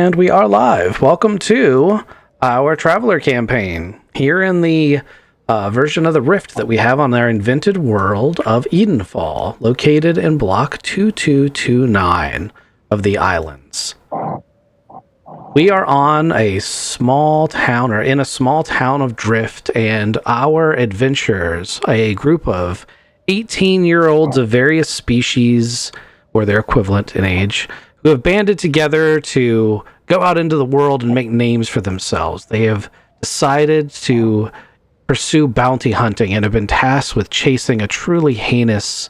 And we are live. Welcome to our Traveler campaign here in the version of the Rift that we have on our invented world of Edenfall, located in block 2229 of the islands. We are on a small town, or in a small town of Drift, and our adventurers, a group of 18-year-olds of various species, or their equivalent in age, who have banded together to go out into the world and make names for themselves. They have decided to pursue bounty hunting and have been tasked with chasing a truly heinous,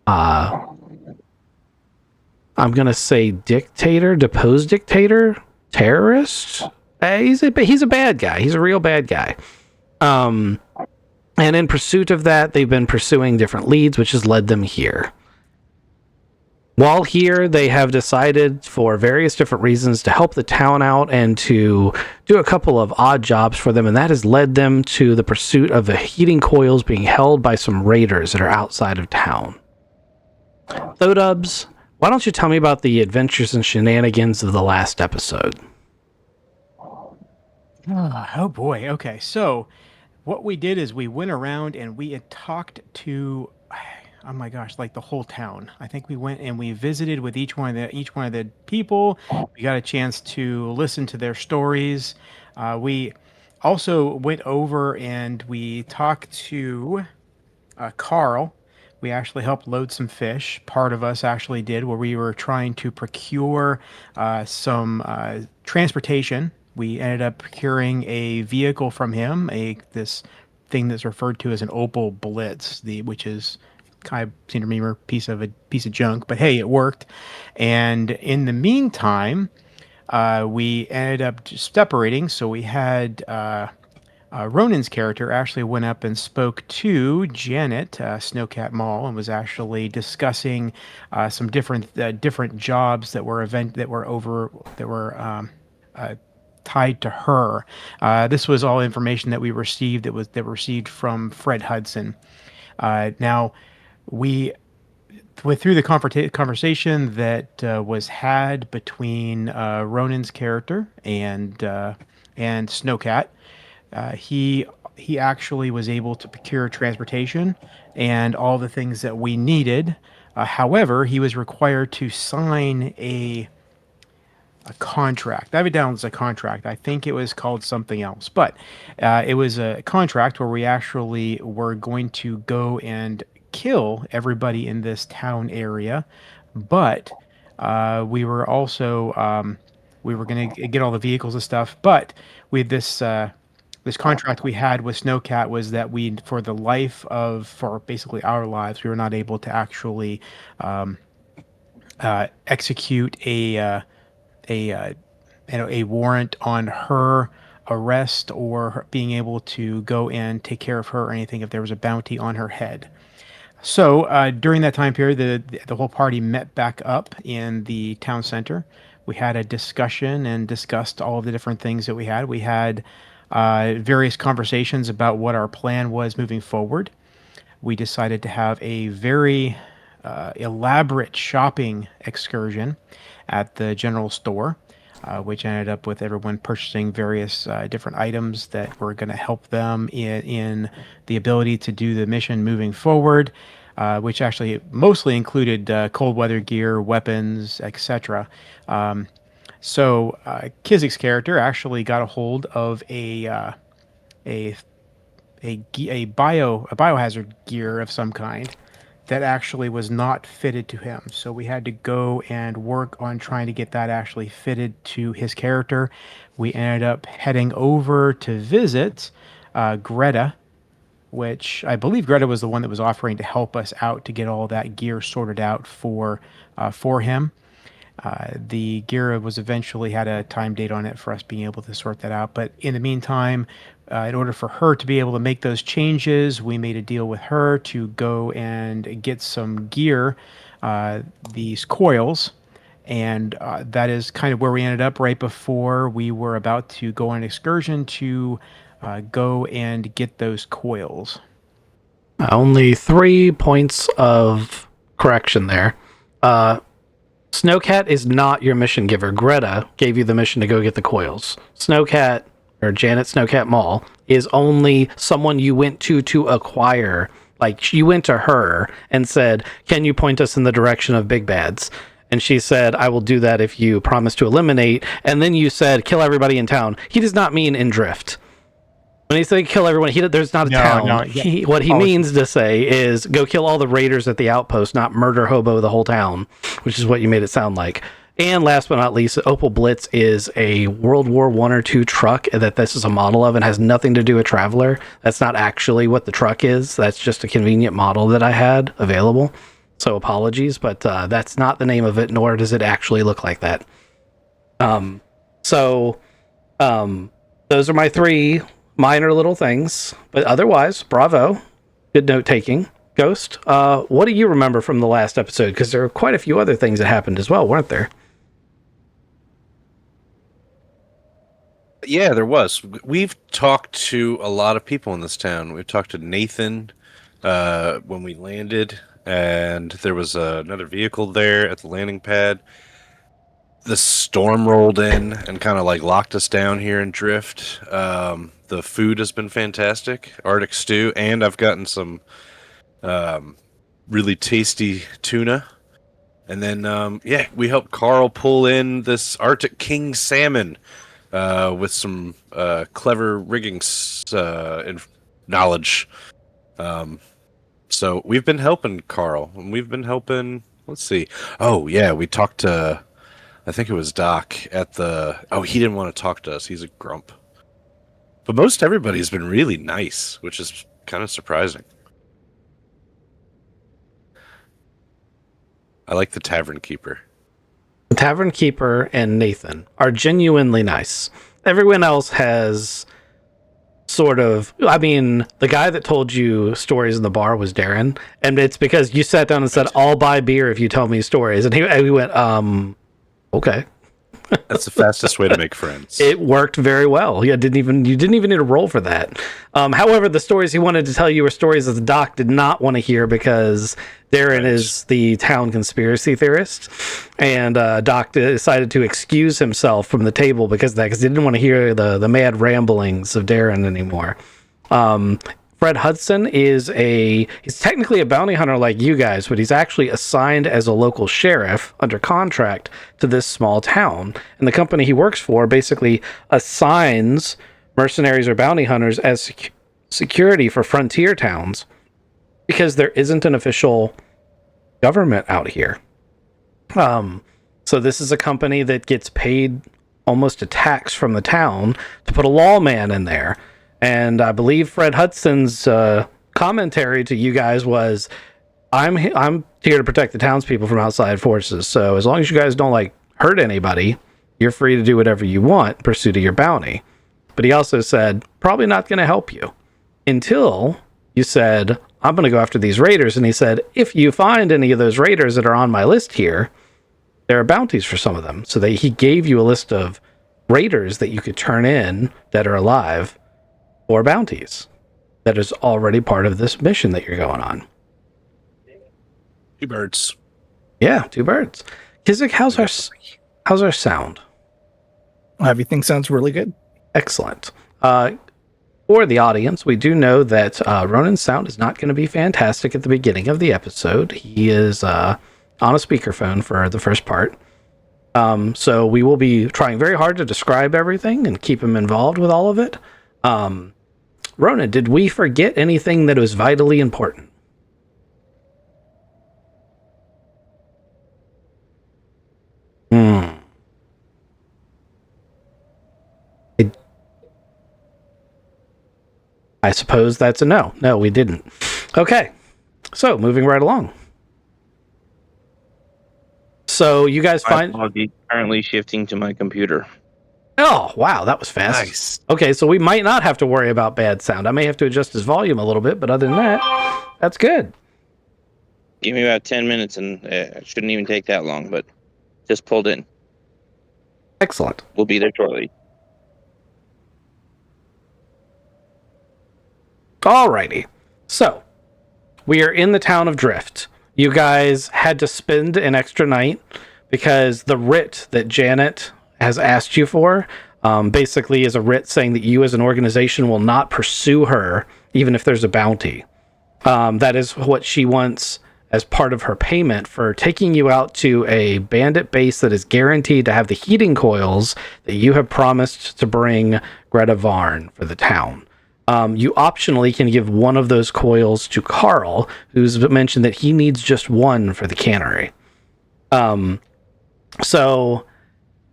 I'm going to say deposed dictator, terrorist. He's a bad guy. He's a real bad guy. And in pursuit of that, they've been pursuing different leads, which has led them here. While here, they have decided for various different reasons to help the town out and to do a couple of odd jobs for them, and that has led them to the pursuit of the heating coils being held by some raiders that are outside of town. Thodubs, why don't you tell me about the adventures and shenanigans of the last episode? Oh boy. Okay. So what we did is we went around and we had talked to, oh my gosh, like the whole town. I think we went and we visited with each one of the people. We got a chance to listen to their stories. We also went over and we talked to Carl. We actually helped load some fish. Part of us actually did, where we were trying to procure some transportation. We ended up procuring a vehicle from him, this thing that's referred to as an Opel Blitz, which is kind of seemed to me a piece of junk, but hey, it worked. And in the meantime, we ended up just separating. So we had Ronan's character actually went up and spoke to Janet, Snowcat Mall, and was actually discussing some different jobs that were tied to her. This was all information that we received that received from Fred Hudson. Now, we went through the conversation that was had between Ronan's character and Snowcat. He actually was able to procure transportation and all the things that we needed. However, he was required to sign a contract. I have it down as a contract. I think it was called something else, but it was a contract where we actually were going to go and kill everybody in this town area, but we were also we were going to get all the vehicles and stuff. But with this contract we had with Snowcat was that for basically our lives, we were not able to actually execute a warrant on her arrest or her being able to go and take care of her or anything if there was a bounty on her head. So during that time period, the whole party met back up in the town center. We had a discussion and discussed all of the different things that we had. We had various conversations about what our plan was moving forward. We decided to have a very elaborate shopping excursion at the general store, which ended up with everyone purchasing various different items that were going to help them in the ability to do the mission moving forward, which actually mostly included cold weather gear, weapons, etc. So Kizik's character actually got a hold of a biohazard gear of some kind that actually was not fitted to him. So we had to go and work on trying to get that actually fitted to his character. We ended up heading over to visit Greta, which I believe Greta was the one that was offering to help us out to get all that gear sorted out for him. The gear was eventually had a time date on it for us being able to sort that out. But in the meantime, in order for her to be able to make those changes, we made a deal with her to go and get some gear, these coils. And that is kind of where we ended up right before we were about to go on an excursion to go and get those coils. Only 3 points of correction there. Snowcat is not your mission giver. Greta gave you the mission to go get the coils. Snowcat, or Janet Snowcat Mall, is only someone you went to acquire. Like, you went to her and said, can you point us in the direction of big bads? And she said, I will do that if you promise to eliminate. And then you said, kill everybody in town. He does not mean in Drift. When he said kill everyone, there's not a town. No, What he means to say is go kill all the raiders at the outpost, not murder hobo the whole town, which is what you made it sound like. And last but not least, Opel Blitz is a World War I or II truck that this is a model of and has nothing to do with Traveler. That's not actually what the truck is. That's just a convenient model that I had available. So apologies, but that's not the name of it, nor does it actually look like that. Those are my 3 minor little things, but otherwise, bravo. Good note taking. Ghost, what do you remember from the last episode? Because there are quite a few other things that happened as well, weren't there? Yeah, there was. We've talked to a lot of people in this town. We've talked to Nathan when we landed, and there was another vehicle there at the landing pad. The storm rolled in and kind of like locked us down here in Drift. The food has been fantastic, Arctic stew, and I've gotten some really tasty tuna. And then, we helped Carl pull in this Arctic King salmon with some clever rigging knowledge. So we've been helping Carl, and we've been helping. Let's see. Oh yeah, we talked to. I think it was Doc at the. Oh, he didn't want to talk to us. He's a grump. But most everybody's been really nice, which is kind of surprising. I like the tavern keeper. The tavern keeper and Nathan are genuinely nice. Everyone else has sort of. I mean, the guy that told you stories in the bar was Darren, and it's because you sat down and said, "I'll buy beer if you tell me stories," and he went, okay. That's the fastest way to make friends. It worked very well. You didn't even need to roll for that. However, the stories he wanted to tell you were stories that the doc did not want to hear because Darren is the town conspiracy theorist, and Doc decided to excuse himself from the table because he didn't want to hear the mad ramblings of Darren anymore. Fred Hudson he's technically a bounty hunter like you guys, but he's actually assigned as a local sheriff under contract to this small town. And the company he works for basically assigns mercenaries or bounty hunters as security for frontier towns because there isn't an official government out here. So this is a company that gets paid almost a tax from the town to put a lawman in there. And I believe Fred Hudson's commentary to you guys was, I'm here to protect the townspeople from outside forces. So as long as you guys don't hurt anybody, you're free to do whatever you want in pursuit of your bounty. But he also said, probably not going to help you until you said, I'm going to go after these raiders. And he said, if you find any of those raiders that are on my list here, there are bounties for some of them. So he gave you a list of raiders that you could turn in that are alive or bounties that is already part of this mission that you're going on. 2 birds. Yeah, 2 birds. Kizik, how's our sound? Everything sounds really good. Excellent. For the audience, we do know that Ronan's sound is not going to be fantastic at the beginning of the episode. He is on a speakerphone for the first part. So we will be trying very hard to describe everything and keep him involved with all of it. Ronan, did we forget anything that was vitally important? I suppose that's a no. No, we didn't. Okay, so moving right along. So you guys find... I'll be currently shifting to my computer. Oh, wow, that was fast. Nice. Okay, so we might not have to worry about bad sound. I may have to adjust his volume a little bit, but other than that, that's good. Give me about 10 minutes, and it shouldn't even take that long, but just pulled in. Excellent. We'll be there shortly. Alrighty. So, we are in the town of Drift. You guys had to spend an extra night because the writ that Janet has asked you for basically is a writ saying that you as an organization will not pursue her even if there's a bounty. That is what she wants as part of her payment for taking you out to a bandit base that is guaranteed to have the heating coils that you have promised to bring Greta Varn for the town. You optionally can give one of those coils to Carl, who's mentioned that he needs just one for the cannery. So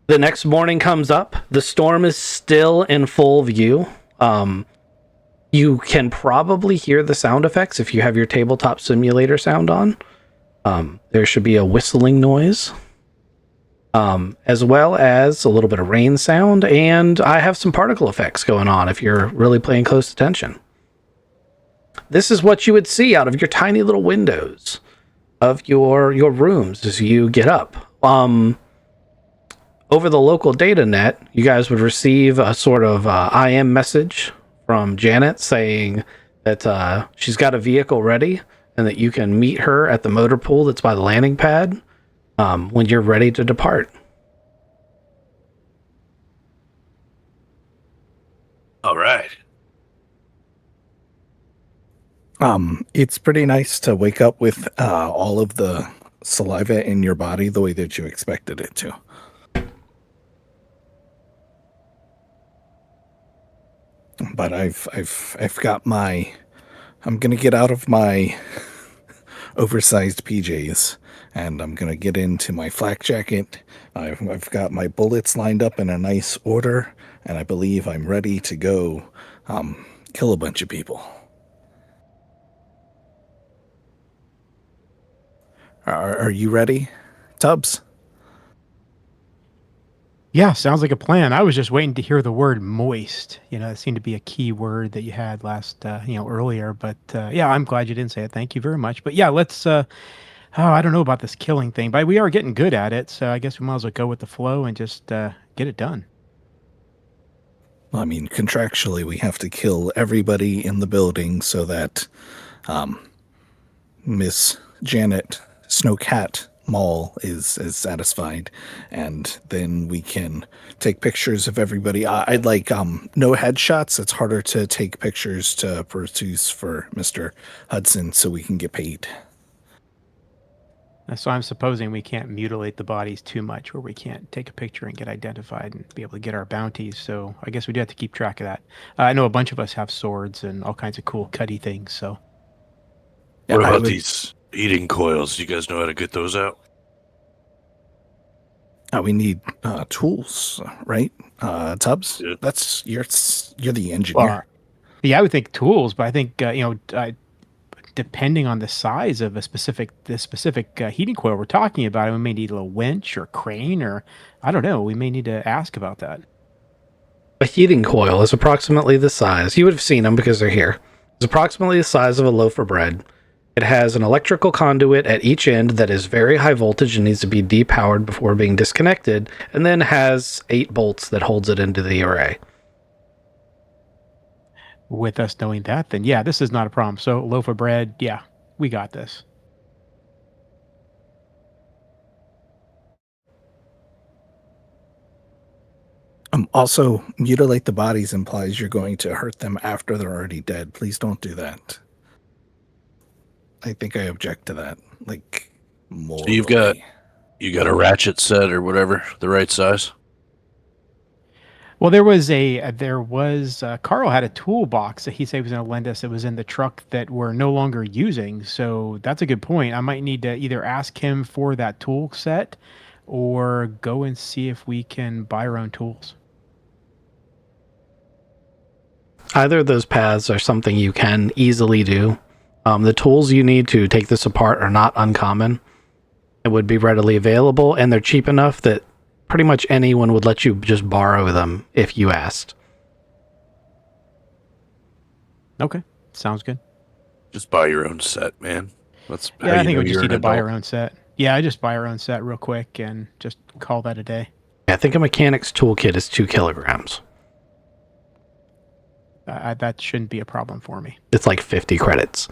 the next morning comes up. The storm is still in full view. You can probably hear the sound effects if you have your tabletop simulator sound on. There should be a whistling noise, as well as a little bit of rain sound, and I have some particle effects going on if you're really paying close attention. This is what you would see out of your tiny little windows of your rooms as you get up. Over the local data net, you guys would receive a sort of IM message from Janet saying that she's got a vehicle ready and that you can meet her at the motor pool that's by the landing pad when you're ready to depart. All right. It's pretty nice to wake up with all of the saliva in your body the way that you expected it to. But I've got my. I'm gonna get out of my oversized PJs and I'm gonna get into my flak jacket. I've got my bullets lined up in a nice order, and I believe I'm ready to go kill a bunch of people. Are you ready, Tubbs? Yeah, sounds like a plan. I was just waiting to hear the word moist. It seemed to be a key word that you had last, earlier. But yeah, I'm glad you didn't say it. Thank you very much. But yeah, let's. I don't know about this killing thing, but we are getting good at it. So I guess we might as well go with the flow and just get it done. I mean, contractually, we have to kill everybody in the building so that Miss Janet Snowcat Mall is satisfied, and then we can take pictures of everybody. I'd like no headshots. It's harder to take pictures to produce for Mr. Hudson so we can get paid. So I'm supposing we can't mutilate the bodies too much, where we can't take a picture and get identified and be able to get our bounties. So I guess we do have to keep track of that. I know a bunch of us have swords and all kinds of cool cutty things. So Yeah, What I about would- these heating coils? You guys know how to get those out? We need tools, right? Tubbs, Yeah. that's you're the engineer. yeah, I would think tools, but I think depending on the size of the specific heating coil we're talking about, we may need a little winch or crane, or I don't know. We may need to ask about that. A heating coil is approximately the size, you would have seen them because they're here. It's approximately the size of a loaf of bread. It has an electrical conduit at each end that is very high voltage and needs to be depowered before being disconnected, and then has 8 bolts that holds it into the array. With us knowing that, then yeah, this is not a problem. So loaf of bread, yeah, we got this. Also, mutilate the bodies implies you're going to hurt them after they're already dead. Please don't do that. I think I object to that. Like, more. You got a ratchet set or whatever, the right size? Well, Carl had a toolbox that he said he was going to lend us. It was in the truck that we're no longer using. So that's a good point. I might need to either ask him for that tool set or go and see if we can buy our own tools. Either of those paths are something you can easily do. The tools you need to take this apart are not uncommon. It would be readily available, and they're cheap enough that pretty much anyone would let you just borrow them if you asked. Okay, sounds good. Just buy your own set, man. That's Yeah, I think we just you're need an to buy adult. our own set. Yeah, I just buy our own set real quick and just call that a day. I think a mechanic's toolkit is 2 kilograms. That shouldn't be a problem for me. It's like 50 credits.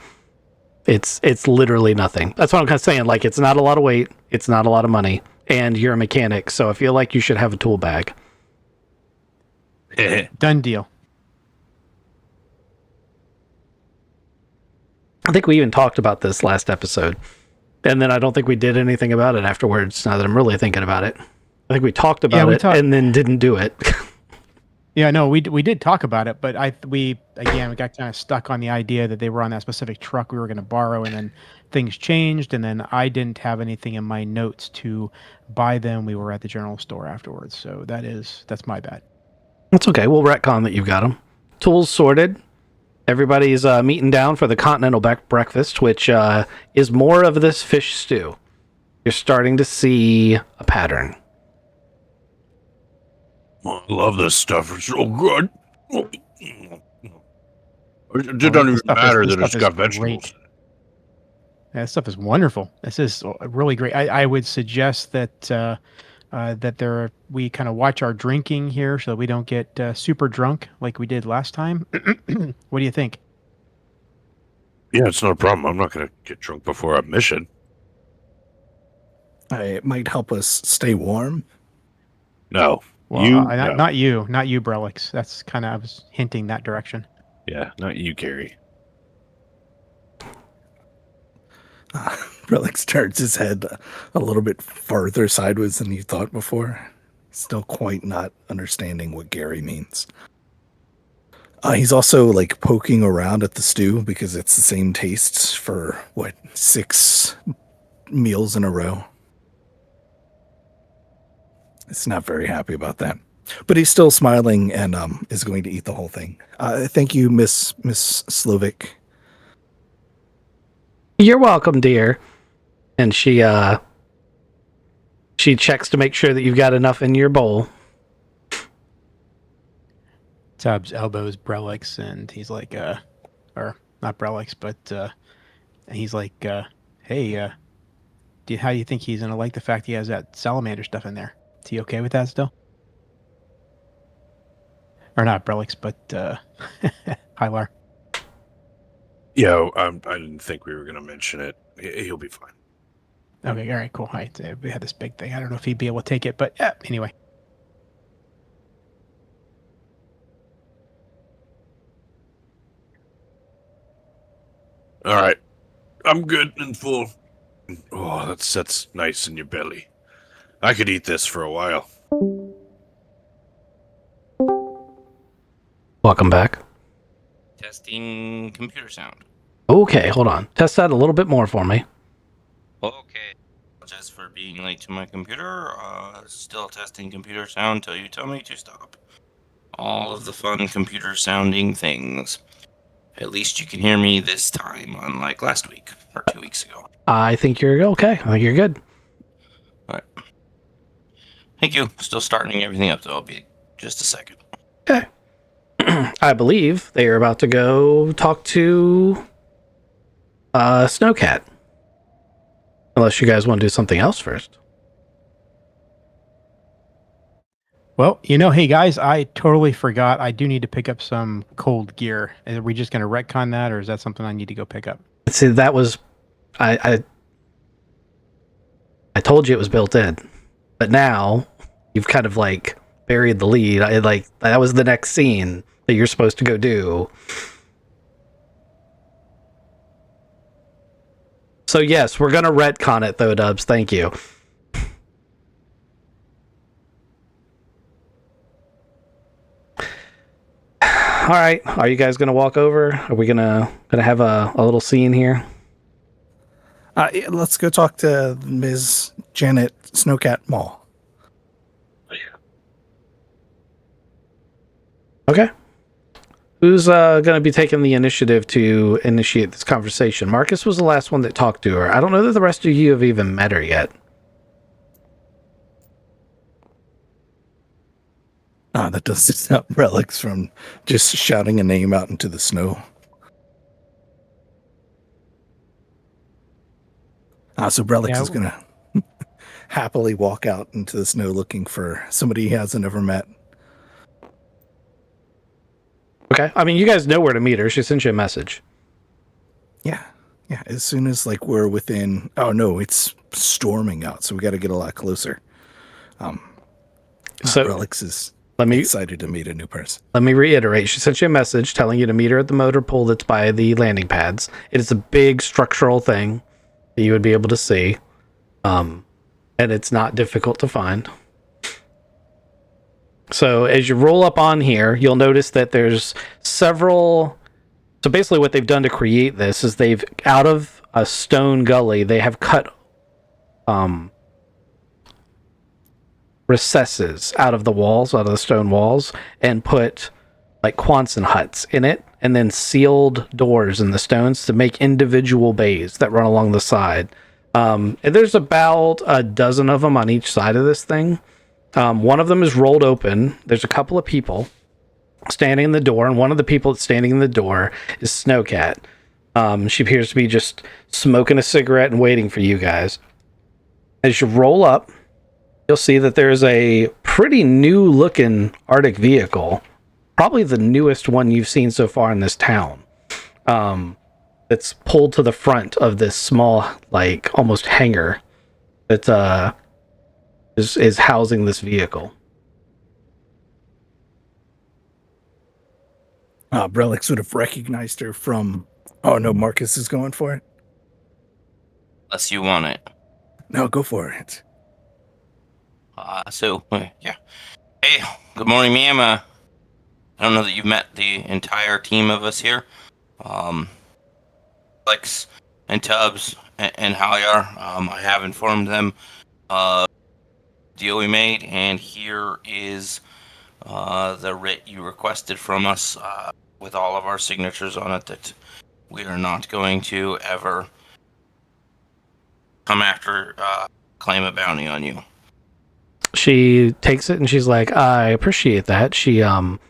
It's literally nothing. That's what I'm kind of saying. Like, it's not a lot of weight. It's not a lot of money. and you're a mechanic, so I feel like you should have a tool bag. Done deal. I think we even talked about this last episode, and then I don't think we did anything about it afterwards, now that I'm really thinking about it. I think we talked about it and then didn't do it. Yeah, no, we did talk about it, but we got kind of stuck on the idea that they were on that specific truck we were going to borrow, and then things changed, and then I didn't have anything in my notes to buy them. We were at the general store afterwards, so that's my bad. That's okay. We'll retcon that you've got them. Tools sorted. Everybody's meeting down for the continental breakfast, which is more of this fish stew. You're starting to see a pattern. I love this stuff. It's so good. It doesn't even matter that it's got vegetables. Yeah, this stuff is wonderful. This is really great. I would suggest that we kind of watch our drinking here so that we don't get super drunk like we did last time. What do you think? Yeah, it's not a problem. I'm not going to get drunk before our mission. It might help us stay warm. No. Well, not you, Brelix. That's kind of, I was hinting that direction. Yeah, not you, Gary. Brelix turns his head a little bit farther sideways than you thought before. Still quite not understanding what Gary means. He's also like poking around at the stew because it's the same tastes for 6 meals in a row. It's not very happy about that, but he's still smiling and is going to eat the whole thing. Thank you, Miss Slovic. You're welcome, dear. And she checks to make sure that you've got enough in your bowl. Tubbs elbows Brelix, and he's like, or not Brelix, but he's like, hey, how do you think he's gonna like the fact he has that salamander stuff in there? Is he okay with that still? Or not Brelix, but Hylar. Yeah, I didn't think we were going to mention it. He'll be fine. Okay, all right, cool. We had this big thing. I don't know if he'd be able to take it, but yeah, anyway. All right. I'm good and full. Oh, that's nice in your belly. I could eat this for a while. Welcome back. Testing computer sound. Okay, hold on. Test that a little bit more for me. Okay. Just for being late to my computer. Still testing computer sound till you tell me to stop. All of the fun computer sounding things. At least you can hear me this time, unlike last week or 2 weeks ago. I think you're okay. I think you're good. All right. Thank you. Still starting everything up, so I'll be just a second. Okay. I believe they are about to go talk to Snowcat. Unless you guys want to do something else first. Well, hey guys, I totally forgot. I do need to pick up some cold gear. Are we just going to retcon that, or is that something I need to go pick up? See, that was I told you it was built in, but now you've kind of like buried the lead. That was the next scene that you're supposed to go do. So yes, we're gonna retcon it though, Dubs. Thank you. All right, are you guys gonna walk over? Are we gonna have a little scene here? Yeah, let's go talk to Ms. Janet Snowcat Mall. Okay. Who's going to be taking the initiative to initiate this conversation? Marcus was the last one that talked to her. I don't know that the rest of you have even met her yet. That doesn't stop Relics from just shouting a name out into the snow. So Relics is going to happily walk out into the snow looking for somebody he hasn't ever met. Okay. I mean, you guys know where to meet her. She sent you a message. Yeah. As soon as we're within... Oh, no, it's storming out, so we got to get a lot closer. So Relics is let me excited to meet a new person. reiterate. She sent you a message telling you to meet her at the motor pool that's by the landing pads. It is a big structural thing that you would be able to see, and it's not difficult to find. So as you roll up on here, you'll notice that there's several. So basically, what they've done to create this is they've, out of a stone gully, they have cut recesses out of the walls, out of the stone walls, and put like Quonset huts in it, and then sealed doors in the stones to make individual bays that run along the side. And there's about a dozen of them on each side of this thing. One of them is rolled open. There's a couple of people standing in the door, and one of the people that's standing in the door is Snowcat. She appears to be just smoking a cigarette and waiting for you guys. As you roll up, you'll see that there's a pretty new looking Arctic vehicle, probably the newest one you've seen so far in this town. It's pulled to the front of this small, like almost hangar that is housing this vehicle. Brelix would have recognized her from. Oh no, Marcus is going for it. Unless you want it. No, go for it. Yeah. Hey, good morning, ma'am. I don't know that you've met the entire team of us here. Alex and Tubbs and Halyar. I have informed them deal we made, and here is the writ you requested from us with all of our signatures on it, that we are not going to ever come after claim a bounty on you. She takes it and she's like, I appreciate that. She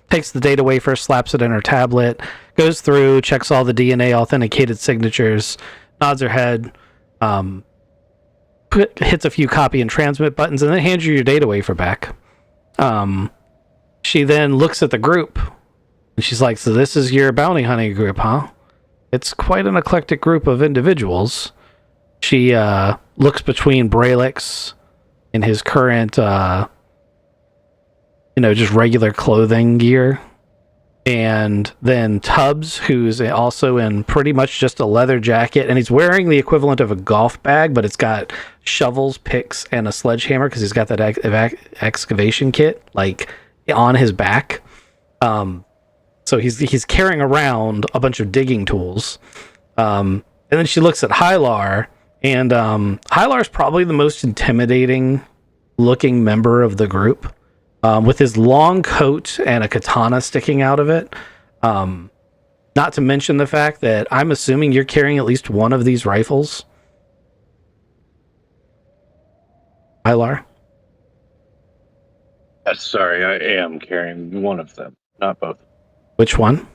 takes the data wafer, slaps it in her tablet, goes through, checks all the DNA authenticated signatures, nods her head, hits a few copy and transmit buttons, and then hands you your data wafer back. She then looks at the group and she's like, so this is your bounty hunting group, huh? It's quite an eclectic group of individuals. She looks between Bralix in his current, just regular clothing gear, and then Tubbs, who's also in pretty much just a leather jacket, and he's wearing the equivalent of a golf bag, but it's got shovels, picks, and a sledgehammer because he's got that excavation kit like on his back. So he's carrying around a bunch of digging tools. And then she looks at Hylar, and Hylar's probably the most intimidating looking member of the group, with his long coat and a katana sticking out of it. Not to mention the fact that I'm assuming you're carrying at least one of these rifles. Hylar? Sorry, I am carrying one of them, not both. Which one?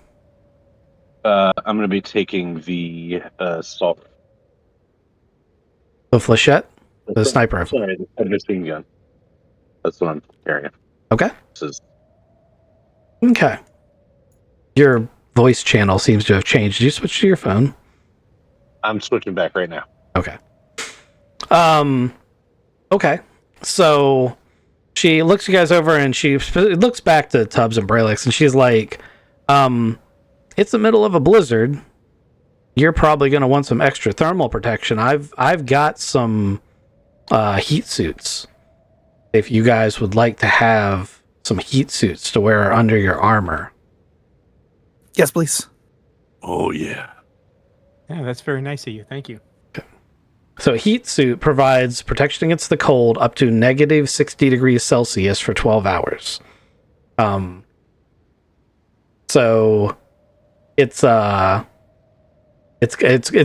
I'm going to be taking the assault. The flechette? The sniper rifle? Sorry, the machine gun. That's what I'm carrying. Okay. This is... Okay. Your voice channel seems to have changed. Did you switch to your phone? I'm switching back right now. Okay. Okay. So she looks you guys over and she looks back to Tubbs and Bralix and she's like, it's the middle of a blizzard. You're probably going to want some extra thermal protection. I've got some heat suits. If you guys would like to have some heat suits to wear under your armor. Yes, please. Oh, yeah. Yeah, that's very nice of you. Thank you. So a heat suit provides protection against the cold up to negative 60 degrees Celsius for 12 hours. So it's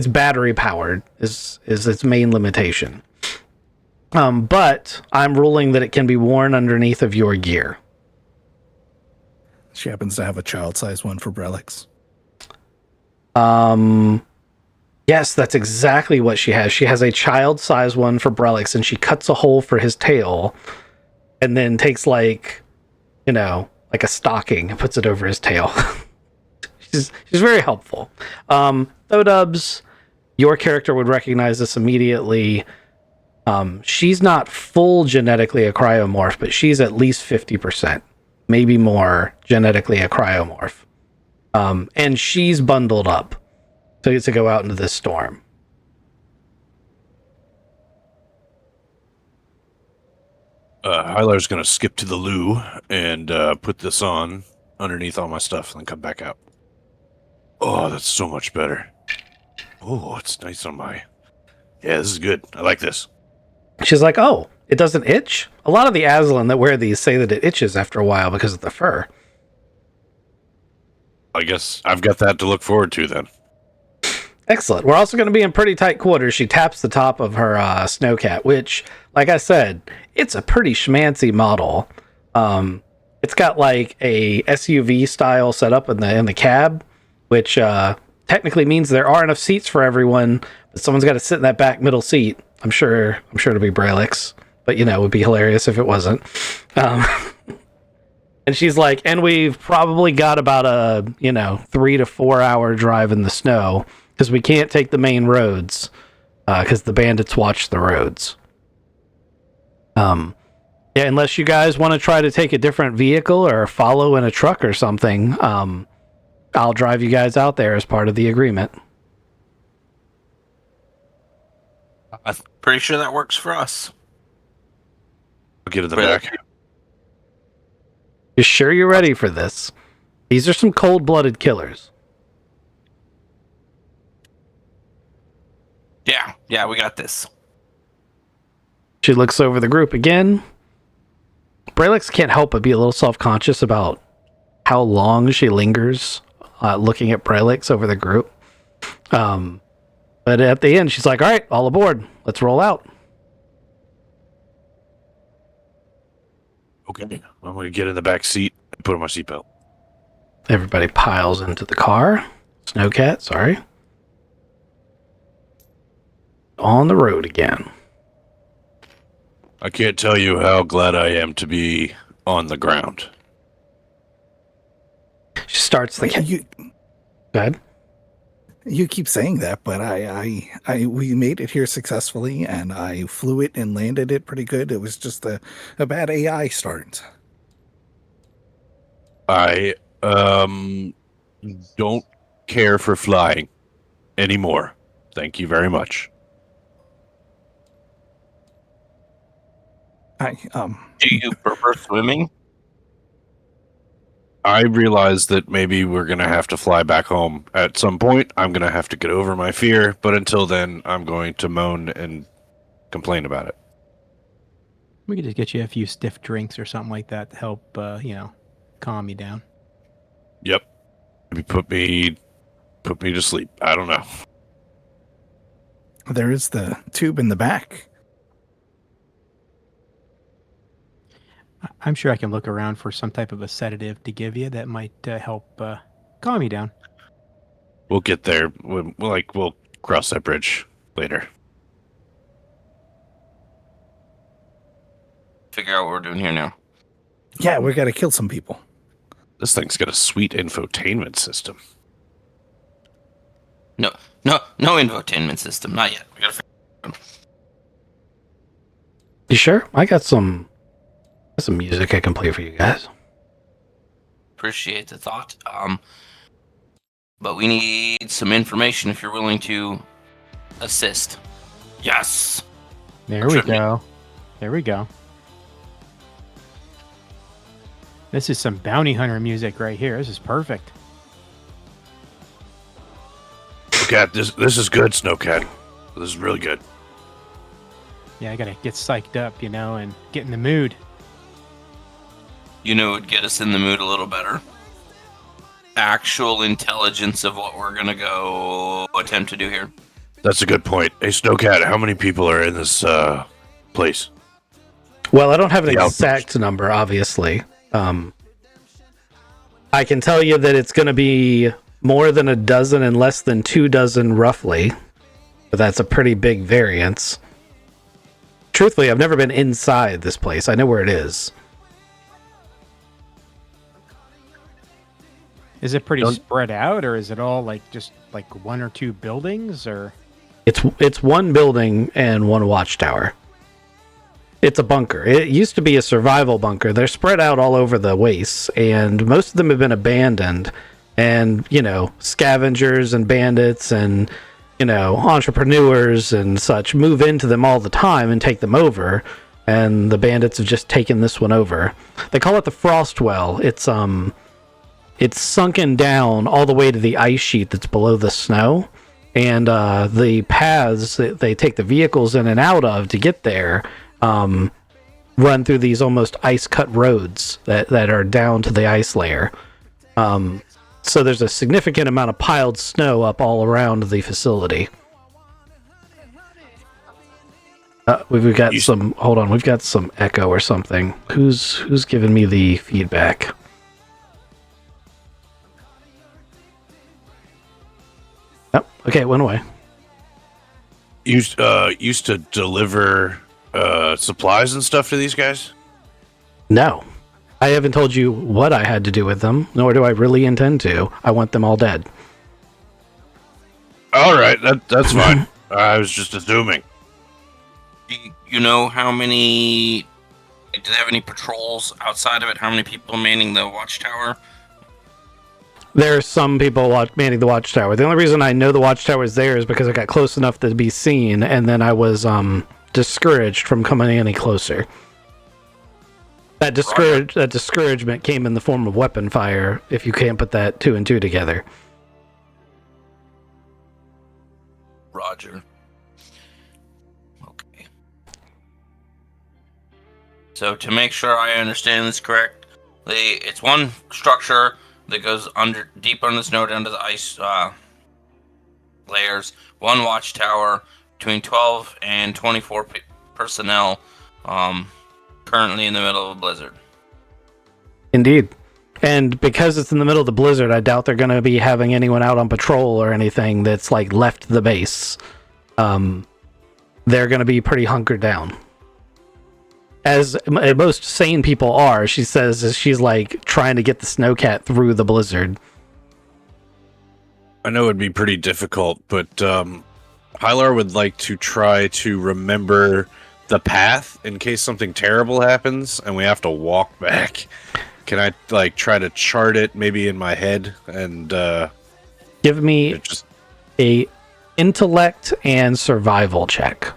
battery powered is its main limitation. But I'm ruling that it can be worn underneath of your gear. She happens to have a child-sized one for Brelix. Yes, that's exactly what she has. She has a child-sized one for Brelix, and she cuts a hole for his tail, and then takes like a stocking and puts it over his tail. she's very helpful. Though Dubs, your character would recognize this immediately. She's not full genetically a cryomorph, but she's at least 50%, maybe more genetically a cryomorph. And she's bundled up to go out into this storm. Hylar's gonna skip to the loo and put this on underneath all my stuff and then come back out. Oh, that's so much better. Oh, it's nice on my... Yeah, this is good. I like this. She's like, oh, it doesn't itch? A lot of the Aslan that wear these say that it itches after a while because of the fur. I guess I've got that to look forward to then. Excellent. We're also going to be in pretty tight quarters. She taps the top of her Snowcat, which, like I said, it's a pretty schmancy model. It's got like a SUV style setup in the cab, which technically means there are enough seats for everyone, but someone's got to sit in that back middle seat. I'm sure it'll be Braillex, but it would be hilarious if it wasn't. And she's like, and we've probably got about a 3 to 4 hour drive in the snow because we can't take the main roads because the bandits watch the roads. Yeah, unless you guys want to try to take a different vehicle or follow in a truck or something, I'll drive you guys out there as part of the agreement. I'm pretty sure that works for us. I'll get in the Braillex. back. You sure you're ready for this? These are some cold-blooded killers. Yeah, we got this. She looks over the group again. Braillex can't help but be a little self-conscious about how long she lingers looking at Braillex over the group. But at the end, she's like, all right, all aboard. Let's roll out. Okay, I'm going to get in the back seat and put on my seatbelt. Everybody piles into the car. Snowcat, sorry. On the road again. I can't tell you how glad I am to be on the ground. She starts the... Go ahead. You keep saying that, but we made it here successfully, and I flew it and landed it pretty good. It was just a bad AI start. I don't care for flying anymore. Thank you very much. Do you prefer swimming? I realize that maybe we're going to have to fly back home at some point. I'm going to have to get over my fear, but until then, I'm going to moan and complain about it. We could just get you a few stiff drinks or something like that to help, calm you down. Yep. Maybe put me to sleep. I don't know. There is the tube in the back. I'm sure I can look around for some type of a sedative to give you that might help calm you down. We'll get there. We'll cross that bridge later. Figure out what we're doing here now. Yeah, we got to kill some people. This thing's got a sweet infotainment system. No infotainment system, not yet. We gotta figure it out. You sure? I got some music I can play for you guys. Appreciate the thought. But we need some information if you're willing to assist. Yes. There we go. There we go. This is some bounty hunter music right here. This is perfect. Snowcat, this is good, Snowcat. This is really good. Yeah, I gotta get psyched up, and get in the mood. It would get us in the mood a little better. Actual intelligence of what we're gonna go attempt to do here. That's a good point. Hey, Snowcat, how many people are in this place? Well, I don't have an The exact number, obviously. I can tell you that it's going to be more than a dozen and less than 2 dozen, roughly. But that's a pretty big variance. Truthfully, I've never been inside this place. I know where it is. Is it pretty spread out, or is it all just 1 or 2 buildings, or? It's one building and one watchtower. It's a bunker. It used to be a survival bunker. They're spread out all over the wastes, and most of them have been abandoned. And, scavengers and bandits and, entrepreneurs and such move into them all the time and take them over. And the bandits have just taken this one over. They call it the Frost Well. It's sunken down all the way to the ice sheet that's below the snow. And the paths that they take the vehicles in and out of to get there run through these almost ice-cut roads that are down to the ice layer. So there's a significant amount of piled snow up all around the facility. We've got some... Hold on, we've got some echo or something. Who's giving me the feedback? Oh, okay, it went away. Used to deliver supplies and stuff to these guys? No. I haven't told you what I had to do with them, nor do I really intend to. I want them all dead. All right, that's fine. I was just assuming. You know how many... Do they have any patrols outside of it? How many people manning the watchtower? There are some people manning the watchtower. The only reason I know the watchtower is there is because I got close enough to be seen, and then I was discouraged from coming any closer. That discouragement came in the form of weapon fire, if you can't put that 2 and 2 together. Roger. Okay. So to make sure I understand this correct, it's one structure that goes deep under the snow down to the ice layers. One watchtower, between 12 and 24 personnel, currently in the middle of a blizzard. Indeed. And because it's in the middle of the blizzard, I doubt they're going to be having anyone out on patrol or anything that's left the base. They're going to be pretty hunkered down. As most sane people are, she says she's trying to get the snowcat through the blizzard. I know it'd be pretty difficult, but Hylar would like to try to remember the path in case something terrible happens and we have to walk back. Can I try to chart it maybe in my head and give me a intellect and survival check.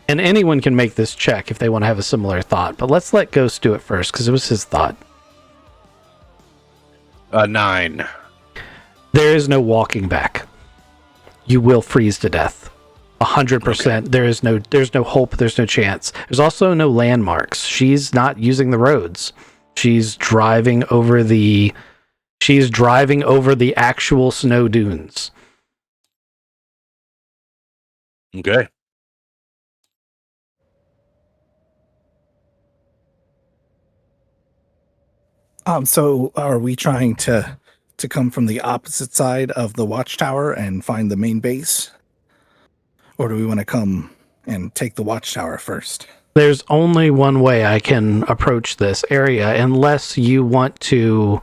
And anyone can make this check if they want to have a similar thought, but let's let Ghost do it first because it was his thought. 9. There is no walking back. You will freeze to death. 100%. Okay. There's no hope. There's no chance. There's also no landmarks. She's not using the roads. She's driving over the actual snow dunes. Okay. So are we trying to come from the opposite side of the watchtower and find the main base? Or do we want to come and take the watchtower first? There's only one way I can approach this area unless you want to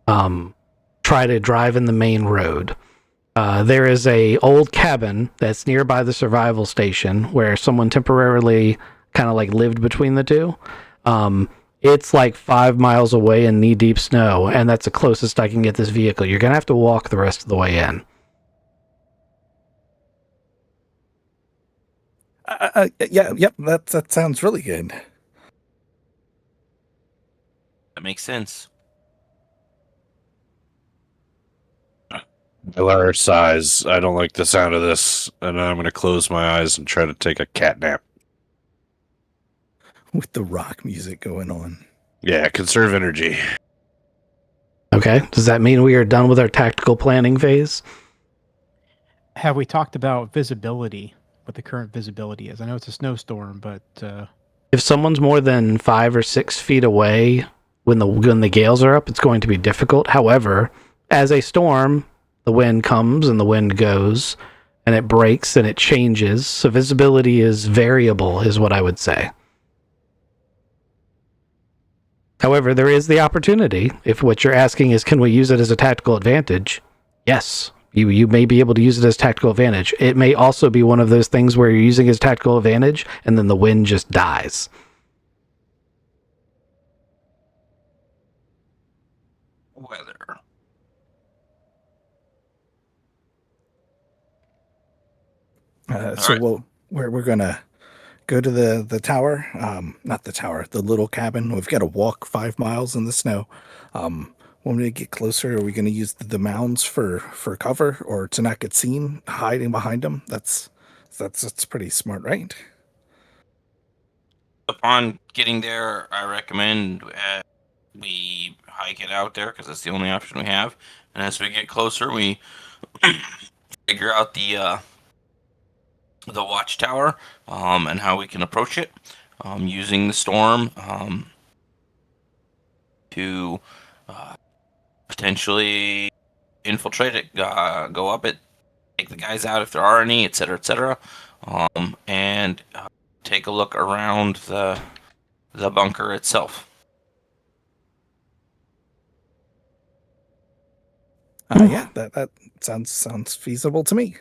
try to drive in the main road. There is a old cabin that's nearby the survival station where someone temporarily kind of lived between the two. It's 5 miles away in knee-deep snow, and that's the closest I can get this vehicle. You're going to have to walk the rest of the way in. Yep, that sounds really good. That makes sense. Hylar sighs. I don't like the sound of this, and I'm going to close my eyes and try to take a cat nap. With the rock music going on. Yeah, conserve energy. Okay. Does that mean we are done with our tactical planning phase? Have we talked about visibility? What the current visibility is? I know it's a snowstorm, but if someone's more than 5 or 6 feet away when the gales are up, it's going to be difficult. However, as a storm, the wind comes and the wind goes, and it breaks and it changes. So visibility is variable, is what I would say. However, there is the opportunity, if what you're asking is can we use it as a tactical advantage, yes, You may be able to use it as tactical advantage. It may also be one of those things where you're using it as tactical advantage and then the wind just dies. Weather. So right. we're gonna go to the tower. Not the tower, the little cabin. We've got to walk 5 miles in the snow. When we get closer, are we going to use the mounds for cover or to not get seen hiding behind them? That's pretty smart, right? Upon getting there, I recommend we hike it out there because that's the only option we have. And as we get closer, we figure out the watchtower and how we can approach it using the storm to potentially infiltrate it, go up it, take the guys out if there are any, etc., etc., and take a look around the bunker itself. Yeah, that sounds feasible to me.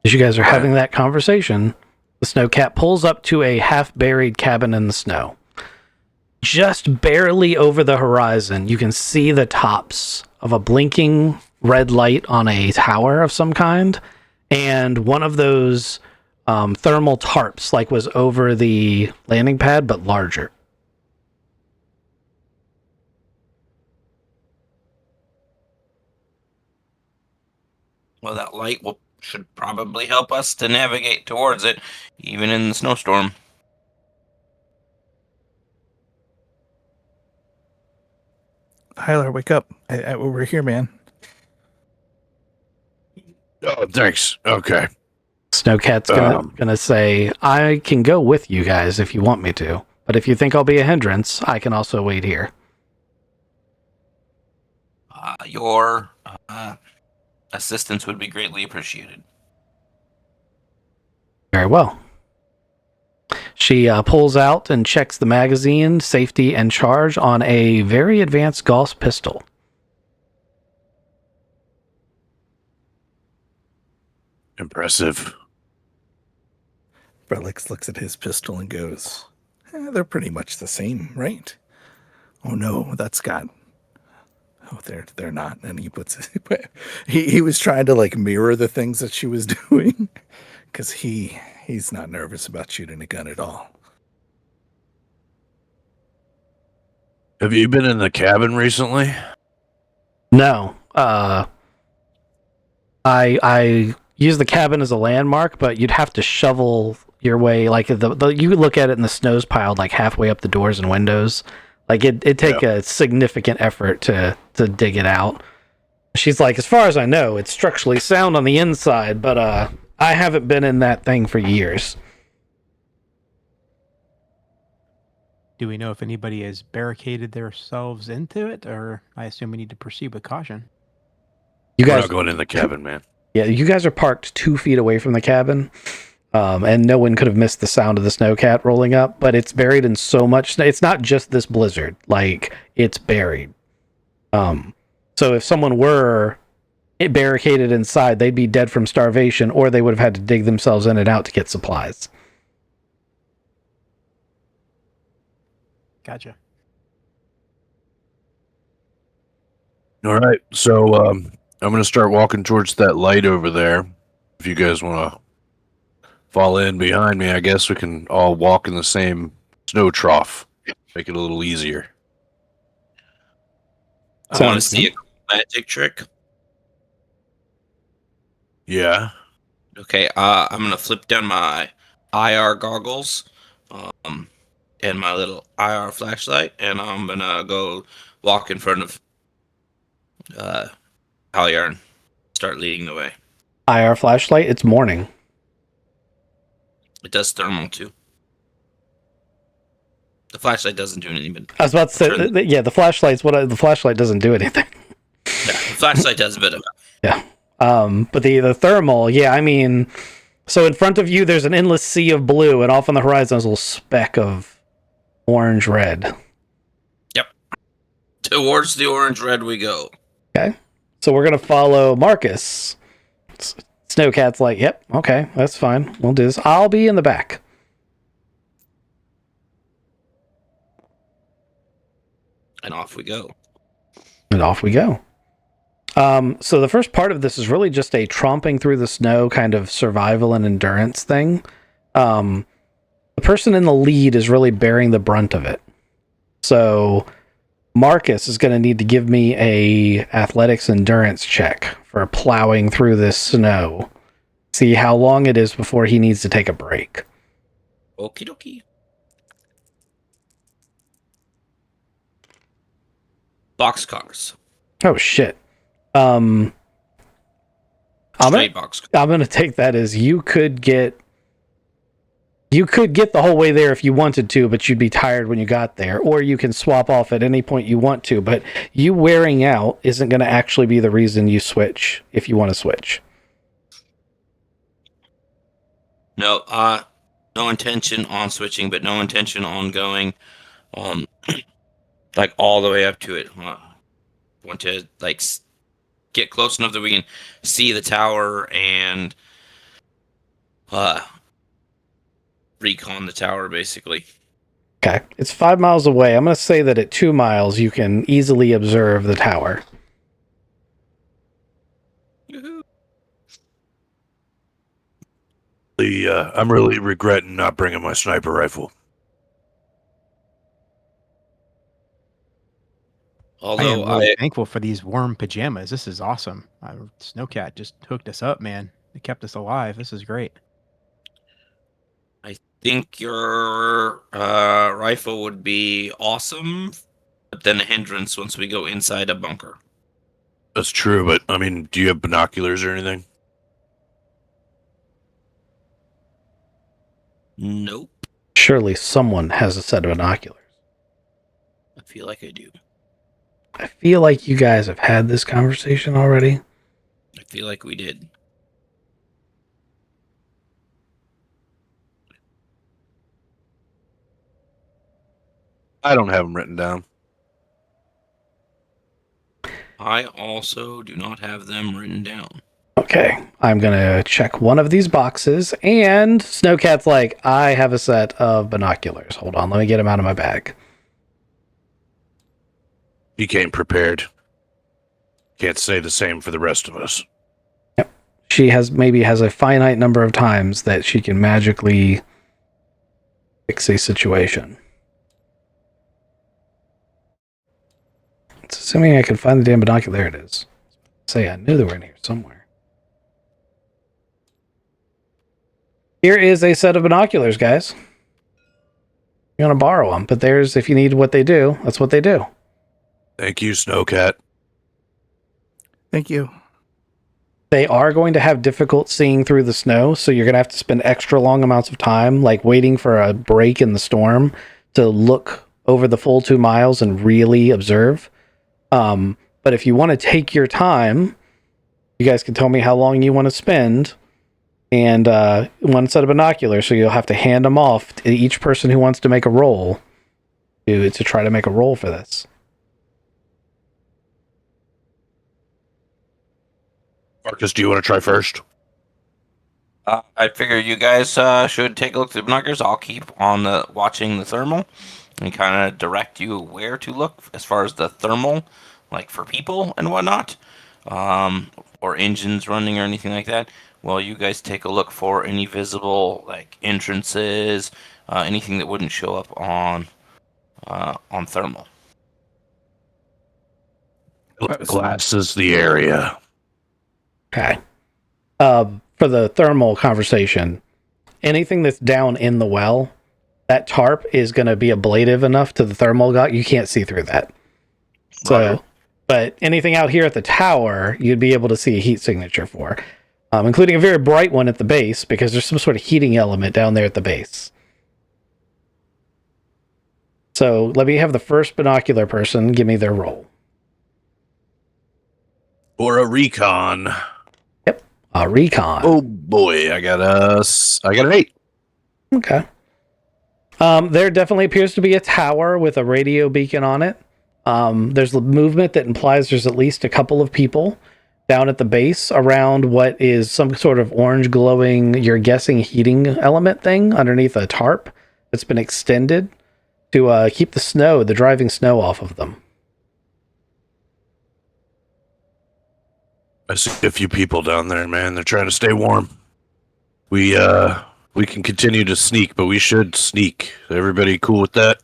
As you guys are having that conversation, the snowcat pulls up to a half-buried cabin in the snow. Just barely over the horizon, you can see the tops of a blinking red light on a tower of some kind, and one of those thermal tarps, like was over the landing pad, but larger. Well, that light should probably help us to navigate towards it, even in the snowstorm. Hyler, wake up. We're here, man. Oh, thanks. Okay. Snowcat's gonna say, I can go with you guys if you want me to, but if you think I'll be a hindrance, I can also wait here. Your assistance would be greatly appreciated. Very well. She pulls out and checks the magazine, safety, and charge on a very advanced Gauss pistol. Impressive. Brelix looks at his pistol and goes, they're pretty much the same, right? Oh no, that's got... Oh, they're not. And he puts he was trying to like mirror the things that she was doing because he's not nervous about shooting a gun at all. Have you been in the cabin recently? No. I use the cabin as a landmark, but you'd have to shovel your way. Like you look at it and the snow's piled like halfway up the doors and windows. Like it'd take a significant effort to dig it out. She's like, as far as I know, it's structurally sound on the inside, but I haven't been in that thing for years. Do we know if anybody has barricaded themselves into it, or I assume we need to proceed with caution? You We're guys not going in the cabin, man. Yeah, you guys are parked 2 feet away from the cabin, and no one could have missed the sound of the snowcat rolling up, but it's buried in so much snow. It's not just this blizzard. Like, it's buried. So if someone were barricaded inside, they'd be dead from starvation, or they would have had to dig themselves in and out to get supplies. Gotcha. All right. So I'm going to start walking towards that light over there. If you guys want to fall in behind me, I guess we can all walk in the same snow trough. Make it a little easier. I want to see a magic trick. Yeah. Okay, I'm gonna flip down my IR goggles, and my little IR flashlight, and I'm gonna go walk in front of Halyar and start leading the way. IR flashlight, it's morning. It does thermal too. The flashlight doesn't do anything. I was about to say, the flashlight's the flashlight doesn't do anything. Yeah, the flashlight does a bit of it. Yeah. But the thermal, yeah, I mean, so in front of you, there's an endless sea of blue, and off on the horizon is a little speck of orange-red. Yep. Towards the orange-red we go. Okay. So we're going to follow Marcus. Snowcat's like, yep, okay, that's fine. We'll do this. I'll be in the back. And off we go. And off we go. So the first part of this is really just a tromping through the snow kind of survival and endurance thing. The person in the lead is really bearing the brunt of it. So Marcus is going to need to give me a athletics endurance check for plowing through this snow. See how long it is before he needs to take a break. Okie dokie. Boxcars. Oh shit. I'm Straight boxcars. gonna take that as you could get the whole way there if you wanted to, but you'd be tired when you got there, or you can swap off at any point you want to, but you wearing out isn't going to actually be the reason you switch if you want to switch. No, no intention on switching, but no intention on going, like all the way up to it. Want to like get close enough that we can see the tower and recon the tower, basically. Okay. It's 5 miles away. I'm going to say that at 2 miles, you can easily observe the tower. Yoo-hoo. I'm really regretting not bringing my sniper rifle. I am Although really thankful for these warm pajamas. This is awesome. Snowcat just hooked us up, man. It kept us alive. This is great. I think your rifle would be awesome, but then a hindrance once we go inside a bunker. That's true, but I mean, do you have binoculars or anything? Nope. Surely someone has a set of binoculars. I feel like I do. I feel like you guys have had this conversation already. I feel like we did. I don't have them written down. I also do not have them written down. Okay, I'm going to check one of these boxes, and Snowcat's like, I have a set of binoculars. Hold on, let me get them out of my bag. You came prepared. Can't say the same for the rest of us. She has a finite number of times that she can magically fix a situation. It's assuming I can find the damn binocular. There it is. I knew they were in here somewhere. Here is a set of binoculars, guys. You're going to borrow them, but there's, if you need what they do, that's what they do. Thank you, Snowcat. Thank you. They are going to have difficult seeing through the snow, so you're going to have to spend extra long amounts of time, like waiting for a break in the storm to look over the full 2 miles and really observe. But if you want to take your time, you guys can tell me how long you want to spend, and one set of binoculars, so you'll have to hand them off to each person who wants to make a roll to try to make a roll for this. Marcus, do you want to try first? I figure you guys should take a look at the binoculars. I'll keep on watching the thermal and kind of direct you where to look as far as the thermal, like for people and whatnot, or engines running or anything like that. Well, you guys take a look for any visible like entrances, anything that wouldn't show up on thermal. Glasses the area. Okay. For the thermal conversation, anything that's down in the well, that tarp is going to be ablative enough to the thermal got you can't see through that. So, but anything out here at the tower, you'd be able to see a heat signature for, including a very bright one at the base because there's some sort of heating element down there at the base. So let me have the first binocular person give me their roll. For a recon. Recon. Oh boy, I got an 8. Okay. There definitely appears to be a tower with a radio beacon on it. There's movement that implies there's at least a couple of people. down at the base around what is some sort of orange glowing, you're guessing heating element thing underneath a tarp that's been extended to keep the driving snow off of them. I see a few people down there, man. They're trying to stay warm. We can continue to sneak, but we should sneak. Everybody cool with that?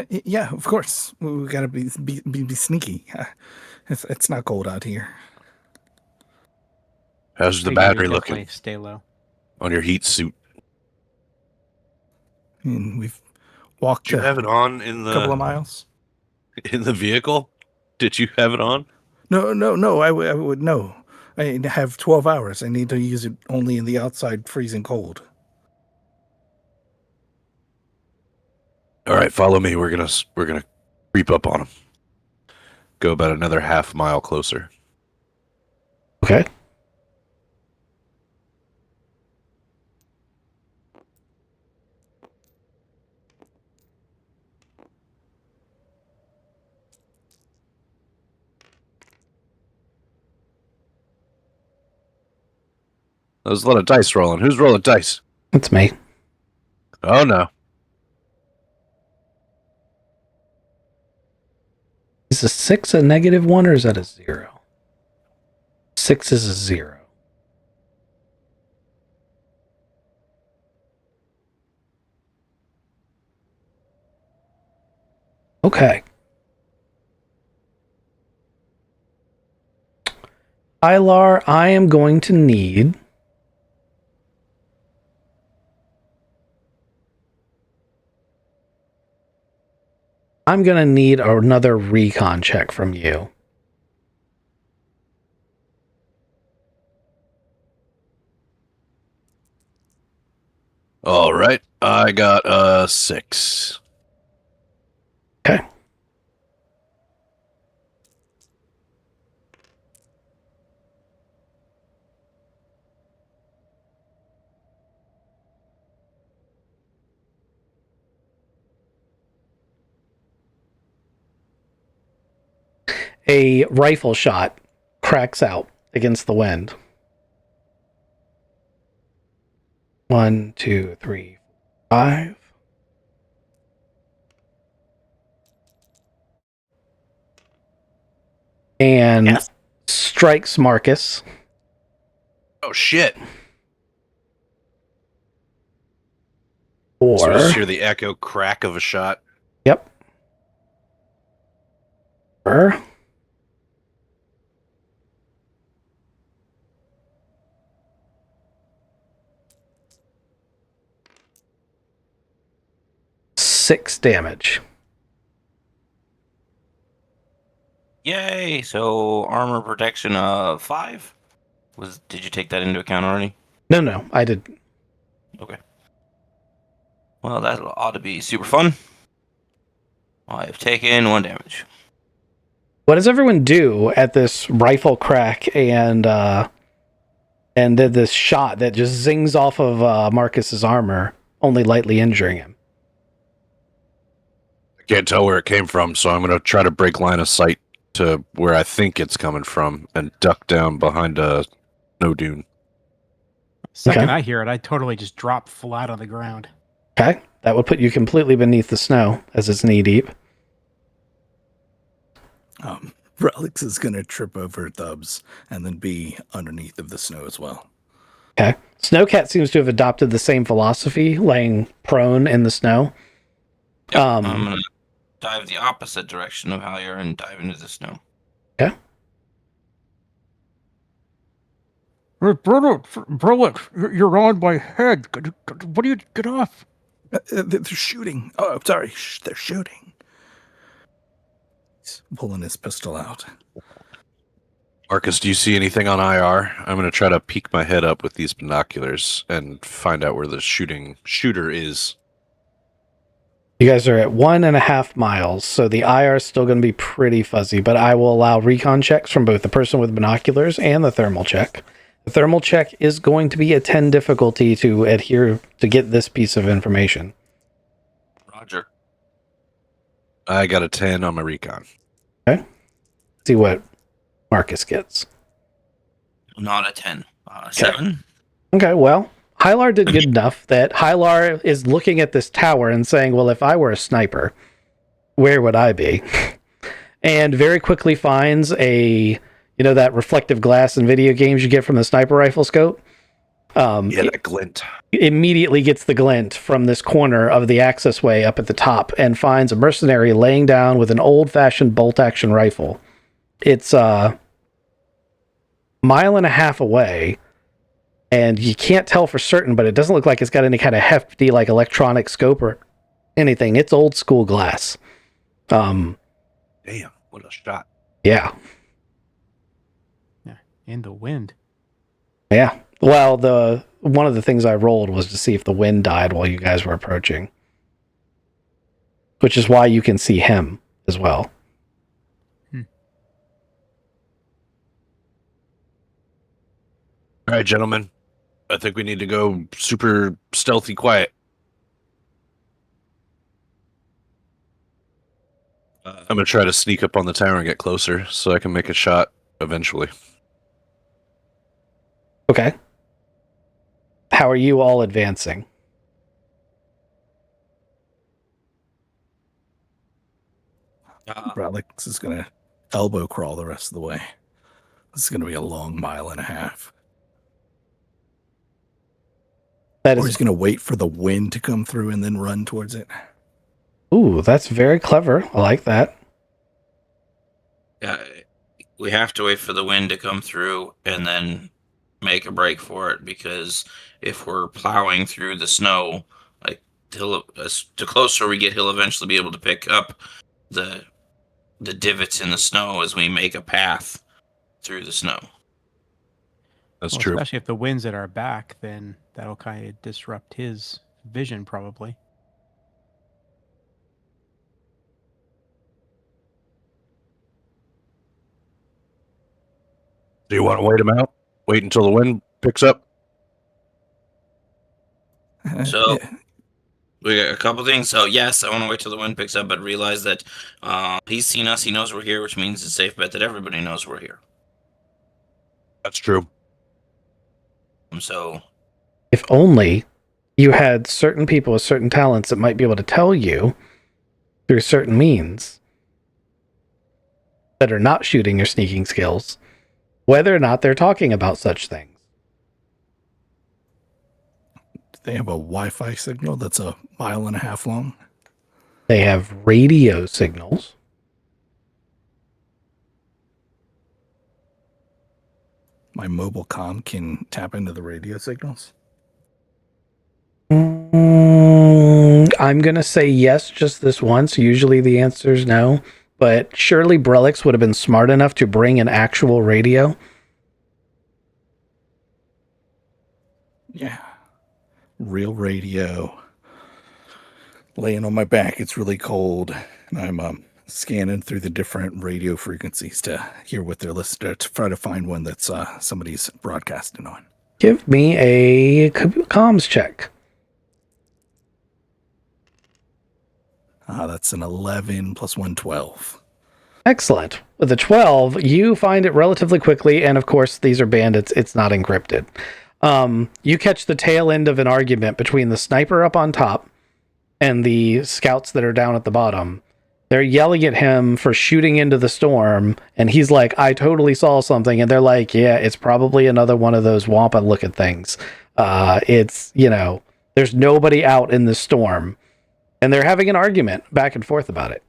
Yeah, of course. We gotta be sneaky. It's not cold out here. How's the Figure we battery definitely looking stay low. on your heat suit? I mean, we've walked Did you have it on in a couple of the miles. vehicle? Did you have it on? No. I would no. I have 12 hours. I need to use it only in the outside freezing cold. All right, follow me. We're gonna creep up on them. Go about another half mile closer. Okay. There's a lot of dice rolling. Who's rolling dice? That's me. Oh no. Is a 6 a -1 or is that a 0? 6 is a 0. Okay. Ilar, I am going to need another recon check from you. All right. I got a 6. Okay. A rifle shot cracks out against the wind. 1, 2, 3, 5. And Yes. strikes Marcus. Oh shit. Or So we just hear the echo crack of a shot. yep. Or 6 damage. Yay! So armor protection of 5. Did you take that into account already? No, I did. Okay. Well, that ought to be super fun. I have taken 1 damage. What does everyone do at this rifle crack and then this shot that just zings off of Marcus's armor, only lightly injuring him? I can't tell where it came from, so I'm gonna try to break line of sight to where I think it's coming from and duck down behind a snow dune. Second Okay. I hear it, I totally just drop flat on the ground. Okay, that would put you completely beneath the snow as it's knee deep. Relics is gonna trip over Thubs and then be underneath of the snow as well. Okay, Snowcat seems to have adopted the same philosophy, laying prone in the snow. Yep, I'm gonna dive the opposite direction of Halyar and dive into the snow. Okay. Brother, you're on my head. What do you get off? They're shooting. Oh, sorry. They're shooting. He's pulling his pistol out. Marcus, do you see anything on IR? I'm gonna try to peek my head up with these binoculars and find out where the shooter is. You guys are at 1.5 miles, so the IR is still going to be pretty fuzzy, but I will allow recon checks from both the person with binoculars and the thermal check. The thermal check is going to be a 10 difficulty to adhere to get this piece of information. Roger. I got a 10 on my recon. Okay. See what Marcus gets. Not a 10. 7. Okay, well, Hylar did good enough that Hylar is looking at this tower and saying, well, if I were a sniper, where would I be? And very quickly finds that reflective glass in video games you get from the sniper rifle scope. That glint. Immediately gets the glint from this corner of the access way up at the top and finds a mercenary laying down with an old-fashioned bolt-action rifle. It's a mile and a half away, and you can't tell for certain, but it doesn't look like it's got any kind of hefty like electronic scope or anything. It's old school glass. Damn, what a shot. Yeah. In the wind. Yeah. Well, one of the things I rolled was to see if the wind died while you guys were approaching, which is why you can see him as well. All right, gentlemen. I think we need to go super stealthy quiet. I'm going to try to sneak up on the tower and get closer so I can make a shot eventually. Okay. How are you all advancing? Alex is going to elbow crawl the rest of the way. This is going to be a long mile and a half. That Or is. he's going to wait for the wind to come through and then run towards it. Ooh, that's very clever. I like that. Yeah, we have to wait for the wind to come through and then make a break for it, because if we're plowing through the snow, like the closer we get, he'll eventually be able to pick up the divots in the snow as we make a path through the snow. That's true. Especially if the wind's at our back, then that'll kind of disrupt his vision, probably. Do you want to wait him out? Wait until the wind picks up? So we got a couple things. So yes, I want to wait till the wind picks up, but realize that he's seen us. He knows we're here, which means it's a safe bet that everybody knows we're here. That's true. So If only you had certain people with certain talents that might be able to tell you through certain means that are not shooting or sneaking skills whether or not they're talking about such things. They have a Wi-Fi signal that's a mile and a half long. They have radio signals. My mobile comm can tap into the radio signals. I'm going to say yes just this once. Usually the answer is no. But surely Brelix would have been smart enough to bring an actual radio. Yeah. Real radio. Laying on my back. It's really cold. And I'm scanning through the different radio frequencies to hear what they're listening to try to find one that's somebody's broadcasting on. Give me a comms check. That's an 11 plus 1, 12. Excellent. With a 12, you find it relatively quickly, and of course, these are bandits. It's not encrypted. You catch the tail end of an argument between the sniper up on top and the scouts that are down at the bottom. They're yelling at him for shooting into the storm, and he's like, I totally saw something. And they're like, yeah, it's probably another one of those Wampa-looking things. It's, there's nobody out in the storm. And they're having an argument back and forth about it.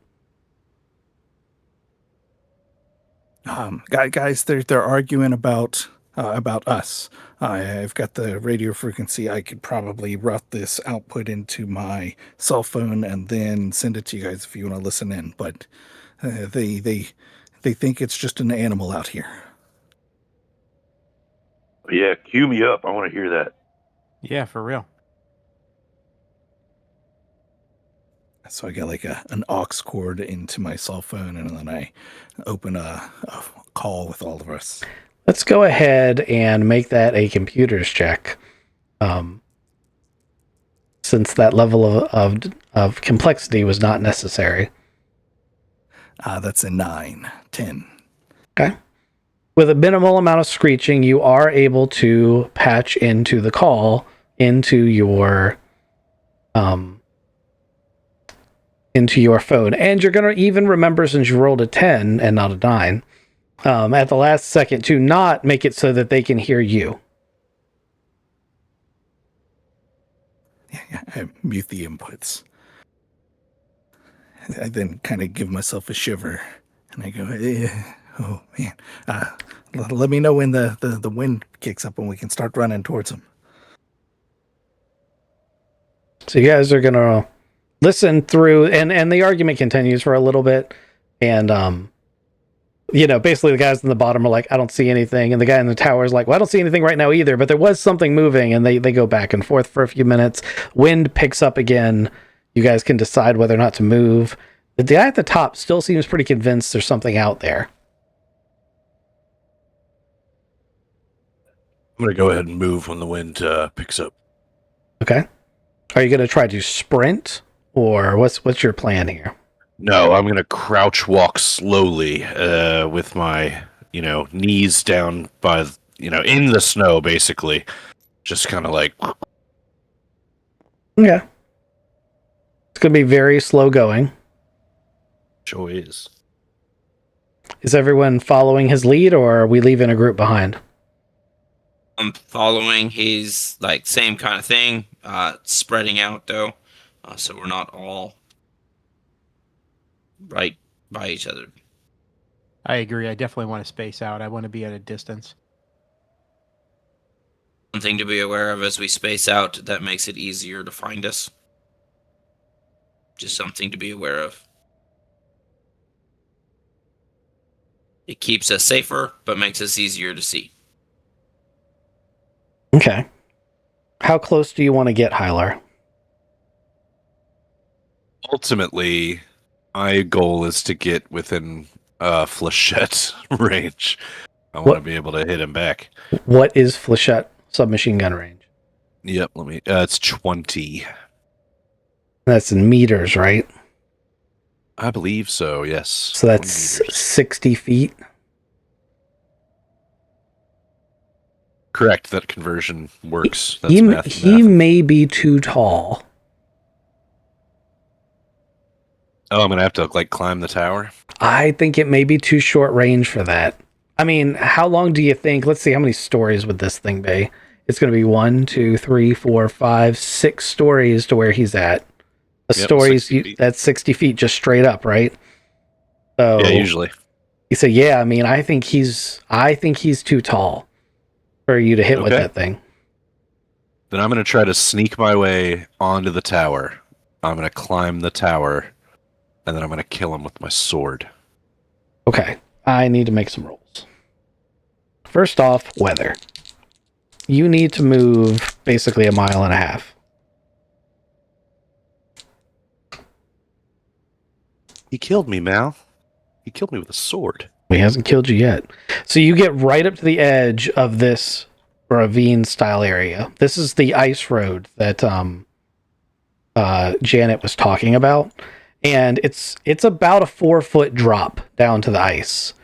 Guys, they're arguing about us. I've got the radio frequency. I could probably route this output into my cell phone and then send it to you guys if you want to listen in. But they think it's just an animal out here. Yeah, cue me up. I want to hear that. Yeah, for real. So I got like an aux cord into my cell phone, and then I open a call with all of us. Let's go ahead and make that a computers check. Since that level of complexity was not necessary. That's a 9, 10. Okay. With a minimal amount of screeching, you are able to patch into the call into your phone. And you're going to even remember, since you rolled a 10 and not a 9, at the last second, to not make it so that they can hear you. Yeah, I mute the inputs. I then kind of give myself a shiver, and I go, "Oh man, let me know when the wind kicks up and we can start running towards them." So you guys are going to listen through, and the argument continues for a little bit, and basically the guys in the bottom are like, I don't see anything, and the guy in the tower is like, well, I don't see anything right now either, but there was something moving, and they go back and forth for a few minutes. Wind picks up again. You guys can decide whether or not to move. The guy at the top still seems pretty convinced there's something out there. I'm going to go ahead and move when the wind picks up. Okay. Are you going to try to sprint, or what's your plan here? No, I'm going to crouch walk slowly with my, knees down by, in the snow, basically. Just kind of like... Okay. It's going to be very slow going. Sure is. Is everyone following his lead, or are we leaving a group behind? I'm following his same kind of thing, spreading out though, so we're not all right by each other. I agree. I definitely want to space out. I want to be at a distance. One thing to be aware of as we space out that makes it easier to find us. Just something to be aware of. It keeps us safer, but makes us easier to see. Okay. How close do you want to get, Hylar? Ultimately, my goal is to get within Flechette range. I want to be able to hit him back. What is Flechette submachine gun range? Yep, it's 20. That's in meters, right? I believe so, yes. So that's 60 feet. Correct, that conversion works. That's He may be too tall. Oh, I'm going to have to climb the tower? I think it may be too short range for that. I mean, how long do you think? Let's see, how many stories would this thing be? It's going to be 1, 2, 3, 4, 5, 6 stories to where he's at. Stories, that's 60 feet just straight up, right? So, yeah, usually. So yeah, I mean, I think he's too tall for you to hit with that thing. Then I'm going to try to sneak my way onto the tower. I'm going to climb the tower, and then I'm going to kill him with my sword. Okay, I need to make some rolls. First off, weather. You need to move basically 1.5 miles. He killed me, Mal. He killed me with a sword. He hasn't killed you yet. So you get right up to the edge of this ravine-style area. This is the ice road that Janet was talking about. And it's about a 4-foot drop down to the ice.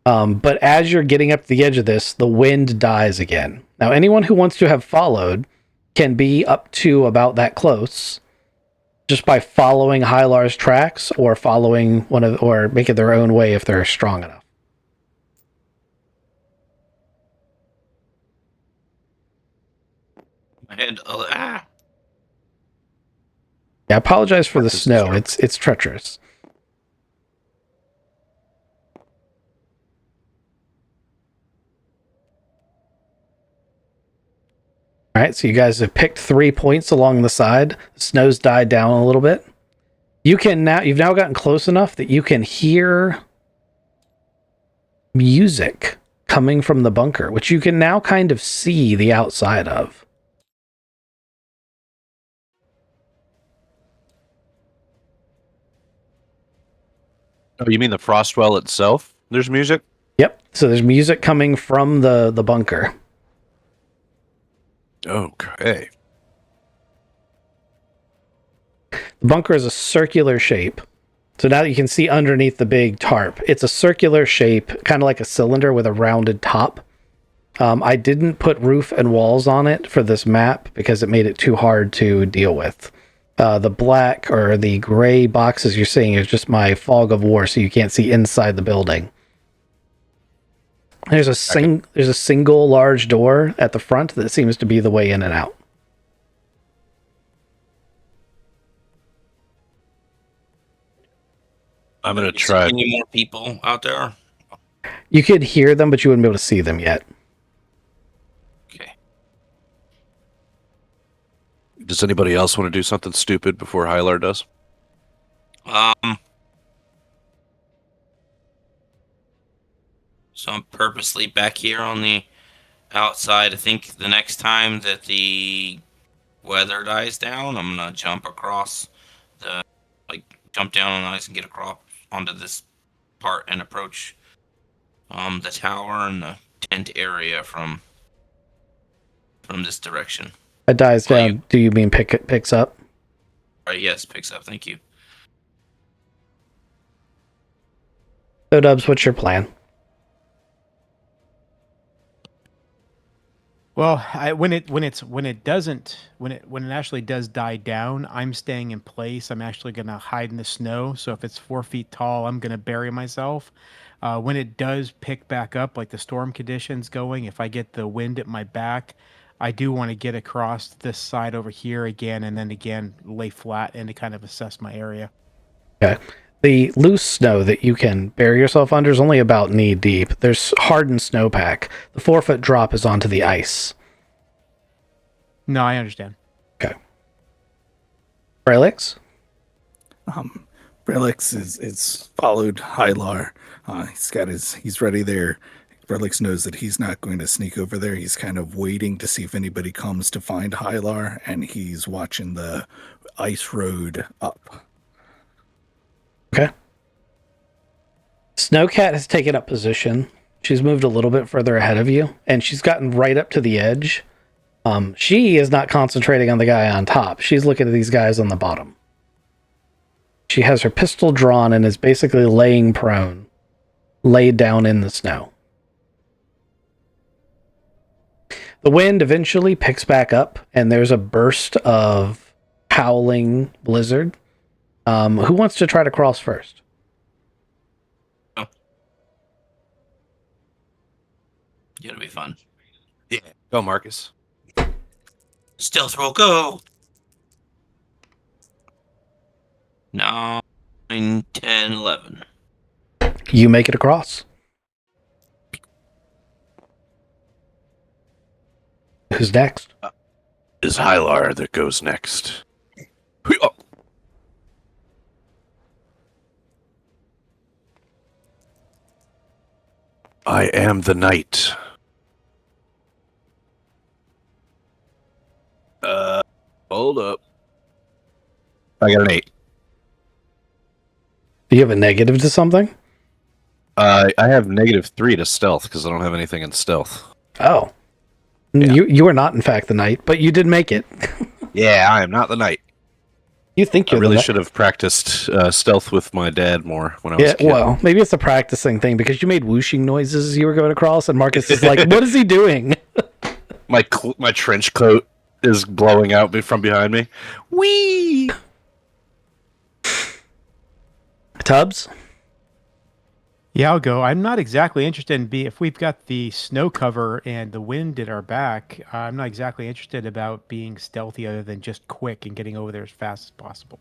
But as you're getting up to the edge of this, the wind dies again. Now, anyone who wants to have followed can be up to about that close, just by following Hylar's tracks or following or making their own way if they're strong enough. My head. Yeah, I apologize for the snow. It's treacherous. All right, so you guys have picked 3 points along the side. The snow's died down a little bit. You've now gotten close enough that you can hear music coming from the bunker, which you can now kind of see the outside of. Oh, you mean the Frostwell itself? There's music? Yep. So there's music coming from the bunker. Okay. The bunker is a circular shape, So now you can see underneath the big tarp. It's a circular shape, kind of like a cylinder with a rounded top. I didn't put roof and walls on it for this map because it made it too hard to deal with. The black or the gray boxes you're seeing is just my fog of war, so you can't see inside the building. There's a single large door at the front that seems to be the way in and out. I'm gonna try. Any more people out there? You could hear them, but you wouldn't be able to see them yet. Okay. Does anybody else want to do something stupid before Hylar does? So I'm purposely back here on the outside. I think the next time that the weather dies down, I'm gonna jump across jump down on the ice and get across onto this part and approach the tower and the tent area from this direction. It dies down. Do you mean picks up? Right, yes, picks up. Thank you. So Dubs, what's your plan? Well, when it actually does die down, I'm staying in place. I'm actually gonna hide in the snow. So if it's 4 feet tall, I'm gonna bury myself. When it does pick back up, like the storm conditions going, if I get the wind at my back, I do want to get across this side over here again, and then again lay flat and to kind of assess my area. Okay. The loose snow that you can bury yourself under is only about knee deep. There's hardened snowpack. The 4-foot drop is onto the ice. No, I understand. Okay. Frelix? Frelix is followed Hylar. He's ready there. Frelix knows that he's not going to sneak over there. He's kind of waiting to see if anybody comes to find Hylar, and he's watching the ice road up. Okay. Snowcat has taken up position. She's moved a little bit further ahead of you, and she's gotten right up to the edge. She is not concentrating on the guy on top. She's looking at these guys on the bottom. She has her pistol drawn and is basically laying prone, laid down in the snow. The wind eventually picks back up, and there's a burst of howling blizzard. Who wants to try to cross first? Oh. It'll be fun. Yeah. Go, Marcus. Stealth roll, go! 9, 10, 11. You make it across. Who's next? Is Hylar that goes next. Oh. I am the knight. Hold up. I got an 8. Do you have a negative to something? I have -3 to stealth because I don't have anything in stealth. Oh. Yeah. You are not, in fact, the knight, but you did make it. Yeah, I am not the knight. You think I you're really the should have practiced stealth with my dad more when I was a kid. Well, maybe it's a practicing thing because you made whooshing noises as you were going across, and Marcus is like, what is he doing? My trench coat is blowing out from behind me. Whee! Tubbs? Yeah, I'll go. I'm not exactly interested in if we've got the snow cover and the wind at our back. I'm not exactly interested about being stealthy other than just quick and getting over there as fast as possible.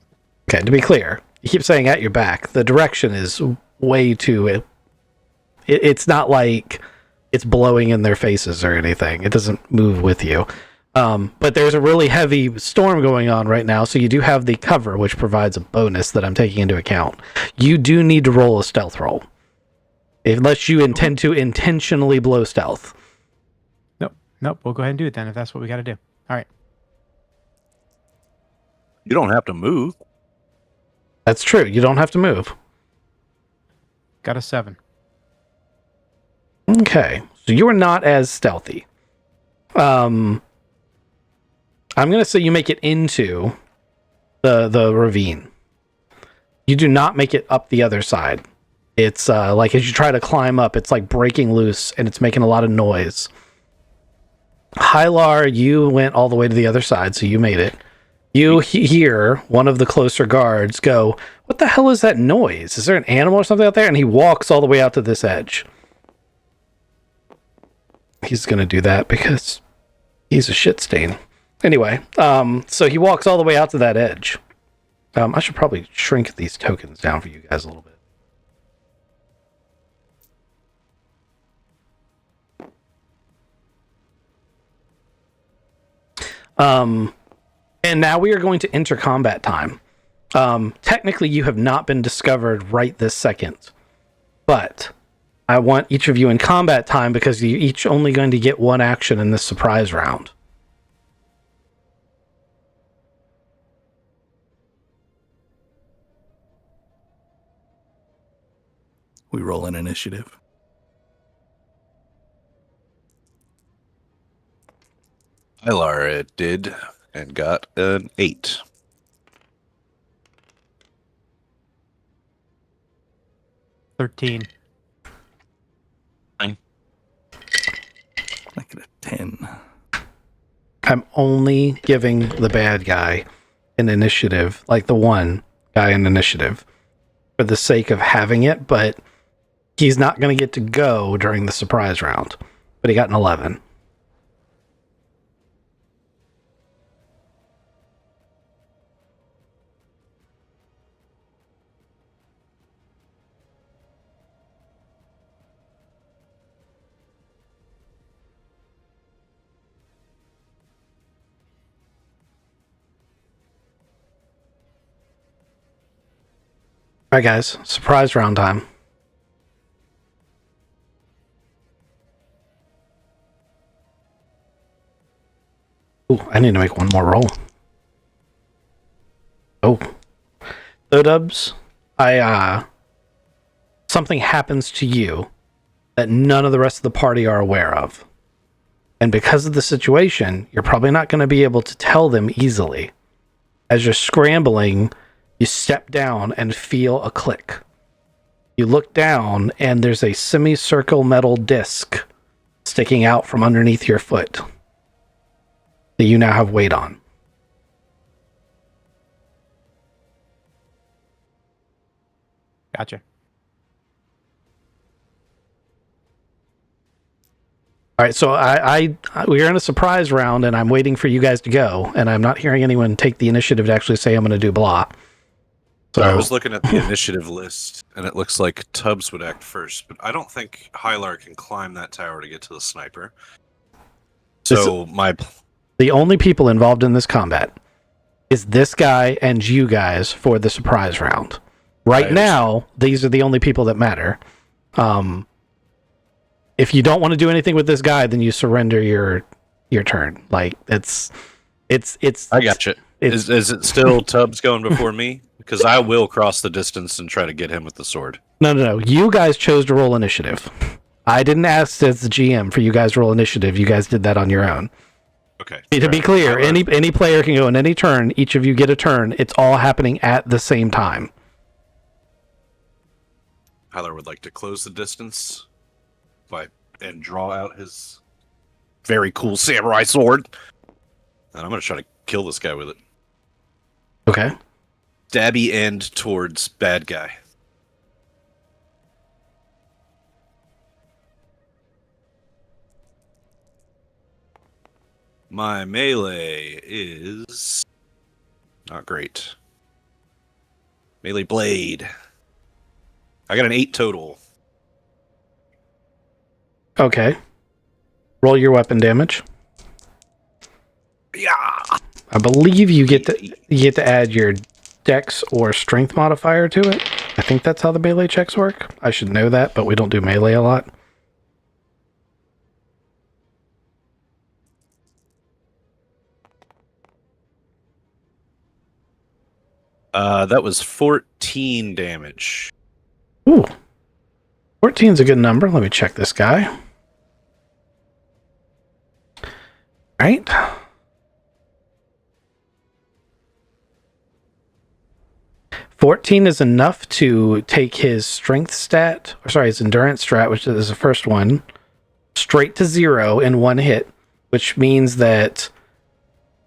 Okay, to be clear, you keep saying at your back. The direction is way too... It's not like it's blowing in their faces or anything. It doesn't move with you. But there's a really heavy storm going on right now, so you do have the cover, which provides a bonus that I'm taking into account. You do need to roll a stealth roll. Unless you intend to intentionally blow stealth. Nope. We'll go ahead and do it then if that's what we got to do. All right. You don't have to move. That's true. You don't have to move. Got a 7. Okay. So you are not as stealthy. I'm going to say you make it into the ravine. You do not make it up the other side. It's like as you try to climb up, it's like breaking loose and it's making a lot of noise. Hylar, you went all the way to the other side, so you made it. You hear one of the closer guards go, "What the hell is that noise? Is there an animal or something out there?" And he walks all the way out to this edge. He's going to do that because he's a shit stain. Anyway, so he walks all the way out to that edge. I should probably shrink these tokens down for you guys a little bit. And now we are going to enter combat time. Technically, you have not been discovered right this second, but I want each of you in combat time because you're each only going to get one action in this surprise round. We roll an initiative. Hylar did and got an 8. $13. I get a 10. I'm only giving the bad guy an initiative, like the one guy in initiative, for the sake of having it, but he's not going to get to go during the surprise round. But he got an 11. All right, guys, surprise round time. Ooh, I need to make one more roll. Oh. So, Dubs, something happens to you that none of the rest of the party are aware of. And because of the situation, you're probably not going to be able to tell them easily. As you're scrambling, you step down and feel a click. You look down, and there's a semicircle metal disc sticking out from underneath your foot that you now have weight on. Gotcha. All right, so we're in a surprise round, and I'm waiting for you guys to go, and I'm not hearing anyone take the initiative to actually say I'm going to do blah. So I was looking at the initiative list, and it looks like Tubbs would act first, but I don't think Hylar can climb that tower to get to the sniper. So the only people involved in this combat is this guy and you guys for the surprise round. Right now, these are the only people that matter. If you don't want to do anything with this guy, then you surrender your turn. Like it's. I got you. Is it still Tubbs going before me? Because I will cross the distance and try to get him with the sword. No. You guys chose to roll initiative. I didn't ask as the GM for you guys to roll initiative. You guys did that on your own. Okay. To be clear, any player can go in any turn. Each of you get a turn. It's all happening at the same time. Hylar would like to close the distance and draw out his very cool samurai sword. And I'm going to try to kill this guy with it. Okay. Stabby end towards bad guy. My melee is not great. Melee blade. I got an 8 total. Okay. Roll your weapon damage. Yeah. I believe you get to add your dex or strength modifier to it. I think that's how the melee checks work. I should know that, but we don't do melee a lot. That was 14 damage. Ooh. 14's a good number. Let me check this guy. Right. 14 is enough to take his strength stat, or sorry, his endurance stat, which is the first one, straight to 0 in one hit, which means that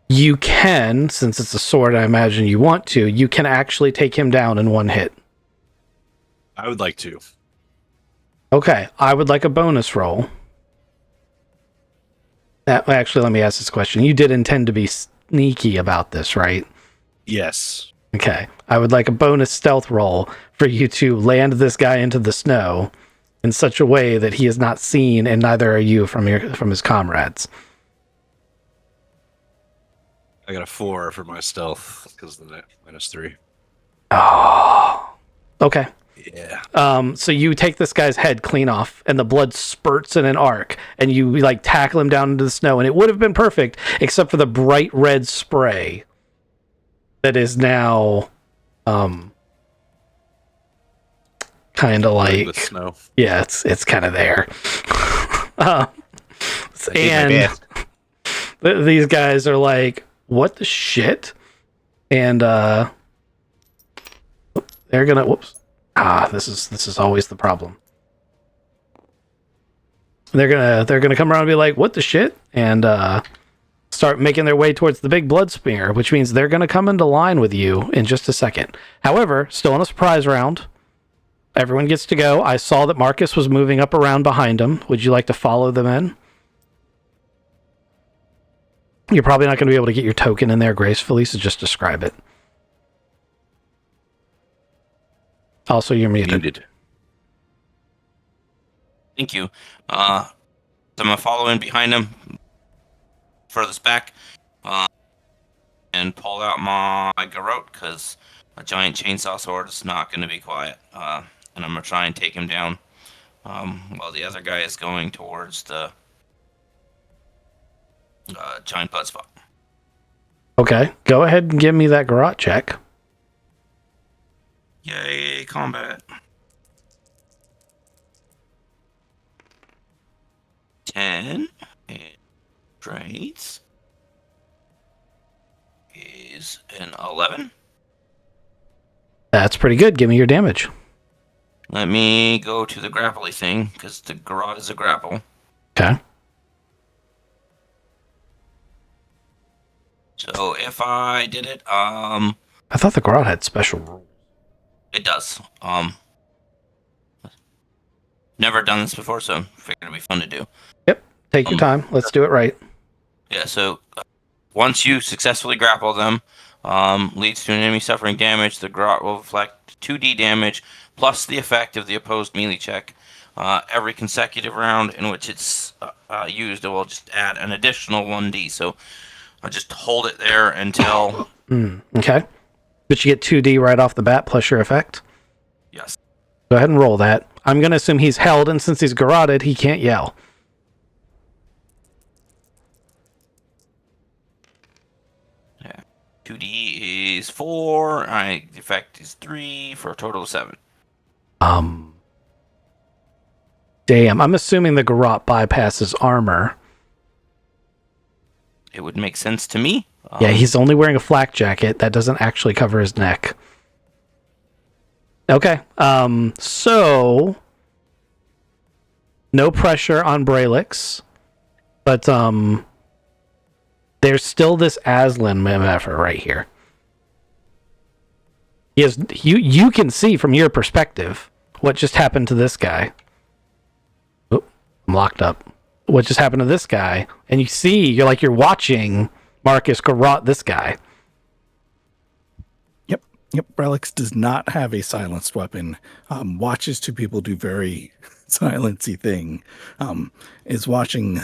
you can, since it's a sword, I imagine you want to, you can actually take him down in one hit. I would like to. Okay, I would like a bonus roll. Actually, let me ask this question. You did intend to be sneaky about this, right? Yes. Okay, I would like a bonus stealth roll for you to land this guy into the snow in such a way that he is not seen, and neither are you from his comrades. I got a 4 for my stealth because of the -3. Oh, okay. Yeah. So you take this guy's head clean off, and the blood spurts in an arc, and you like tackle him down into the snow, and it would have been perfect except for the bright red spray that is now, kind of like the snow. Yeah, it's kind of there. And these guys are like, what the shit? And they're gonna this is always the problem. They're gonna come around and be like, what the shit? And start making their way towards the big blood smear, which means they're gonna come into line with you in just a second. However, still on a surprise round. Everyone gets to go. I saw that Marcus was moving up around behind him. Would you like to follow them in? You're probably not going to be able to get your token in there gracefully, so just describe it. Also, you're muted. Thank you. So I'm going to follow in behind him, furthest back, and pull out my garrote, because a giant chainsaw sword is not going to be quiet. And I'm going to try and take him down while the other guy is going towards the giant blood spot. Okay, go ahead and give me that garrote check. Yay, combat. 10. And traits is an 11. That's pretty good. Give me your damage. Let me go to the grapply thing, because the garrote is a grapple. Okay. So if I did it, I thought the garrote had special rules. it does. Never done this before, so figured it'd be fun to do. Yep. Take your time. Let's do it right. Yeah, so once you successfully grapple them, leads to an enemy suffering damage, the garrote will reflect 2d damage plus the effect of the opposed melee check. Every consecutive round in which it's used, it will just add an additional 1d. So I'll just hold it there until... Okay. But you get 2d right off the bat plus your effect? Yes. Go ahead and roll that. I'm going to assume he's held, and since he's garroted, he can't yell. Yeah. 2d is 4. The effect is 3 for a total of 7. Damn. I'm assuming the garrote bypasses armor. It would make sense to me. Yeah, he's only wearing a flak jacket. That doesn't actually cover his neck. Okay. So no pressure on Braylix, but there's still this Aslan effort right here. He has, you can see from your perspective what just happened to this guy. Oh, I'm locked up. What just happened to this guy? And you're watching Marcus garrote this guy. Yep, Relics does not have a silenced weapon. Watches two people do very silency thing. Is watching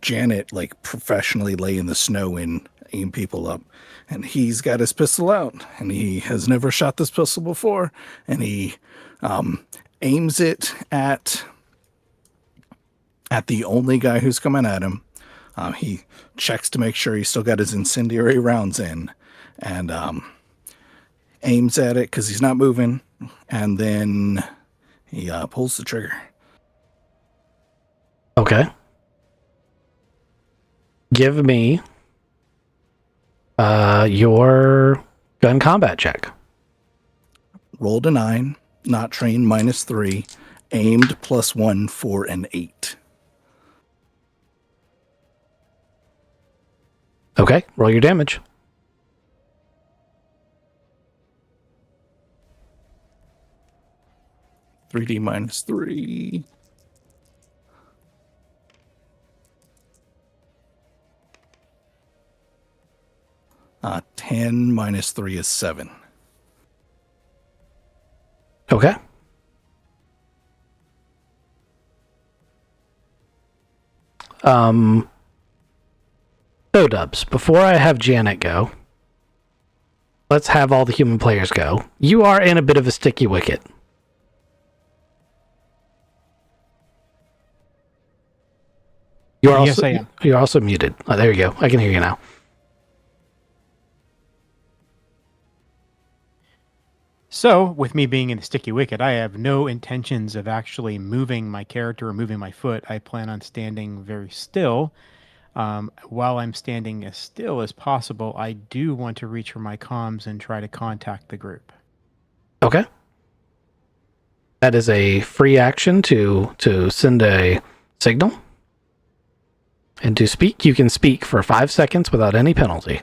Janet like professionally lay in the snow and aim people up. And he's got his pistol out. And he has never shot this pistol before. And he aims it at the only guy who's coming at him. He checks to make sure he's still got his incendiary rounds in. And aims at it because he's not moving, and then he pulls the trigger. Okay. Give me your gun combat check. rolled a 9, not trained -3, aimed +1 for an 8. Okay, roll your damage. -3. 10 -3 is 7. Okay. So Dubs, before I have Janet go, let's have all the human players go. You are in a bit of a sticky wicket. Yes, I am. You're also muted. Oh, there you go. I can hear you now. So, with me being in the sticky wicket, I have no intentions of actually moving my character or moving my foot. I plan on standing very still. While I'm standing as still as possible, I do want to reach for my comms and try to contact the group. Okay. That is a free action to send a signal. And to speak, you can speak for 5 seconds without any penalty.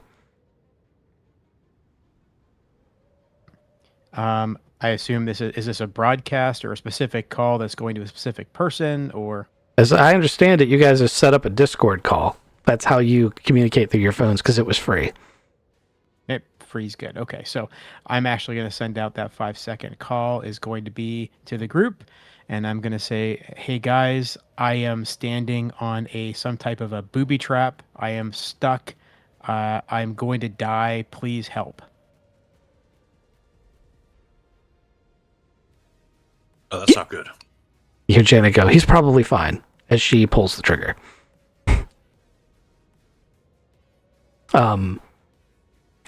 I assume is this a broadcast or a specific call that's going to a specific person, or? As I understand it, you guys have set up a Discord call. That's how you communicate through your phones because it was free. Free's good. Okay, so I'm actually going to send out that 5-second call is going to be to the group, and I'm going to say, "Hey guys, I am standing on some type of a booby trap. I am stuck. I'm going to die. Please help." Oh, that's not good. You hear Janet go, "He's probably fine," as she pulls the trigger.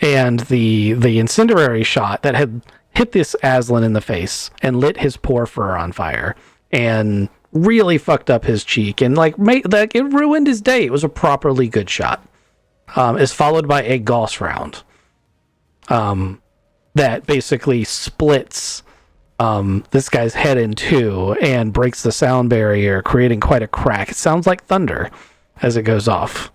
And the incendiary shot that had hit this Aslan in the face and lit his poor fur on fire and really fucked up his cheek and it ruined his day. It was a properly good shot. Is followed by a Gauss round that basically splits this guy's head in two and breaks the sound barrier, creating quite a crack. It sounds like thunder as it goes off.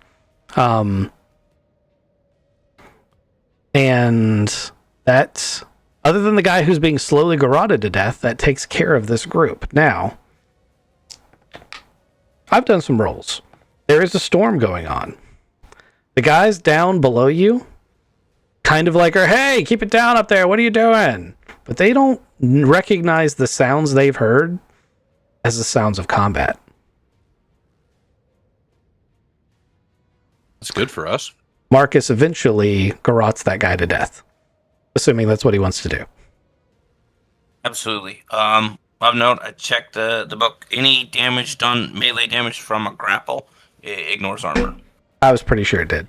And that, other than the guy who's being slowly garroted to death, that takes care of this group. Now, I've done some rolls. There is a storm going on. The guys down below you kind of like are, "Hey, keep it down up there. What are you doing?" But they don't recognize the sounds they've heard as the sounds of combat. That's good for us. Marcus eventually garrots that guy to death, assuming that's what he wants to do. Absolutely. I've note, I checked the book. Any damage done, melee damage from a grapple, it ignores armor. I was pretty sure it did.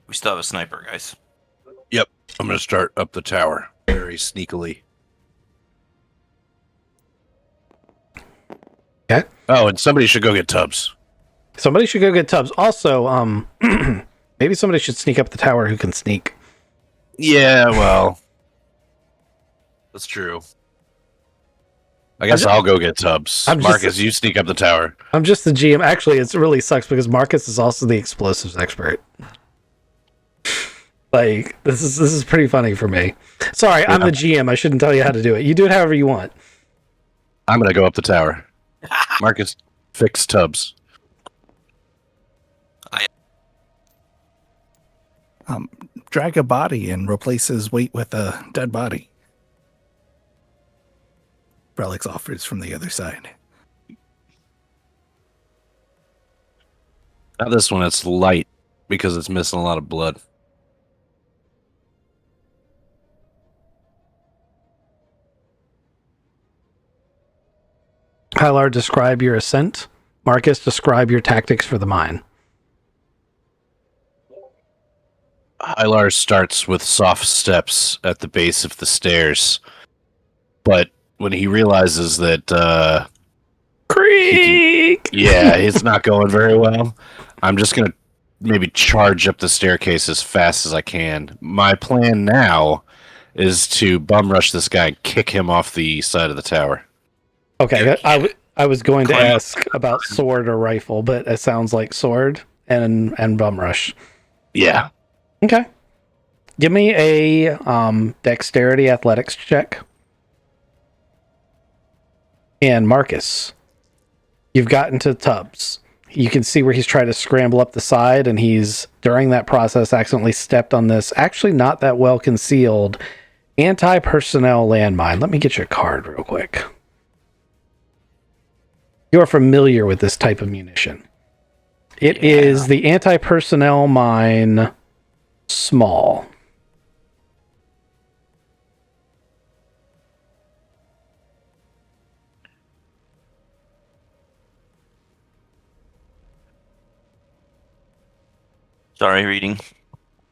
We still have a sniper, guys. Yep. I'm going to start up the tower very sneakily. Okay. Oh, and somebody should go get Tubbs. Somebody should go get Tubbs. Also, maybe somebody should sneak up the tower who can sneak. Yeah, well, that's true. I guess I'll go get Tubbs. Marcus, you sneak up the tower. I'm just the GM. Actually, it really sucks because Marcus is also the explosives expert. Like, this is pretty funny for me. Sorry, yeah. I'm the GM. I shouldn't tell you how to do it. You do it however you want. I'm going to go up the tower. Marcus, fix Tubbs. Drag a body and replace his weight with a dead body. Relics offers from the other side. Now this one, it's light because it's missing a lot of blood. Hylar, describe your ascent. Marcus, describe your tactics for the mine. Hylar starts with soft steps at the base of the stairs, but when he realizes that Creak! It's not going very well, I'm just going to maybe charge up the staircase as fast as I can. My plan now is to bum rush this guy and kick him off the side of the tower. Okay, I was going to Climb up. ask about sword or rifle, but it sounds like sword and bum rush. Yeah. Okay. Give me a dexterity athletics check. And Marcus, you've gotten to Tubbs. You can see where he's trying to scramble up the side, and he's, during that process, accidentally stepped on this, actually not that well concealed, anti-personnel landmine. Let me get your card real quick. You're familiar with this type of munition. It is the anti-personnel mine small. Sorry, reading.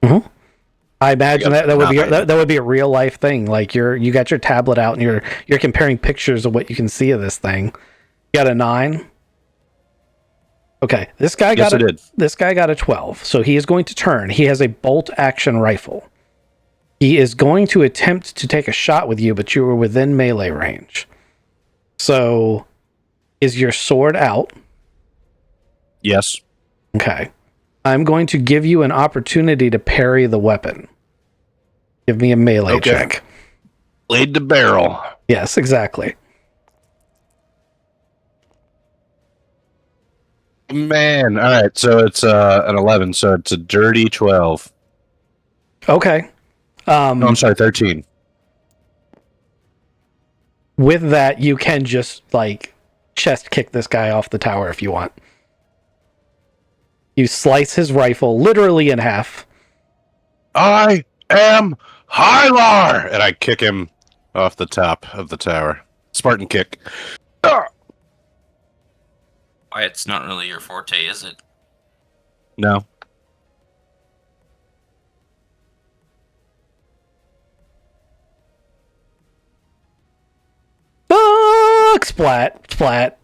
I imagine I got that would be nine. that would be a real life thing. Like you got your tablet out and you're comparing pictures of what you can see of this thing. You got a 9. Okay, this guy Yes, got I did. this guy got a 12. So he is going to turn. He has a bolt action rifle. He is going to attempt to take a shot with you, but you are within melee range. So is your sword out? Yes. Okay. I'm going to give you an opportunity to parry the weapon. Give me a melee Okay. check. Blade to barrel. Yes, exactly. Man. All right. So it's an 11. So it's a dirty 12. Okay. No, I'm sorry, 13. With that, you can just like chest kick this guy off the tower if you want. You slice his rifle literally in half. I am Hylar! And I kick him off the top of the tower. Spartan kick. Why, it's not really your forte, is it? No. Fuck! Splat. Splat.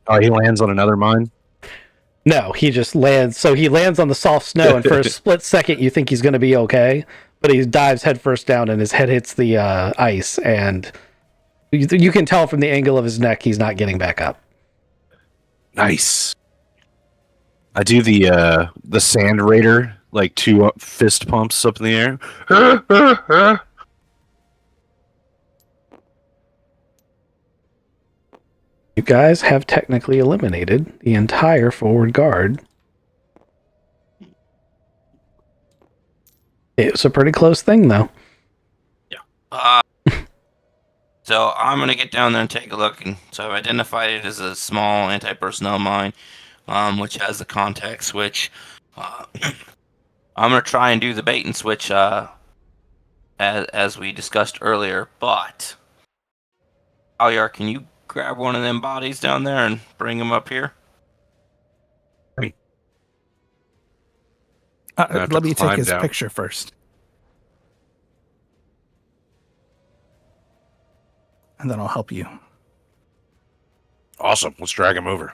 Oh, he lands on another mine? No, he just lands. So he lands on the soft snow, and for a split second, you think he's going to be okay. But he dives headfirst down, and his head hits the ice, and you can tell from the angle of his neck he's not getting back up. Nice. I do the sand raider, like 2 fist pumps up in the air. You guys have technically eliminated the entire forward guard. It was a pretty close thing, though. So I'm going to get down there and take a look. And so I've identified it as a small anti-personnel mine, which has the contact switch. I'm going to try and do the bait and switch as we discussed earlier. But, Alyar, can you grab one of them bodies down there and bring them up here? have to Let me take climb his down. picture first. And then I'll help you. Awesome. Let's drag him over.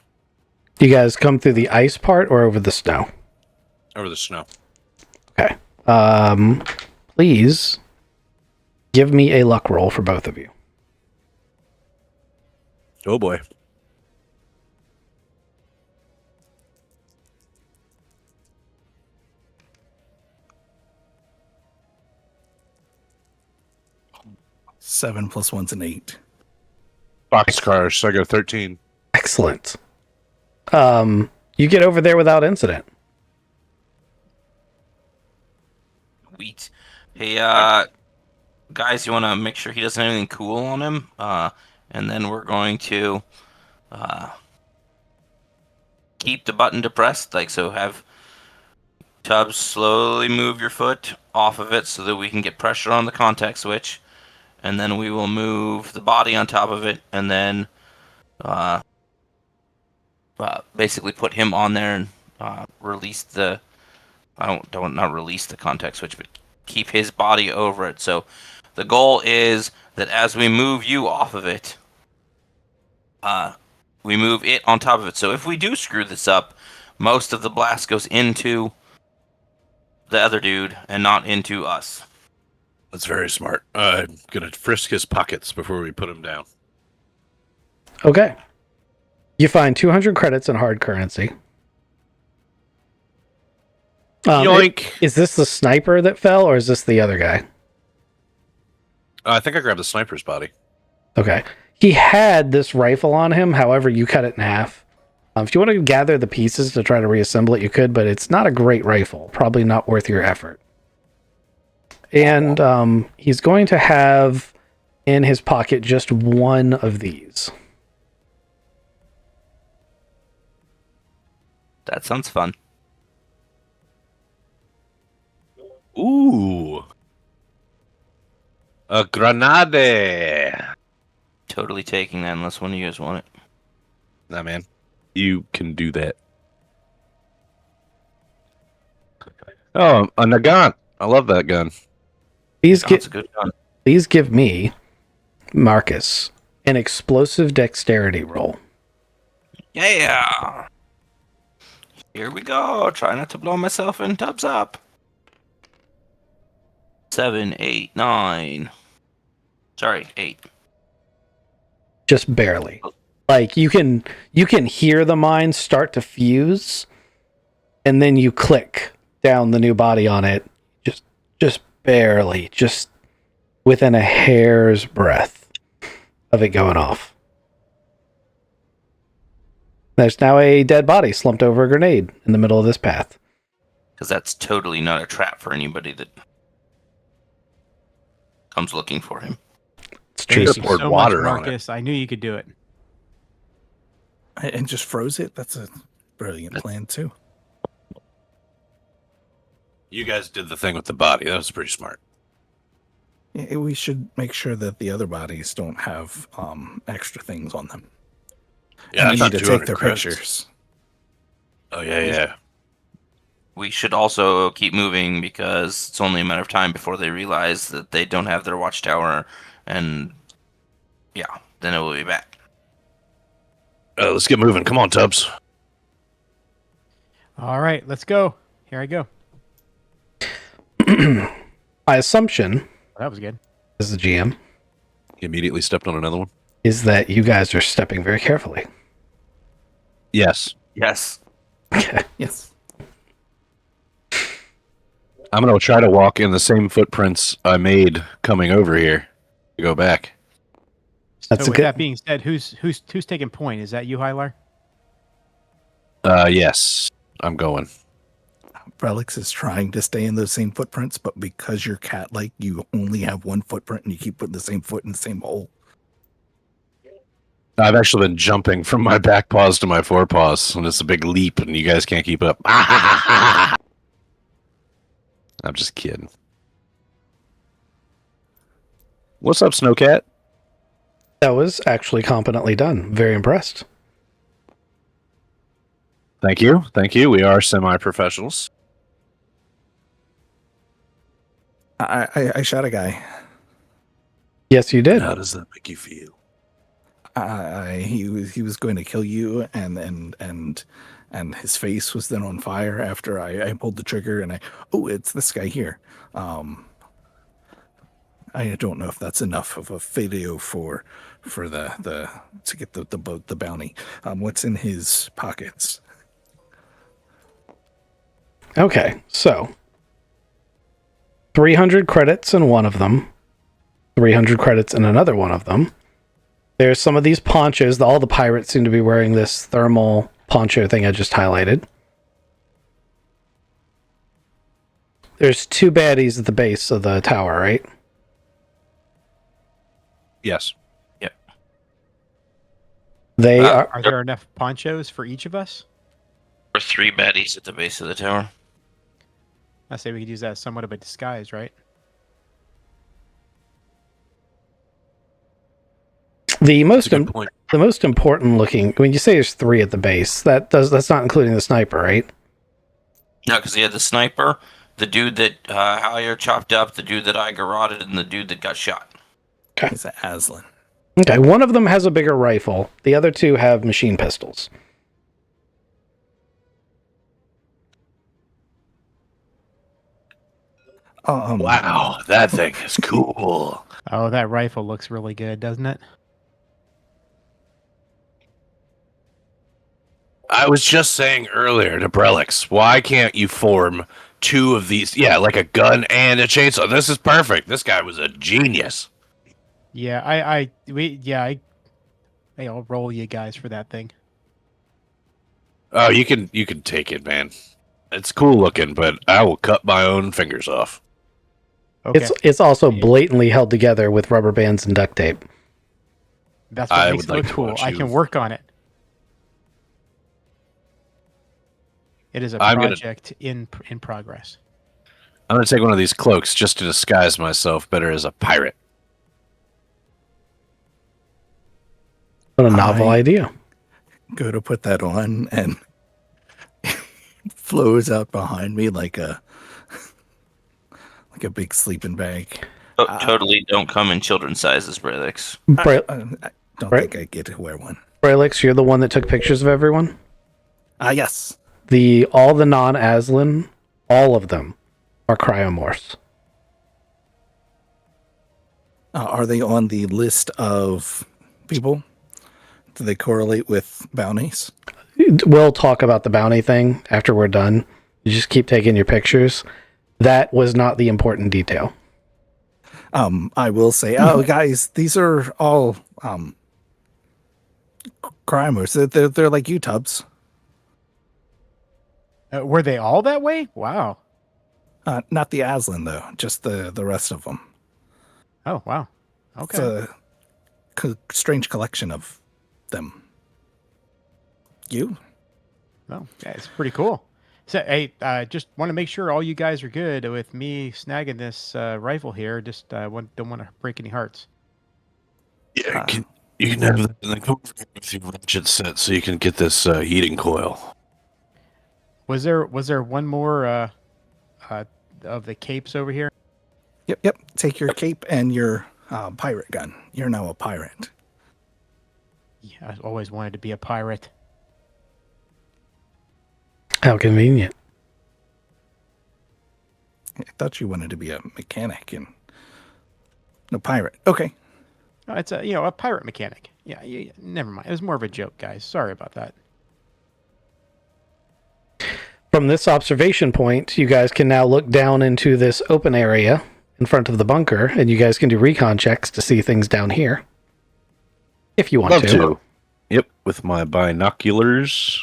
You guys come through the ice part or over the snow? Over the snow. Okay. Please give me a luck roll for both of you. Oh boy. Seven plus one's an 8. Boxcars, so I go 13. Excellent. You get over there without incident. Sweet. Hey, guys, you want to make sure he doesn't have anything cool on him? And then we're going to keep the button depressed, like so. Have Tubbs slowly move your foot off of it so that we can get pressure on the contact switch, and then we will move the body on top of it, and then basically put him on there and release the. Don't not release the contact switch, but keep his body over it. So the goal is that as we move you off of it, we move it on top of it. So if we do screw this up, most of the blast goes into the other dude and not into us. That's very smart. I'm gonna frisk his pockets before we put him down. Okay. You find 200 credits in hard currency. Yoink! Is this the sniper that fell, or is this the other guy? I think I grabbed the sniper's body. Okay. He had this rifle on him, however, you cut it in half. If you want to gather the pieces to try to reassemble it, you could, but it's not a great rifle. Probably not worth your effort. And he's going to have in his pocket just one of these. That sounds fun. Ooh. A grenade. Totally taking that unless one of you guys want it. Nah, man. You can do that. Oh, a Nagant. I love that gun. That's a good gun. Please give me, Marcus, an explosive dexterity roll. Yeah. Here we go. Try not to blow myself in tubs up. 7, 8, 9. Sorry, 8. Just barely. Like you can hear the mine start to fuse, and then you click down the new body on it. Just barely, just within a hair's breadth of it going off. There's now a dead body slumped over a grenade in the middle of this path. Because that's totally not a trap for anybody that comes looking for him. It's Thank Jason. you poured so water much, on it. Marcus. I knew you could do it. And just froze it. That's a brilliant plan too. You guys did the thing with the body. That was pretty smart. Yeah, we should make sure that the other bodies don't have extra things on them. Yeah, and I we thought need to 200 take their credits. pictures. Oh, yeah. We should also keep moving because it's only a matter of time before they realize that they don't have their watchtower, and yeah, then it will be back. Let's get moving. Come on, Tubbs. All right, let's go. Here I go. My assumption, That was good. as the GM, He immediately stepped on another one. is that you guys are stepping very carefully. Yes. Yes. Yes. I'm going to try to walk in the same footprints I made coming over here to go back. That's So a with good. that being said, who's taking point? Is that you, Hylar? Yes. I'm going. Relix is trying to stay in those same footprints, but because you're cat-like, you only have one footprint and you keep putting the same foot in the same hole. I've actually been jumping from my back paws to my forepaws, and it's a big leap, and you guys can't keep up. I'm just kidding. What's up, Snowcat? That was actually competently done. Very impressed. Thank you. Thank you. We are semi-professionals. I shot a guy. Yes, you did. How does that make you feel? He was going to kill you, and his face was then on fire after I pulled the trigger, and it's this guy here. I don't know if that's enough of a video for the to get the bounty. What's in his pockets? Okay, so 300 credits in one of them, 300 credits in another one of them. There's some of these ponchos. All the pirates seem to be wearing this thermal poncho thing I just highlighted. There's 2 baddies at the base of the tower, right? Yes. They are. Are there enough ponchos for each of us? Or 3 baddies at the base of the tower. I say we could use that as somewhat of a disguise, right? The most That's a good point. the most important looking. When you say there's 3 at the base, that's not including the sniper, right? No, because he had the sniper, the dude that Halyar chopped up, the dude that I garroted, and the dude that got shot. He's an Aslan. Okay, one of them has a bigger rifle. The other 2 have machine pistols. Wow, that thing is cool. Oh, that rifle looks really good, doesn't it? I was just saying earlier to Brelix, why can't you form two of these? Yeah, like a gun and a chainsaw. This is perfect. This guy was a genius. Yeah, I'll roll you guys for that thing. Oh, you can take it, man. It's cool looking, but I will cut my own fingers off. Okay, It's also blatantly held together with rubber bands and duct tape. that's what I makes would it like look to cool. watch I you- can work on it. It is a I'm gonna- project in progress. I'm gonna take one of these cloaks just to disguise myself better as a pirate. What a novel I- idea. Go to put that on, and flows out behind me like a big sleeping bag. Totally don't come in children's sizes, Brelix. I don't Right. think I get to wear one. Brelix, you're the one that took pictures of everyone? Yes. All the non-Aslan, all of them are cryomorphs. Are they on the list of people? Do they correlate with bounties? We'll talk about the bounty thing after we're done. You just keep taking your pictures. That was not the important detail. I will say, guys, these are all crimers. They're like you tubs. Were they all that way? Wow. Not the Aslan though, just the rest of them. Oh, wow. Okay. It's a strange collection of them. You? Oh, yeah, it's pretty cool. So, hey, just want to make sure all you guys are good with me snagging this rifle here. Just don't want to break any hearts. Yeah, you can have that and then come over here with your ratchet set so you can get this heating coil. Was there one more of the capes over here? Yep. Take your cape and your pirate gun. You're now a pirate. Yeah, I always wanted to be a pirate. How convenient. I thought you wanted to be a mechanic and no pirate. Okay. It's a pirate mechanic. Yeah, never mind. It was more of a joke, guys. Sorry about that. From this observation point, you guys can now look down into this open area in front of the bunker, and you guys can do recon checks to see things down here. If you want Love to. to. Yep, with my binoculars.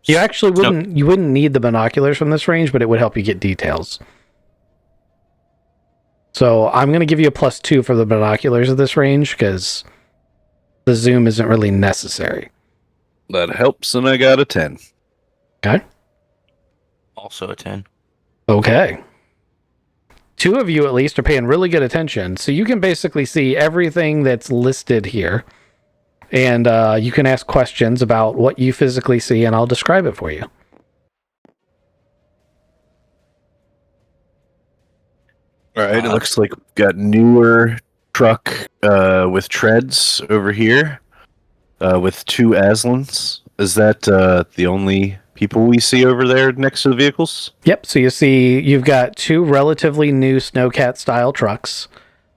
You actually wouldn't need the binoculars from this range, but it would help you get details. So I'm going to give you a +2 for the binoculars at this range, because the zoom isn't really necessary. That helps, and I got a 10. Okay? Also a 10. Okay. 2 of you at least are paying really good attention, so you can basically see everything that's listed here. And you can ask questions about what you physically see, and I'll describe it for you. All right, it looks like we've got newer truck with treads over here with 2 Aslans. Is that the only people we see over there next to the vehicles? Yep, so you've got 2 relatively new Snowcat-style trucks.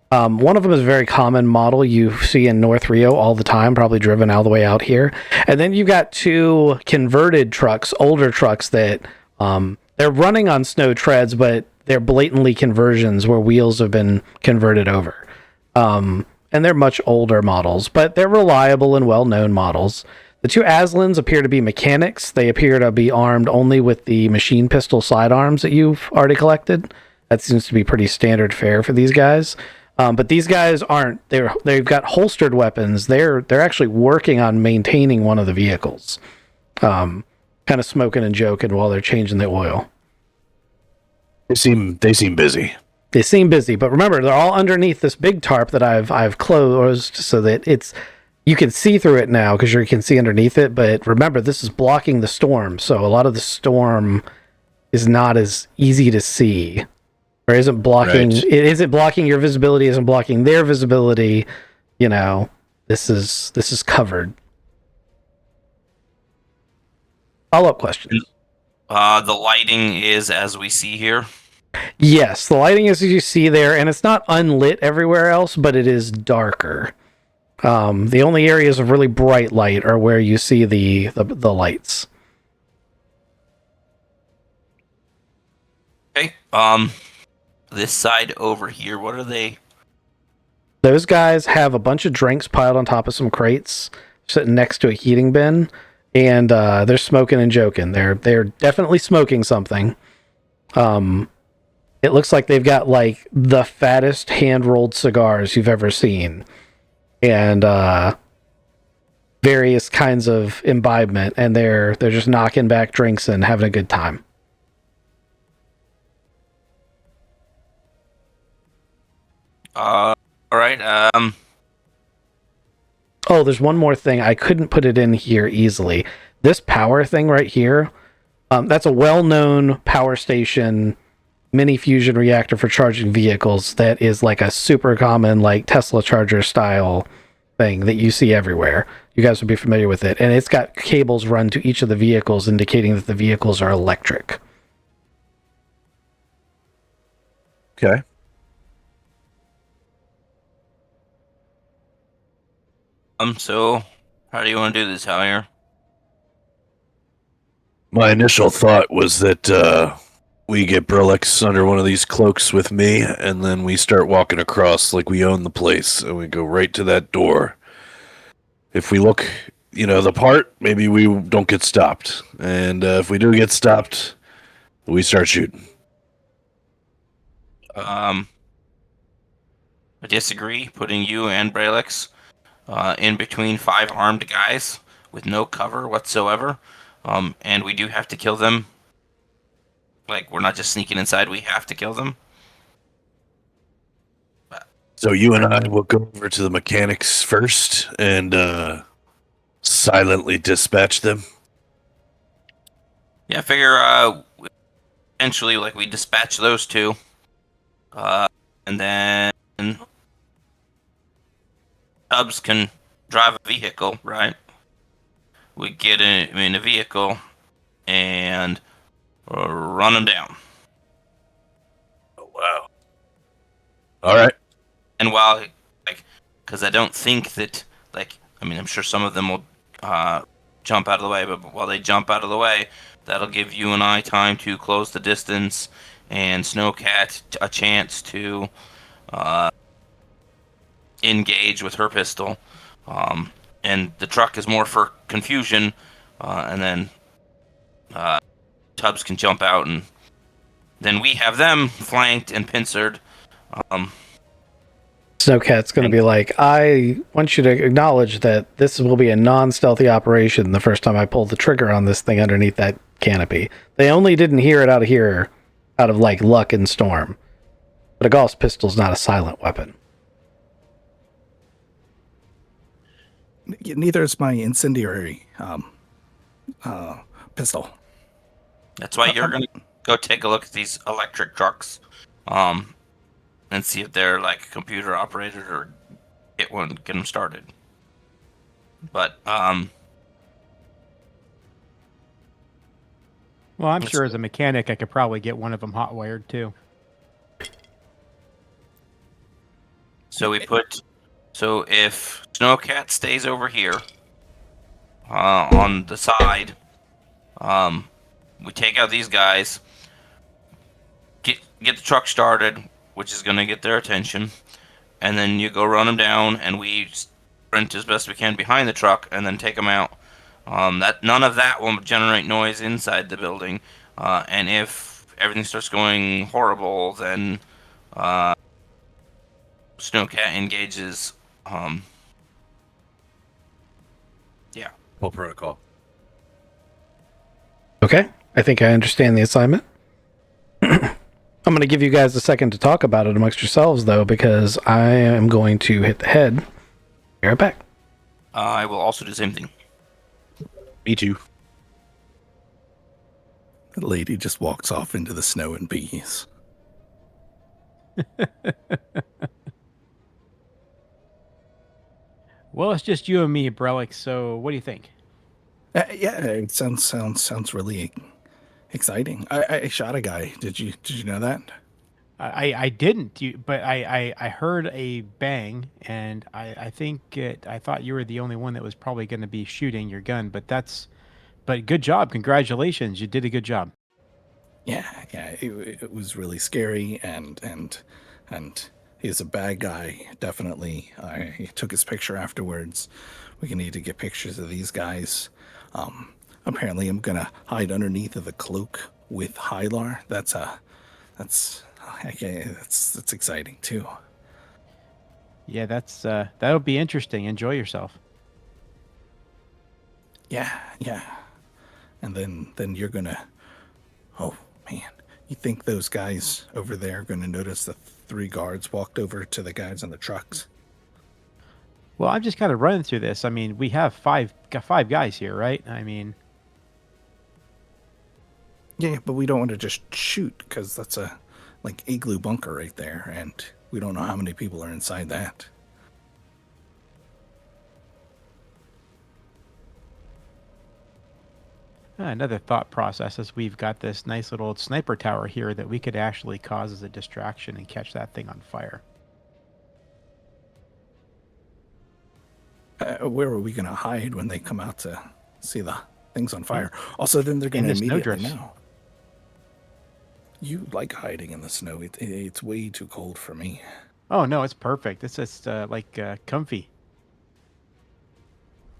One of them is a very common model you see in North Rio all the time, probably driven all the way out here. And then you've got 2 converted trucks, older trucks that they're running on snow treads, but they're blatantly conversions where wheels have been converted over. And they're much older models, but they're reliable and well-known models. The 2 Aslans appear to be mechanics. They appear to be armed only with the machine pistol sidearms that you've already collected. That seems to be pretty standard fare for these guys. But these guys aren't. They've got holstered weapons. They're actually working on maintaining one of the vehicles, kind of smoking and joking while they're changing the oil. They seem busy. They seem busy, but remember, they're all underneath this big tarp that I've closed so that you can see through it now because you can see underneath it. But remember, this is blocking the storm, so a lot of the storm is not as easy to see. Or isn't blocking? Right. It isn't blocking your visibility. Isn't blocking their visibility. This is covered. Follow-up questions. The lighting is as we see here. Yes, the lighting is as you see there, and it's not unlit everywhere else, but it is darker. The only areas of really bright light are where you see the lights. Okay. This side over here, what are they? Those guys have a bunch of drinks piled on top of some crates, sitting next to a heating bin, and they're smoking and joking. They're definitely smoking something. It looks like they've got like the fattest hand rolled cigars you've ever seen, and various kinds of imbibement, and they're just knocking back drinks and having a good time. All right. Oh, there's one more thing. I couldn't put it in here easily. This power thing right here, that's a well-known power station mini fusion reactor for charging vehicles that is like a super common like Tesla charger style thing that you see everywhere. You guys would be familiar with it. And it's got cables run to each of the vehicles indicating that the vehicles are electric. Okay. So how do you want to do this, Hallier? My initial thought was that we get Burlex under one of these cloaks with me, and then we start walking across like we own the place, and we go right to that door. If we look, the part, maybe we don't get stopped. And if we do get stopped, we start shooting. I disagree. Putting you and Bralex in between 5 armed guys with no cover whatsoever. And we do have to kill them. Like, we're not just sneaking inside, we have to kill them. So you and I will go over to the mechanics first and silently dispatch them. Yeah, I figure eventually, like, we dispatch those two. And then Tubbs can drive a vehicle, right? We get in a vehicle and run them down. Oh, wow. All right. And while, like, because I don't think that, like, I mean, I'm sure some of them will jump out of the way, but while they jump out of the way, that'll give you and I time to close the distance and Snowcat a chance to engage with her pistol. And the truck is more for confusion, and then Tubbs can jump out, and then we have them flanked and pincered. Snowcat's going to be like, I want you to acknowledge that this will be a non-stealthy operation the first time I pull the trigger on this thing underneath that canopy. They only didn't hear it out of here out of, like, luck and storm. But a Gauss pistol's not a silent weapon. Neither is my incendiary pistol. That's why you're gonna go take a look at these electric trucks, and see if they're like computer operated or get them started. But well, I'm sure as a mechanic, I could probably get one of them hot wired too. so if Snowcat stays over here on the side, we take out these guys, get the truck started, which is going to get their attention, and then you go run them down, and we sprint as best we can behind the truck, and then take them out. That none of that will generate noise inside the building, and if everything starts going horrible, then Snowcat engages. Yeah. Full protocol. Okay, I think I understand the assignment. I'm going to give you guys a second to talk about it amongst yourselves, though, because I am going to hit the head. Be right back. I will also do the same thing. Me too. The lady just walks off into the snow and bees. Well, it's just you and me, Brelic. So, what do you think? Yeah, it sounds really exciting. I shot a guy. Did you know that? I didn't, but I heard a bang, and I think I thought you were the only one that was probably going to be shooting your gun. But good job, congratulations, you did a good job. Yeah, it was really scary, and he's a bad guy. Definitely, I took his picture afterwards. We can need to get pictures of these guys. Apparently, I'm gonna hide underneath of the cloak with Hylar. That's exciting too. Yeah, that'll be interesting. Enjoy yourself. Yeah. And then you're gonna. Oh man, you think those guys over there are gonna notice the 3 guards walked over to the guys on the trucks? Well, I'm just kind of running through this. I mean, we have got 5 guys here, right? I mean, Yeah, but we don't want to just shoot because that's a like igloo bunker right there, and we don't know how many people are inside that. another thought process is we've got this nice little sniper tower here that we could actually cause as a distraction and catch that thing on fire. Where are we going to hide when they come out to see the things on fire? Also, then they're going to the snowdrifts. immediately know. You like hiding in the snow. It's way too cold for me. Oh no, it's perfect. It's just comfy.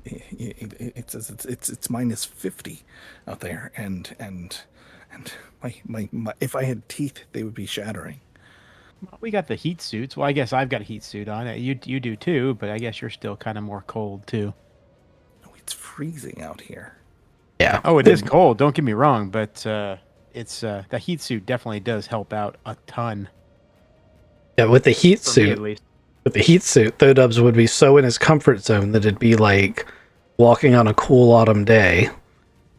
It's minus 50 out there, and my if I had teeth, they would be shattering. Well, we got the heat suits. Well, I guess I've got a heat suit on. You do too, but I guess you're still kind of more cold too. No, it's freezing out here. Yeah. Oh, it is cold. Don't get me wrong, but it's the heat suit definitely does help out a ton. Yeah, with the heat For me, suit. at least. With the heat suit, Thodubs would be so in his comfort zone that it'd be like walking on a cool autumn day.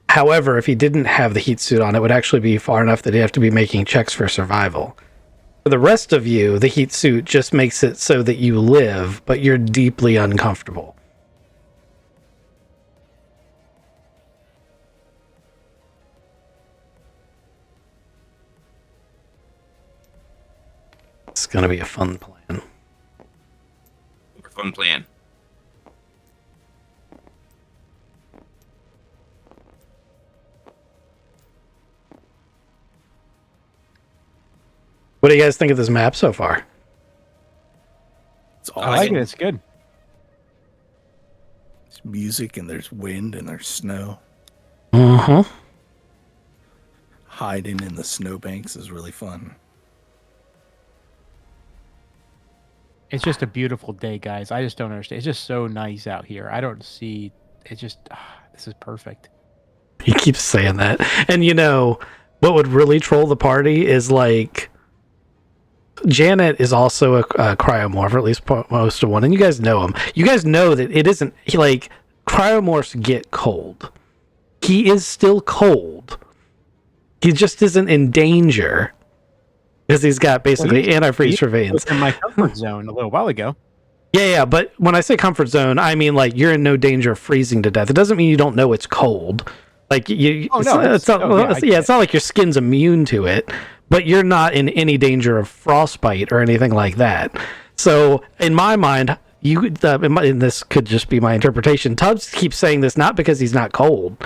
However, if he didn't have the heat suit on, it would actually be far enough that he'd have to be making checks for survival. For the rest of you, the heat suit just makes it so that you live, but you're deeply uncomfortable. It's going to be a fun plan. Fun plan. What do you guys think of this map so far? It's I like awesome. it. It's good. There's music and there's wind and there's snow. Uh-huh. Hiding in the snowbanks is really fun. It's just a beautiful day, guys. I just don't understand. It's just so nice out here. I don't see. It's just this is perfect. He keeps saying that. And you know, what would really troll the party is like Janet is also a cryomorph, or at least most of one, and you guys know him. You guys know that it isn't like cryomorphs get cold. He is still cold. He just isn't in danger because he's got basically antifreeze for veins. Was in my comfort zone a little while ago. Yeah, but when I say comfort zone, I mean like you're in no danger of freezing to death. It doesn't mean you don't know it's cold. Like it's not like your skin's immune to it, but you're not in any danger of frostbite or anything like that. So in my mind, and this could just be my interpretation. Tubbs keeps saying this not because he's not cold,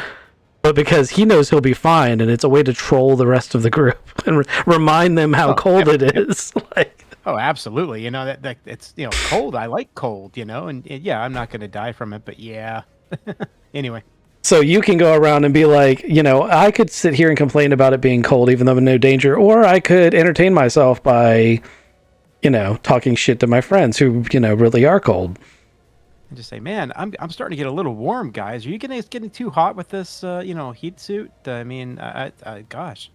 but because he knows he'll be fine, and it's a way to troll the rest of the group and remind them how cold it is. Like, oh, absolutely. You know that it's cold. I like cold. And yeah, I'm not going to die from it, but yeah. Anyway. So you can go around and be like, I could sit here and complain about it being cold, even though I'm in no danger, or I could entertain myself by, talking shit to my friends who, really are cold. And just say, man, I'm starting to get a little warm, guys. Are you getting too hot with this, heat suit? I mean, gosh.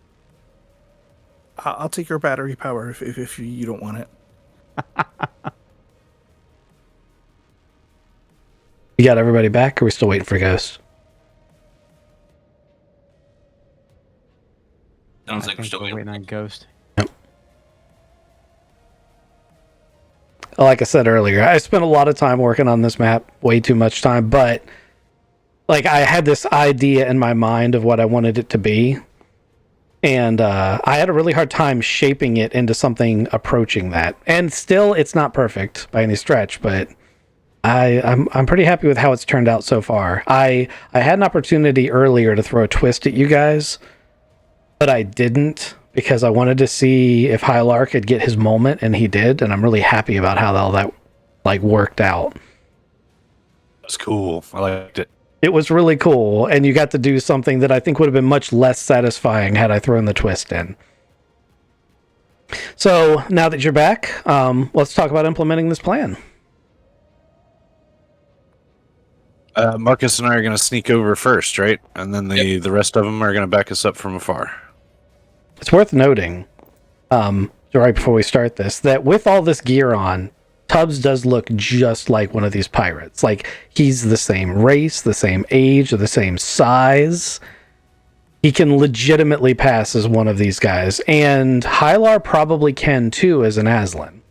I'll take your battery power if you don't want it. You got everybody back, or are we still waiting for Ghost? Sounds like we're still waiting on Ghost. Yep. Like I said earlier, I spent a lot of time working on this map, way too much time, but like I had this idea in my mind of what I wanted it to be. And I had a really hard time shaping it into something approaching that. And still, it's not perfect by any stretch, but I'm pretty happy with how it's turned out so far. I had an opportunity earlier to throw a twist at you guys, but I didn't because I wanted to see if Hylar could get his moment, and he did. And I'm really happy about how all that worked out. That's cool. I liked it. It was really cool, and you got to do something that I think would have been much less satisfying had I thrown the twist in. So now that you're back, let's talk about implementing this plan. Marcus and I are going to sneak over first, right? And then the rest of them are going to back us up from afar. It's worth noting, right before we start this, that with all this gear on, Tubbs does look just like one of these pirates. Like, he's the same race, the same age, the same size. He can legitimately pass as one of these guys. And Hylar probably can too as an Aslan.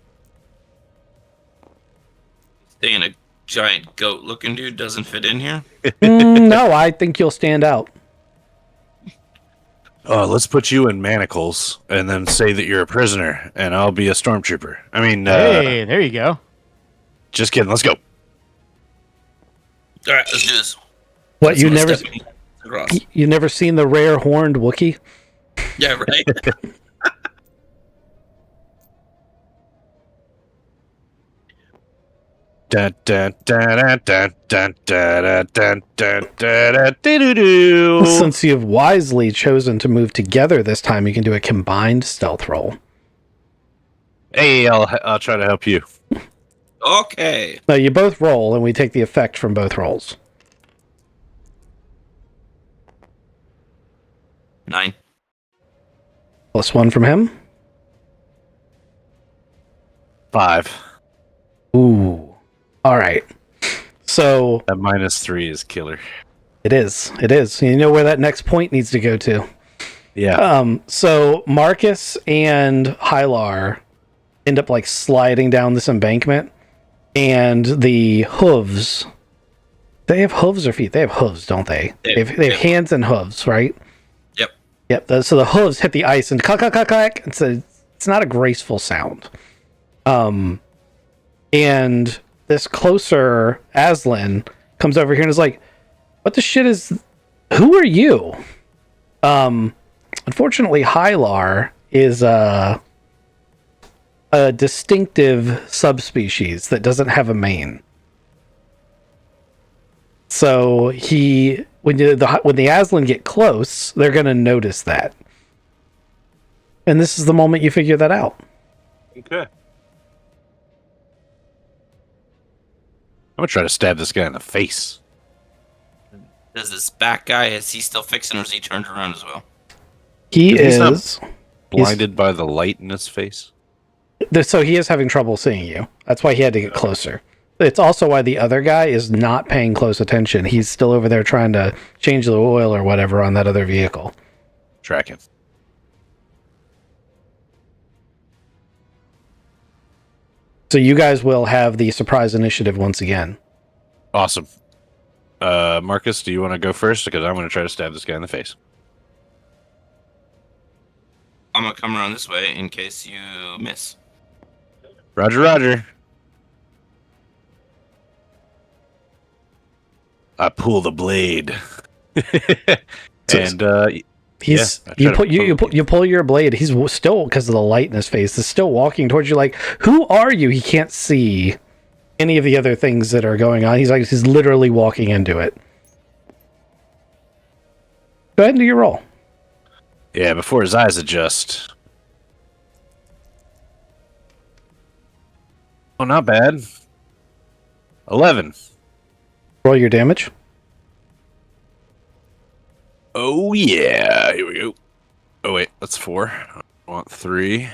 Saying a giant goat-looking dude doesn't fit in here? No, I think you'll stand out. Let's put you in manacles and then say that you're a prisoner, and I'll be a stormtrooper. I mean, Hey, there you go. just kidding. Let's go. All right, let's do this. What, That's you my never stepping across. you never seen the rare horned Wookiee? Yeah, right. Dun, dun, dun, dun, dun, dun, dun, dun, dun, dun, doo. Since you've wisely chosen to move together this time, you can do a combined stealth roll. Hey, I'll try to help you. Okay. No, you both roll, and we take the effect from both rolls. 9. +1 from him. 5. Ooh. All right. So That -3 is killer. it is. It is. You know where that next point needs to go to. Yeah. So Marcus and Hylar end up sliding down this embankment, and the hooves. They have hooves or feet? They have hooves, don't they? They have hands and hooves, right? Yep. Yep. So the hooves hit the ice and clack, clack, clack, clack. It's not a graceful sound. And this closer Aslan comes over here and is like, "What the shit is? Who are you?" Unfortunately, Hylar is a distinctive subspecies that doesn't have a mane. So when the Aslan get close, they're gonna notice that, and this is the moment you figure that out. Okay. I'm gonna try to stab this guy in the face. Does this back guy, is he still fixing or is he turned around as well? He He's not is blinded by the light in his face. So he is having trouble seeing you. That's why he had to get closer. It's also why the other guy is not paying close attention. He's still over there trying to change the oil or whatever on that other vehicle. Tracking. So you guys will have the surprise initiative once again. Awesome. Marcus, do you want to go first? Because I'm going to try to stab this guy in the face. I'm gonna come around this way in case you miss. Roger, roger. I pull the blade. And you pull your blade. He's still, because of the light in his face, is still walking towards you like, "Who are you?" He can't see any of the other things that are going on. He's literally walking into it. Go ahead and do your roll. Yeah, before his eyes adjust. Oh, not bad. 11. Roll your damage. Oh, yeah. Here we go. Oh, wait. That's 4. I want 3.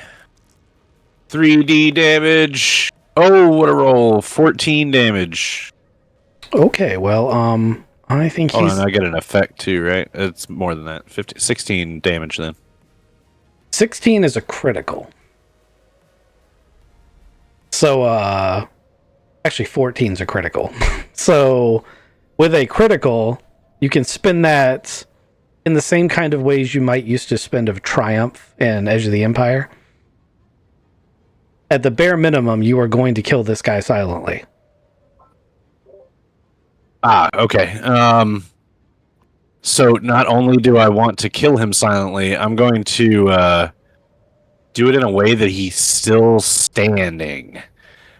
3D damage. Oh, what a roll. 14 damage. Okay, well, I think Hold he's... on, I get an effect too, right? It's more than that. 16 damage then. 16 is a critical. So, actually 14 is a critical. So, with a critical, you can spin that in the same kind of ways you might use to spend of triumph in Edge of the Empire. At the bare minimum, you are going to kill this guy silently. Okay. So not only do I want to kill him silently, I'm going to do it in a way that he's still standing.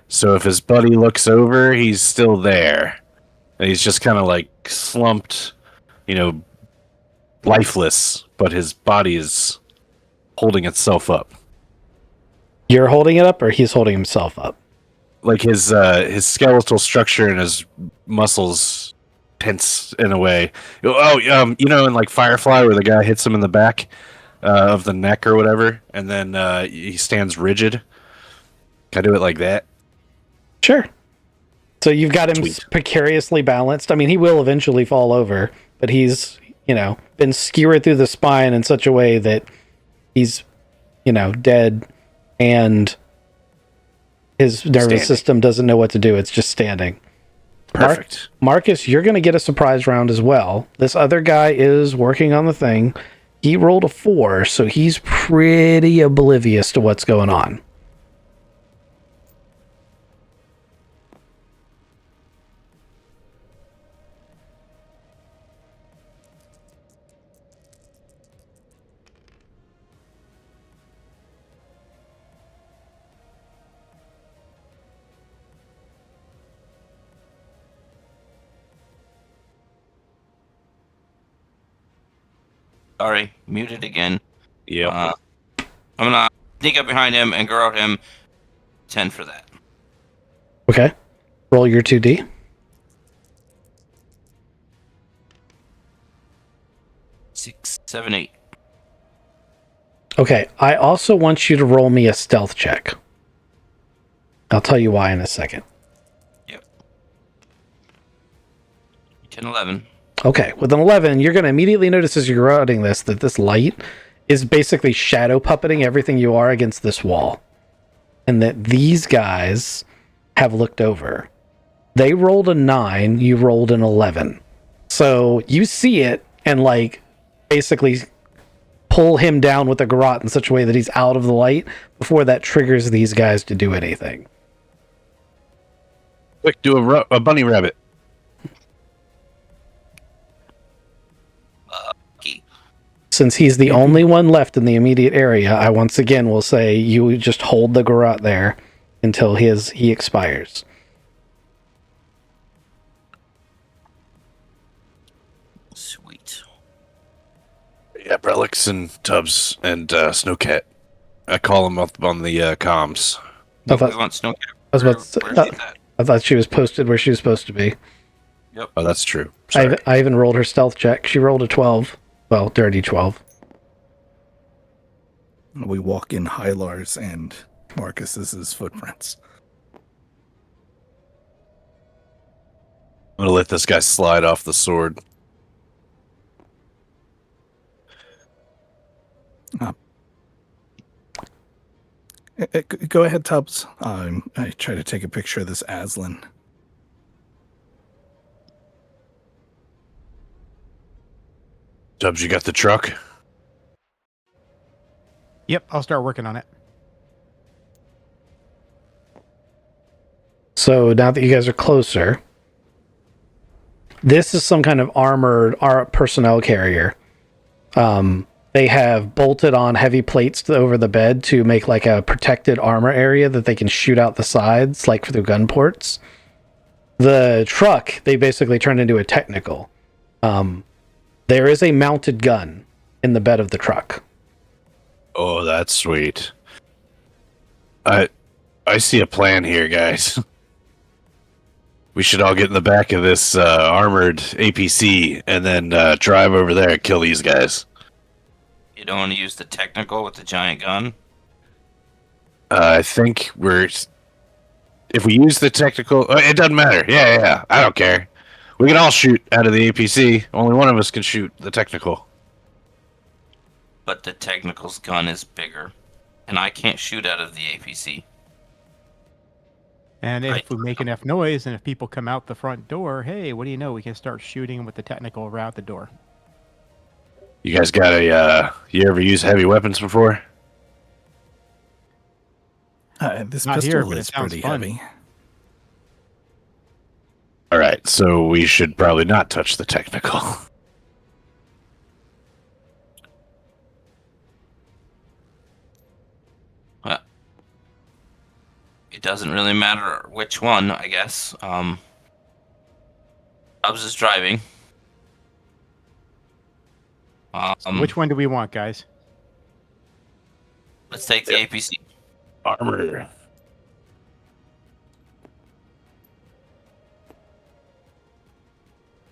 So if his buddy looks over, he's still there. And he's just kind of like slumped, lifeless, but his body is holding itself up. You're holding it up, or he's holding himself up? Like his skeletal structure and his muscles tense in a way. In like Firefly, where the guy hits him in the back of the neck or whatever, and then he stands rigid. Can I do it like that? Sure. So you've got him Sweet. precariously balanced. I mean, he will eventually fall over, but he's, been skewered through the spine in such a way that he's, dead, and his nervous system doesn't know what to do. It's just standing. Perfect. Marcus, you're going to get a surprise round as well. This other guy is working on the thing. He rolled a 4, so he's pretty oblivious to what's going on. Sorry, muted again. Yeah. I'm gonna sneak up behind him and grow out him. 10 for that. Okay. Roll your 2D. 6, 7, 8. Okay, I also want you to roll me a stealth check. I'll tell you why in a second. Yep. 10, 11. Okay, with an 11, you're going to immediately notice as you're routing this that this light is basically shadow puppeting everything you are against this wall. And that these guys have looked over. They rolled a 9, you rolled an 11. So you see it and basically pull him down with a garrote in such a way that he's out of the light before that triggers these guys to do anything. Quick, do a bunny rabbit. Since he's the only one left in the immediate area, I once again will say you just hold the garrote there until he expires. Sweet. Yeah, Brelix and Tubbs and Snowcat. I call them up on the comms. I thought- We want Snowcat. I was about to Where's say, she at? I thought she was posted where she was supposed to be. Yep. Oh, that's true. Sorry. I even rolled her stealth check. She rolled a 12. Well, dirty 12. We walk in Hylar's and Marcus's footprints. I'm gonna let this guy slide off the sword. Go ahead, Tubbs. I try to take a picture of this Aslan. Tubbs, you got the truck? Yep, I'll start working on it. So now that you guys are closer, this is some kind of armored personnel carrier. They have bolted on heavy plates over the bed to make a protected armor area that they can shoot out the sides, through gun ports. The truck, they basically turned into a technical. There is a mounted gun in the bed of the truck. Oh, that's sweet. I see a plan here, guys. We should all get in the back of this armored APC and then drive over there and kill these guys. You don't want to use the technical with the giant gun? I think if we use the technical, it doesn't matter. Yeah, I don't care. We can all shoot out of the APC. Only one of us can shoot the technical. But the technical's gun is bigger, and I can't shoot out of the APC. And if Right. we make enough noise and if people come out the front door, hey, what do you know? We can start shooting with the technical right out the door. You guys got a, you ever use heavy weapons before? This Not here, pistol but it is sounds pretty fun. heavy. All right, so we should probably not touch the technical. Well, it doesn't really matter which one, I guess. I was just driving. Which one do we want, guys? Let's take the APC. Armor.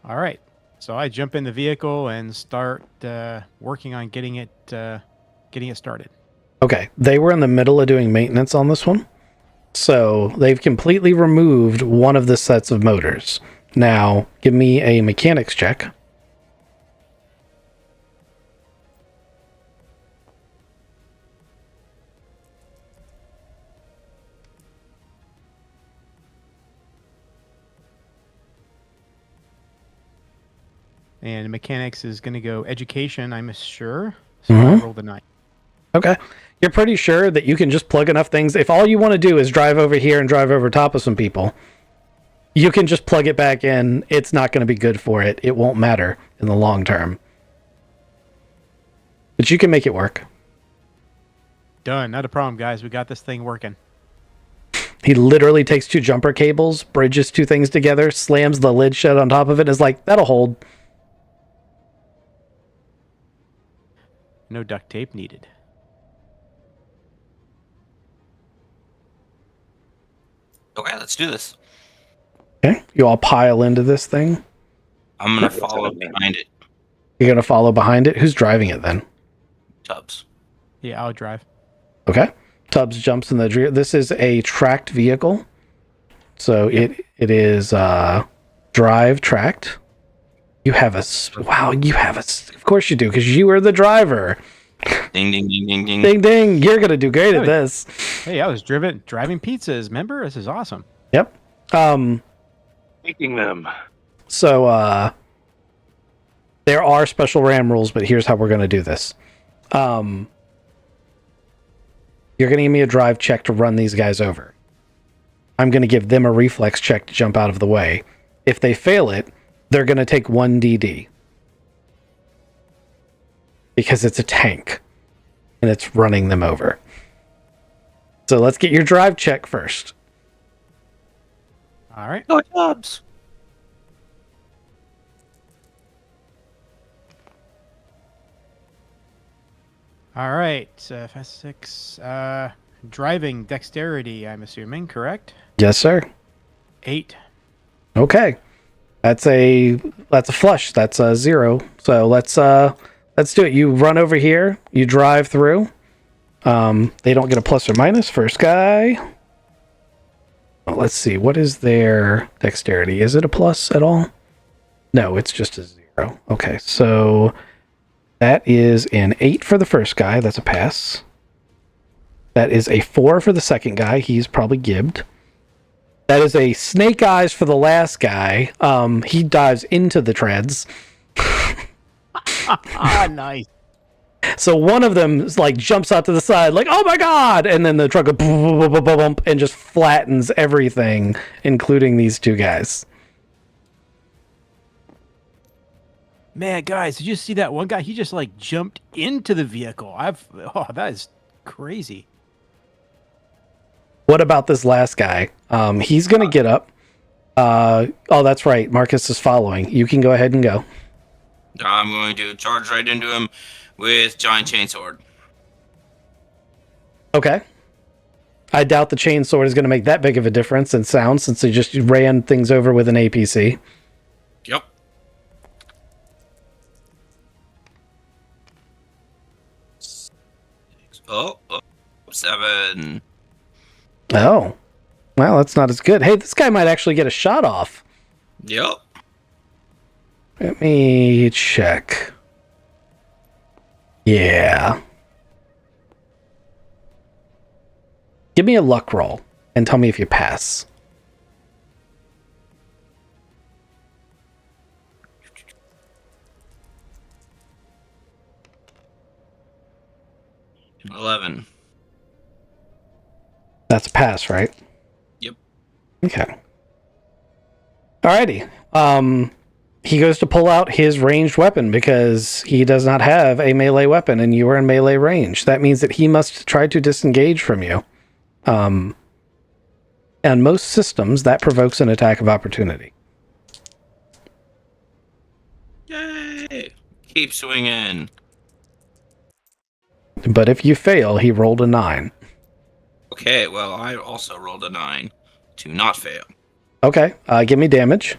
All right. So I jump in the vehicle and start working on getting it started. Okay, they were in the middle of doing maintenance on this one, so they've completely removed one of the sets of motors. Now, give me a mechanics check. And mechanics is going to go education, I'm sure. So I rolled a 9. Okay. You're pretty sure that you can just plug enough things. If all you want to do is drive over here and drive over top of some people, you can just plug it back in. It's not going to be good for it. It won't matter in the long term. But you can make it work. Done. Not a problem, guys. We got this thing working. He literally takes 2 jumper cables, bridges 2 things together, slams the lid shut on top of it, and is like, that'll hold. No duct tape needed. Okay, let's do this. Okay. You all pile into this thing. I'm gonna follow behind it. You're going to follow behind it. Who's driving it then? Tubbs. Yeah, I'll drive. Okay. Tubbs jumps in the rear. This is a tracked vehicle. So it is drive tracked. You have of course you do, because you are the driver. Ding, ding, ding, ding, ding. Ding, ding. You're going to do great at this. Hey, I was driving pizzas. Remember? This is awesome. Yep. Taking them. So there are special RAM rules, but here's how we're going to do this. You're going to give me a drive check to run these guys over. I'm going to give them a reflex check to jump out of the way. If they fail it, they're going to take 1 DD. Because it's a tank. And it's running them over. So let's get your drive check first. All right. Go Tubbs. All right. Fast 6. Driving dexterity, I'm assuming, correct? Yes, sir. 8. Okay. That's a flush. That's a 0. So let's do it. You run over here. You drive through. They don't get a plus or minus. First guy. Well, let's see. What is their dexterity? Is it a plus at all? No, it's just a 0. Okay, so that is an 8 for the first guy. That's a pass. That is a 4 for the second guy. He's probably gibbed. That is a snake eyes for the last guy. He dives into the treads. Nice. So one of them like jumps out to the side, like, oh my god! And then the truck goes boom, boom, boom, boom, boom, and just flattens everything, including these 2 guys. Man, guys, did you see that one guy? He just like jumped into the vehicle. That is crazy. What about this last guy? He's gonna get up. Oh, that's right. Marcus is following. You can go ahead and go. I'm going to charge right into him with giant chainsword. Okay. I doubt the chainsword is going to make that big of a difference in sound, since they just ran things over with an APC. Yep. Oh, 7. Oh. Well, that's not as good. Hey, this guy might actually get a shot off. Yep. Let me check. Yeah. Give me a luck roll and tell me if you pass. 11. That's a pass, right? Yep. Okay. Alrighty. He goes to pull out his ranged weapon because he does not have a melee weapon and you are in melee range. That means that he must try to disengage from you. On most systems, that provokes an attack of opportunity. Yay! Keep swinging. But if you fail, he rolled a 9. Okay, well, I also rolled a 9 to not fail. Okay, give me damage.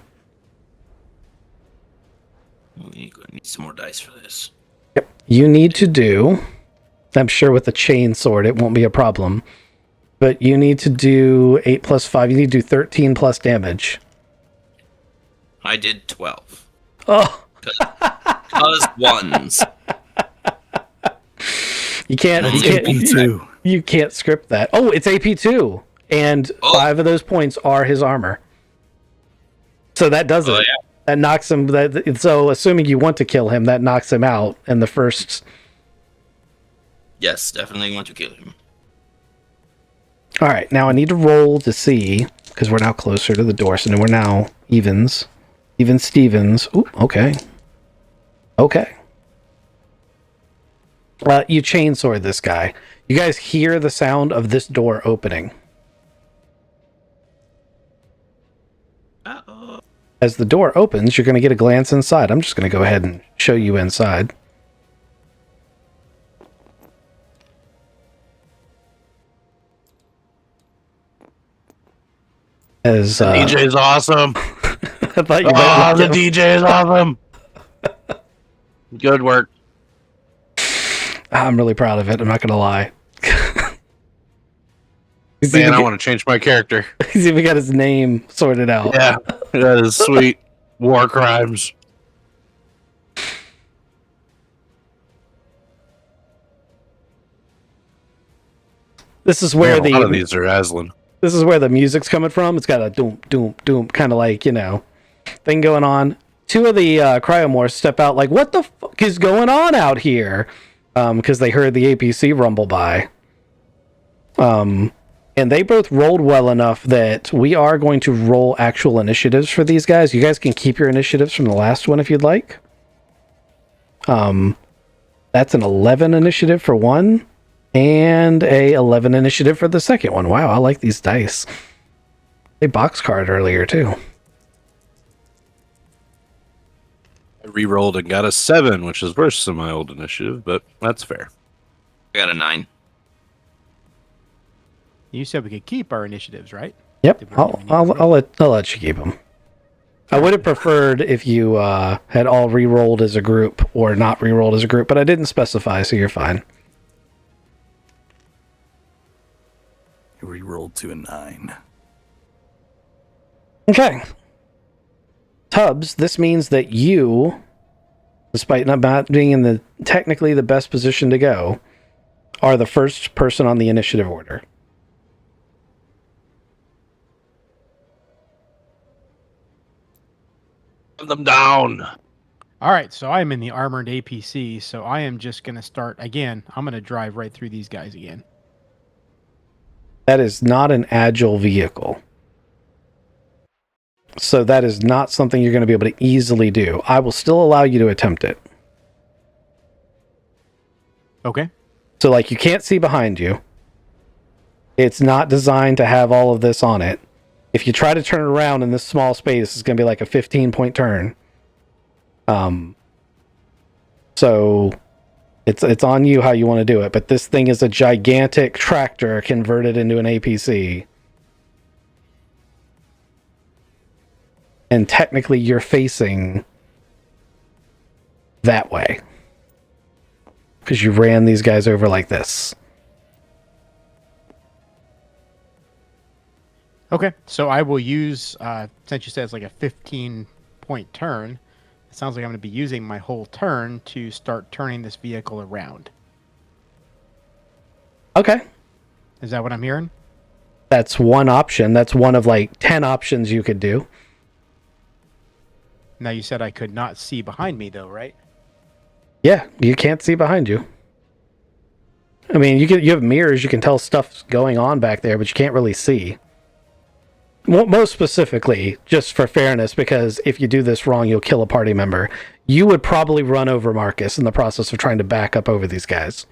We need some more dice for this. Yep. You need to do, I'm sure with the chain sword, it won't be a problem. But you need to do 8 plus 5. You need to do 13 plus damage. I did 12. Oh! Because ones. You can't. That's You can't. AP2. You can't script that. Oh, it's AP2, and 5 of those points are his armor. So that does it. Oh, yeah. That knocks him. So assuming you want to kill him, that knocks him out in the first. Yes, definitely want to kill him. All right, now I need to roll to see because we're now closer to the door, so we're now evens. Even Stevens. Ooh, okay. Okay. You chainsword this guy. You guys hear the sound of this door opening. Uh-oh. As the door opens, you're going to get a glance inside. I'm just going to go ahead and show you inside. As DJ's awesome. I thought you Oh, might the like him. DJ is awesome. Good work. I'm really proud of it. I'm not going to lie. Man, I want to change my character. He's even got his name sorted out. Yeah, that is sweet. War crimes. This is where Man, a lot of these are Aslan. This is where the music's coming from. It's got a doom, doom, doom, kind of like, thing going on. 2 of the cryomorphs step out like, what the fuck is going on out here? Because they heard the APC rumble by. And they both rolled well enough that we are going to roll actual initiatives for these guys. You guys can keep your initiatives from the last one if you'd like. That's an 11 initiative for one. And a 11 initiative for the second one. Wow, I like these dice. They box card earlier, too. I re-rolled and got a 7, which is worse than my old initiative, but that's fair. I got a 9. You said we could keep our initiatives, right? Yep, Did we I'll really need let you keep them. I would have preferred if you had all re-rolled as a group or not re-rolled as a group, but I didn't specify, so you're fine. Rerolled to a 9. Okay. Tubbs, this means that you, despite not being in the technically the best position to go, are the first person on the initiative order. Put them down. All right, so I am in the armored APC, so I am just going to start again. I'm going to drive right through these guys again. That is not an agile vehicle. So that is not something you're going to be able to easily do. I will still allow you to attempt it. Okay. So, like, you can't see behind you. It's not designed to have all of this on it. If you try to turn around in this small space, it's going to be like a 15-point turn. So it's on you how you want to do it. But this thing is a gigantic tractor converted into an APC. And technically, you're facing that way. Because you ran these guys over like this. Okay, so I will use, since you said it's like a 15-point turn, it sounds like I'm going to be using my whole turn to start turning this vehicle around. Okay. Is that what I'm hearing? That's one option. That's one of like 10 options you could do. Now, you said I could not see behind me, though, right? Yeah, you can't see behind you. I mean, you have mirrors, you can tell stuff's going on back there, but you can't really see. Most specifically, just for fairness, because if you do this wrong, you'll kill a party member. You would probably run over Marcus in the process of trying to back up over these guys.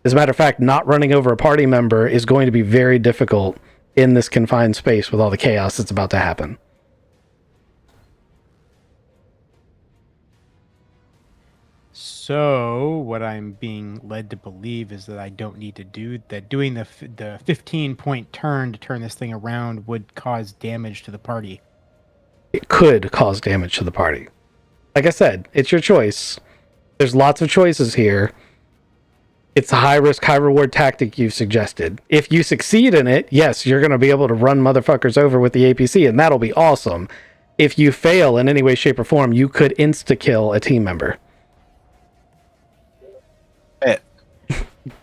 As a matter of fact, not running over a party member is going to be very difficult in this confined space with all the chaos that's about to happen. So what I'm being led to believe is that I don't need to do that. Doing the 15-point turn to turn this thing around would cause damage to the party. It could cause damage to the party. Like I said, it's your choice. There's lots of choices here. It's a high-risk, high-reward tactic you've suggested. If you succeed in it, yes, you're going to be able to run motherfuckers over with the APC, and that'll be awesome. If you fail in any way, shape, or form, you could insta-kill a team member.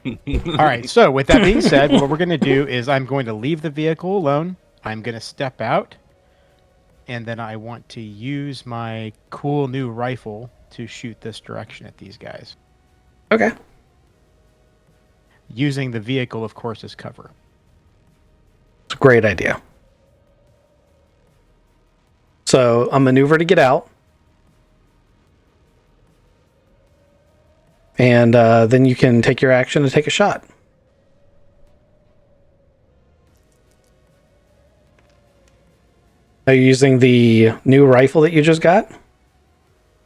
All right, so with that being said, what we're going to do is I'm going to leave the vehicle alone. I'm going to step out, and then I want to use my cool new rifle to shoot this direction at these guys. Okay. Using the vehicle, of course, as cover. It's a great idea. So, a maneuver to get out. And then you can take your action to take a shot. Are you using the new rifle that you just got?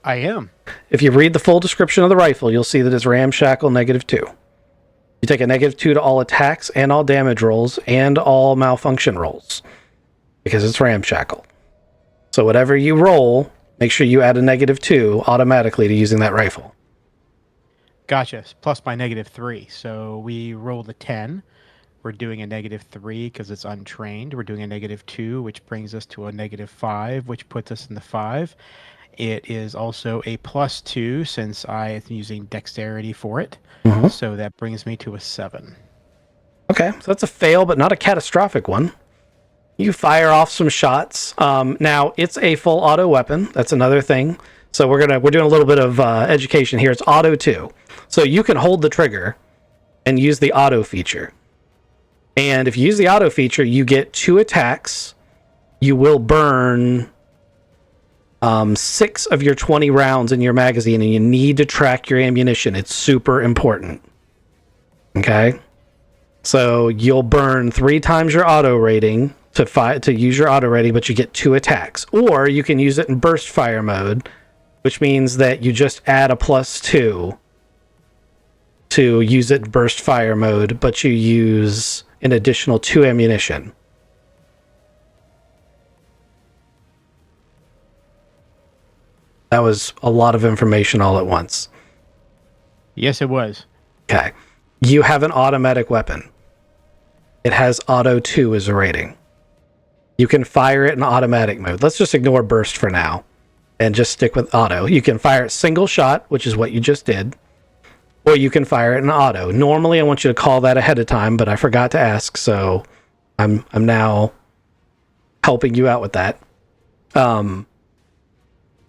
I am. If you read the full description of the rifle, you'll see that it's ramshackle -2. You take a -2 to all attacks and all damage rolls and all malfunction rolls because it's ramshackle. So whatever you roll, make sure you add a -2 automatically to using that rifle. Gotcha. Plus my -3. So we rolled a 10. We're doing a -3 because it's untrained. We're doing a -2, which brings us to a -5, which puts us in the 5. It is also a +2 since I am using dexterity for it. Mm-hmm. So that brings me to a 7. Okay, so that's a fail, but not a catastrophic one. You fire off some shots. Now it's a full auto weapon. That's another thing. So we're doing a little bit of education here. It's auto 2. So you can hold the trigger and use the auto feature. And if you use the auto feature, you get 2 attacks. You will burn 6 of your 20 rounds in your magazine, and you need to track your ammunition. It's super important. Okay? So you'll burn 3 times your auto rating to use your auto rating, but you get 2 attacks. Or you can use it in burst fire mode, which means that you just add a +2 to use it in burst fire mode, but you use an additional 2 ammunition. That was a lot of information all at once. Yes, it was. Okay. You have an automatic weapon. It has auto 2 as a rating. You can fire it in automatic mode. Let's just ignore burst for now and just stick with auto. You can fire it single shot, which is what you just did, or you can fire it in auto. Normally, I want you to call that ahead of time, but I forgot to ask, so I'm now helping you out with that.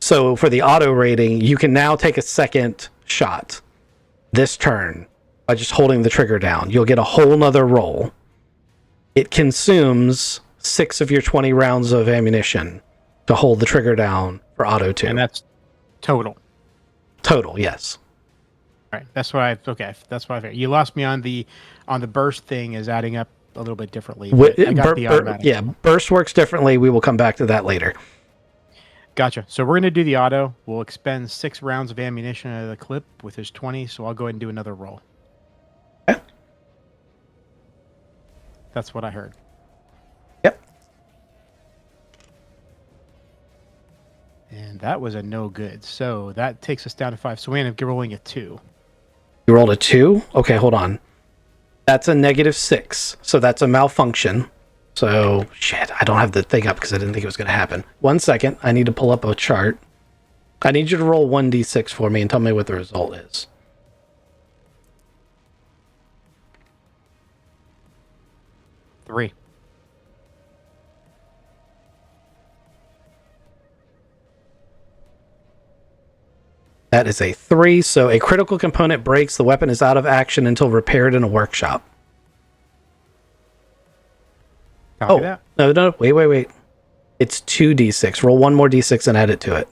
So for the auto rating, you can now take a second shot this turn by just holding the trigger down. You'll get a whole nother roll. It consumes 6 of your 20 rounds of ammunition to hold the trigger down for auto 2. And that's total. Total, yes. All right. That's what I figured. You lost me on the burst thing is adding up a little bit differently. But I got the automatic. Yeah, burst works differently. We will come back to that later. Gotcha. So we're going to do the auto. We'll expend 6 rounds of ammunition out of the clip with his 20, so I'll go ahead and do another roll. Okay. That's what I heard. Yep. And that was a no good. So that takes us down to 5. So we end up rolling a 2. You rolled a 2? Okay, hold on. That's a -6. So that's a malfunction. So, shit, I don't have the thing up because I didn't think it was going to happen. 1 second. I need to pull up a chart. I need you to roll 1d6 for me and tell me what the result is. Three. That is a 3. So a critical component breaks. The weapon is out of action until repaired in a workshop. Copy that. No. Wait. It's 2d6. Roll one more d6 and add it to it.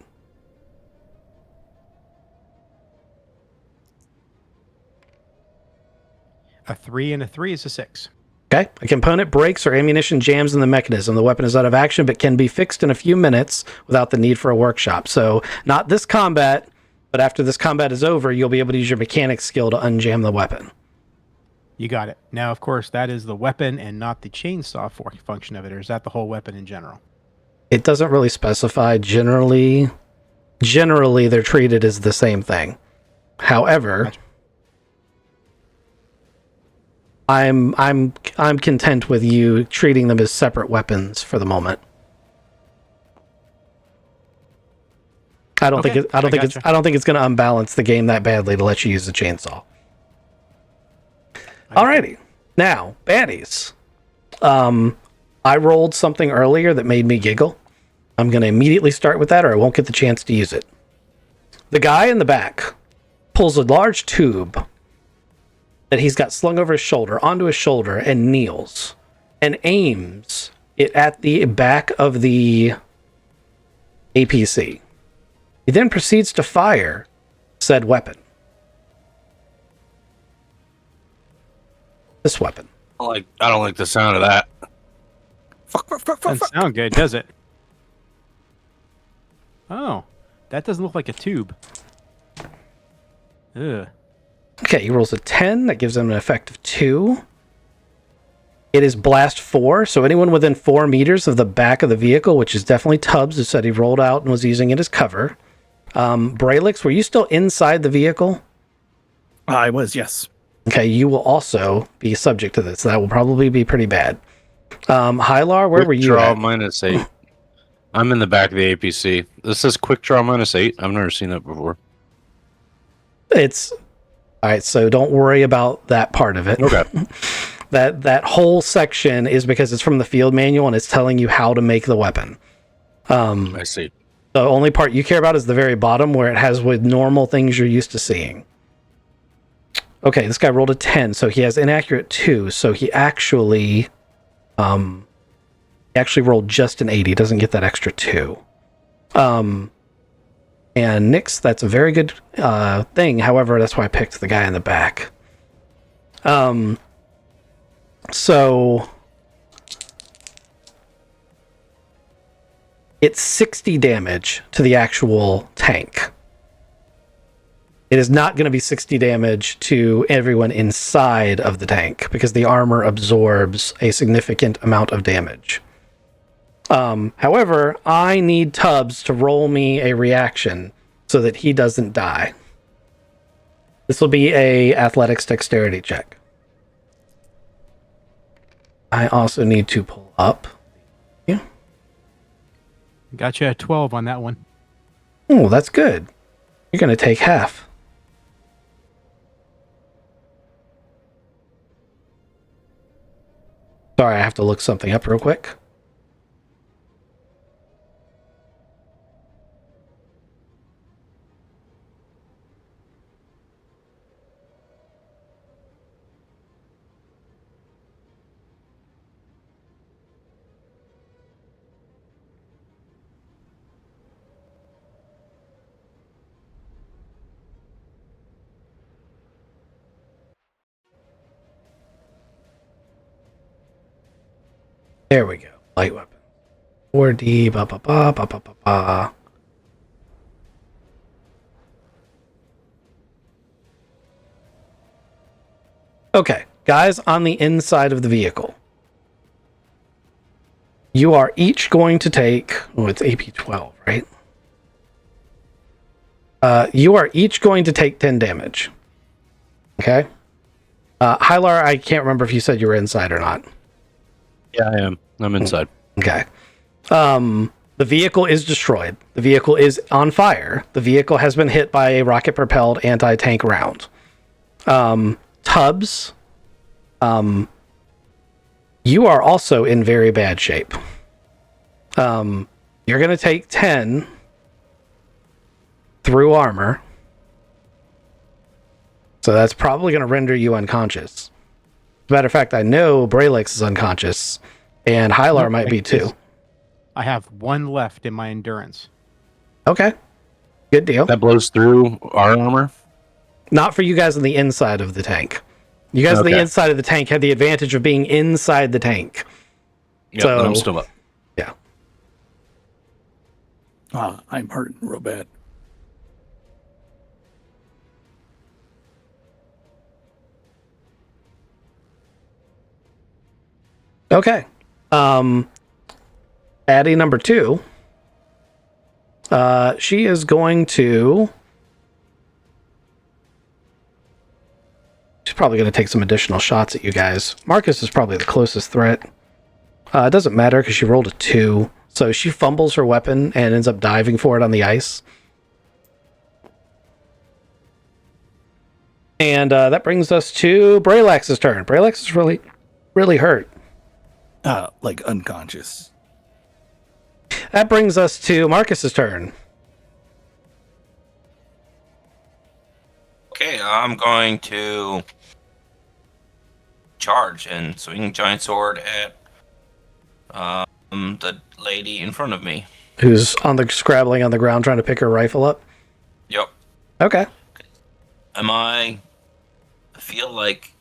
A 3 and a 3 is a 6. Okay. A component breaks or ammunition jams in the mechanism. The weapon is out of action, but can be fixed in a few minutes without the need for a workshop. So not this combat, but after this combat is over, you'll be able to use your mechanics skill to unjam the weapon. You got it. Now, of course, that is the weapon and not the chainsaw function of it, or is that the whole weapon in general? It doesn't really specify. Generally, they're treated as the same thing. However, Gotcha. I'm content with you treating them as separate weapons for the moment. I don't think it's going to unbalance the game that badly to let you use the chainsaw. Alrighty, now baddies. I rolled something earlier that made me giggle. I'm going to immediately start with that, or I won't get the chance to use it. The guy in the back pulls a large tube that he's got slung over his shoulder onto his shoulder and kneels and aims it at the back of the APC. He then proceeds to fire said weapon. This weapon. I don't like the sound of that. Doesn't sound good, does it? Oh, that doesn't look like a tube. Ugh. Okay, he rolls a 10. That gives him an effect of 2. It is blast 4, so anyone within 4 meters of the back of the vehicle, which is definitely Tubbs, who said he rolled out and was using it as cover. Braylix, were you still inside the vehicle? I was, yes. Okay, you will also be subject to this. That will probably be pretty bad. Hylar, where were you Draw at? -8. I'm in the back of the APC. This says quick draw -8. I've never seen that before. It's... Alright, so don't worry about that part of it. Okay. That whole section is because it's from the field manual and it's telling you how to make the weapon. I see. The only part you care about is the very bottom where it has with normal things you're used to seeing. Okay, this guy rolled a 10, so he has inaccurate 2, so he actually rolled just an 80, doesn't get that extra 2. And Nix, that's a very good thing. However, that's why I picked the guy in the back. So it's 60 damage to the actual tank. It is not going to be 60 damage to everyone inside of the tank because the armor absorbs a significant amount of damage. However, I need Tubbs to roll me a reaction so that he doesn't die. This will be a athletics dexterity check. I also need to pull up. Yeah. Got you at 12 on that one. Oh, that's good. You're going to take half. Sorry, I have to look something up real quick. There we go. Light weapon. 4D, ba ba ba ba ba ba ba. Okay, guys on the inside of the vehicle. You are each going to take... Oh, it's AP 12, right? You are each going to take 10 damage. Okay? Hylar, I can't remember if you said you were inside or not. Yeah, I am. I'm inside. Okay. The vehicle is destroyed. The vehicle is on fire. The vehicle has been hit by a rocket-propelled anti-tank round. Tubbs, you are also in very bad shape. You're going to take 10 through armor. So that's probably going to render you unconscious. As a matter of fact, I know Braylix is unconscious, and Hylar might be too. I have 1 left in my endurance. Okay. Good deal. That blows through our armor? Not for you guys on the inside of the tank. You guys on the Okay. inside of the tank had the advantage of being inside the tank. Yep, So- then I'm still up. Yeah. I'm hurting real bad. Okay. Addie number 2. She is going to... She's probably going to take some additional shots at you guys. Marcus is probably the closest threat. It doesn't matter because she rolled a 2. So she fumbles her weapon and ends up diving for it on the ice. And that brings us to Braylax's turn. Braylax is really, really hurt. Like unconscious. That brings us to Marcus's turn. Okay, I'm going to charge and swing giant sword at the lady in front of me. Who's scrabbling on the ground trying to pick her rifle up. Yep. Okay. I feel like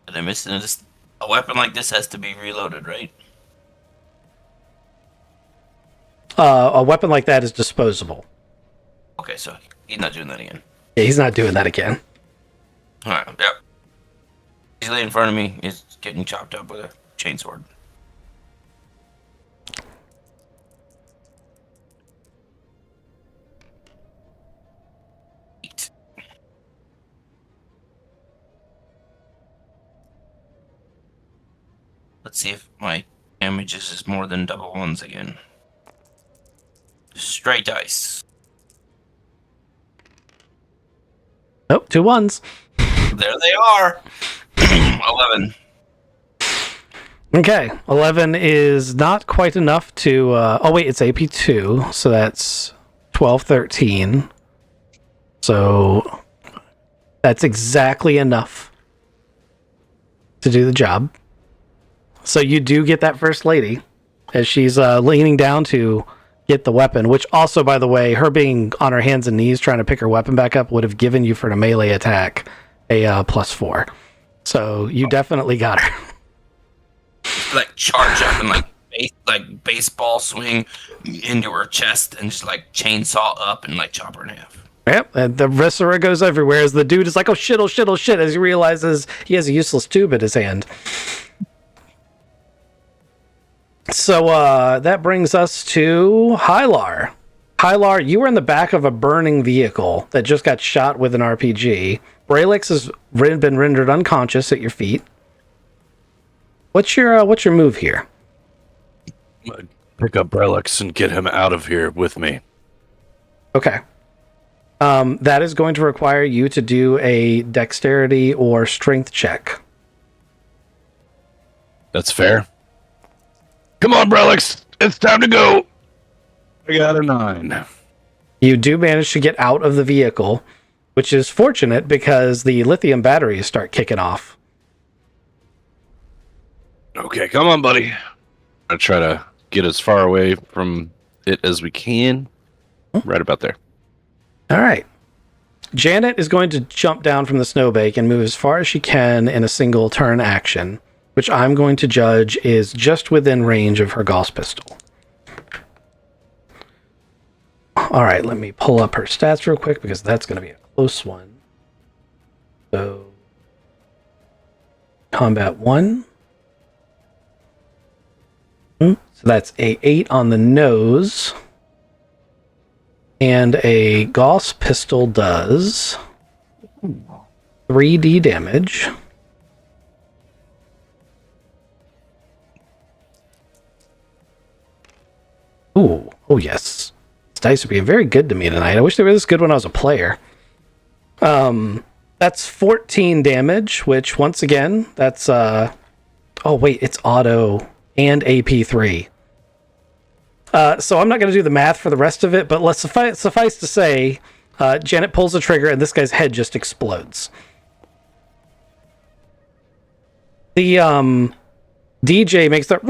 that I'm missing this. A weapon like this has to be reloaded, right? A weapon like that is disposable. Okay, so he's not doing that again. Yeah, he's not doing that again. Alright, yep. He's laying in front of me. He's getting chopped up with a chainsword. Eight. Let's see if my damage is more than double ones again. Straight dice. Nope, 2 1s. There they are. 11. Okay, 11 is not quite enough to... oh, wait, it's AP2, so that's 12, 13. So that's exactly enough to do the job. So you do get that first lady as she's leaning down to get the weapon, which also, by the way, her being on her hands and knees trying to pick her weapon back up would have given you for a melee attack a +4. So you definitely got her. Like charge up and like baseball swing into her chest and just like chainsaw up and like chop her in half. Yep, and the viscera goes everywhere as the dude is like, oh shit, as he realizes he has a useless tube in his hand. So that brings us to Hylar. Hylar, you were in the back of a burning vehicle that just got shot with an RPG. Braylix has been rendered unconscious at your feet. What's your move here? Pick up Brelix and get him out of here with me. Okay. That is going to require you to do a dexterity or strength check. That's fair. Come on, Brelix. It's time to go. I got a 9. You do manage to get out of the vehicle, which is fortunate because the lithium batteries start kicking off. Okay, come on, buddy. I'll try to get as far away from it as we can. Right about there. All right. Janet is going to jump down from the snowbank and move as far as she can in a single turn action, which I'm going to judge is just within range of her Gauss pistol. All right, let me pull up her stats real quick because that's going to be a close one. So, combat 1. So that's a 8 on the nose. And a Gauss pistol does 3d damage. Ooh, oh yes. This dice are being very good to me tonight. I wish they were this good when I was a player. That's 14 damage, which once again, that's oh wait, it's auto and AP3. So I'm not going to do the math for the rest of it, but let's suffice to say, Janet pulls the trigger, and this guy's head just explodes. The DJ makes that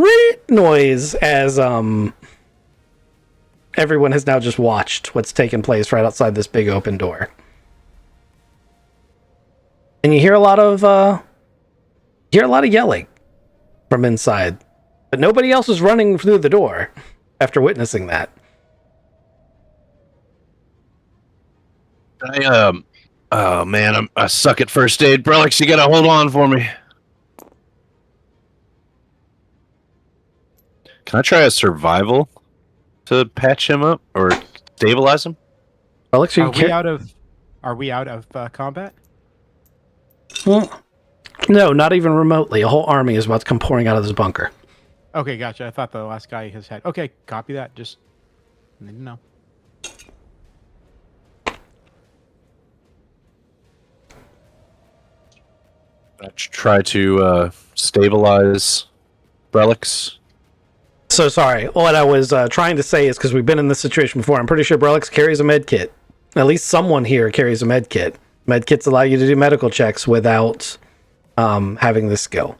noise as everyone has now just watched what's taking place right outside this big open door. And you hear a lot of yelling from inside. But nobody else is running through the door after witnessing that. Oh man, I suck at first aid. Brelix, you gotta hold on for me. Can I try a survival to patch him up or stabilize him? Alex, Are we out of combat? Well, no, not even remotely. A whole army is about to come pouring out of this bunker. Okay, gotcha. I thought the last guy has had. Okay, copy that. Just need to know. I try to stabilize Brelix. So sorry. What I was trying to say is because we've been in this situation before. I'm pretty sure Brelix carries a med kit. At least someone here carries a med kit. Med kits allow you to do medical checks without having this skill.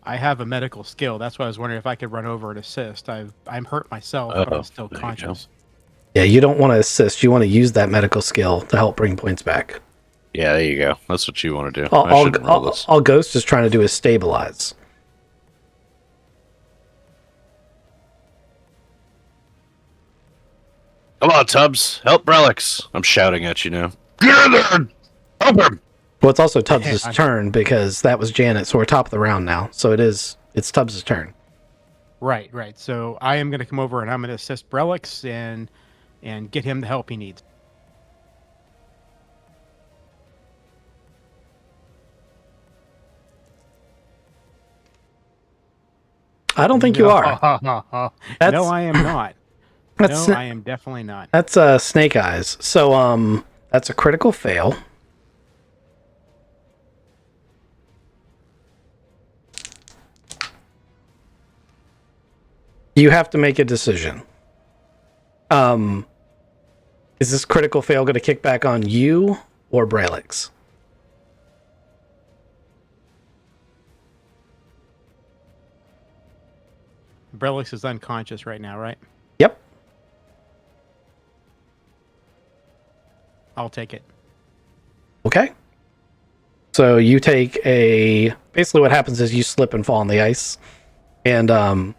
I have a medical skill. That's why I was wondering if I could run over and assist. I'm hurt myself, but I'm still conscious. Yeah, you don't want to assist. You want to use that medical skill to help bring points back. Yeah, there you go. That's what you want to do. All Ghost is trying to do is stabilize. Come on, Tubbs. Help Brelix. I'm shouting at you now. Get in there! Help him! Well, it's also Tubbs' turn because that was Janet, so we're top of the round now. So it's Tubbs' turn. Right. So I am going to come over and I'm going to assist Brelix and get him the help he needs. I don't think you are. No, I am not. No, I am definitely not. That's Snake Eyes. So that's a critical fail. You have to make a decision. Is this critical fail going to kick back on you or Brelix? Brelix is unconscious right now, right? Yep. I'll take it. Okay. So you take basically what happens is you slip and fall on the ice. And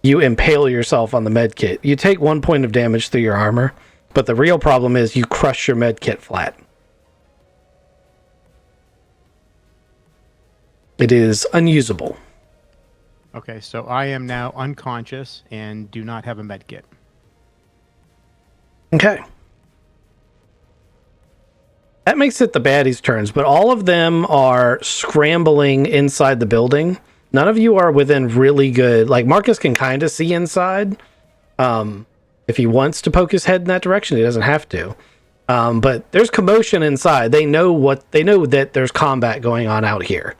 you impale yourself on the med kit. You take 1 point of damage through your armor, but the real problem is you crush your med kit flat. It is unusable. Okay, so I am now unconscious and do not have a med kit. Okay. That makes it the baddies' turns, but all of them are scrambling inside the building. None of you are within really good... Like, Marcus can kind of see inside. If he wants to poke his head in that direction, he doesn't have to. But there's commotion inside. They know that there's combat going on out here.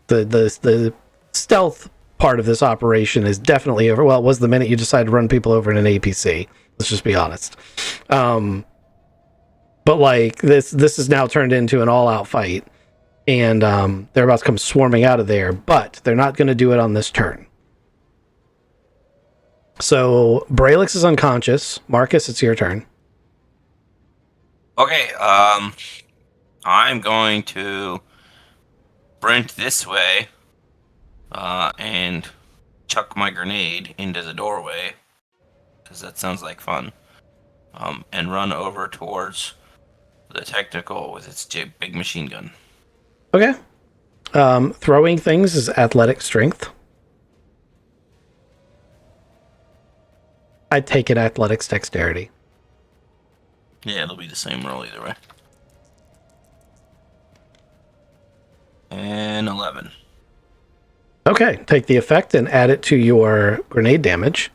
The stealth part of this operation is definitely over. Well, it was the minute you decided to run people over in an APC. Let's just be honest. But like this is now turned into an all-out fight, and they're about to come swarming out of there. But they're not going to do it on this turn. So Brelix is unconscious. Marcus, it's your turn. Okay, I'm going to sprint this way and chuck my grenade into the doorway, because that sounds like fun, and run over towards the technical with its big machine gun. Okay. Throwing things is athletic strength. I'd take it athletics dexterity. Yeah, it'll be the same roll either way. And 11. Okay, take the effect and add it to your grenade damage.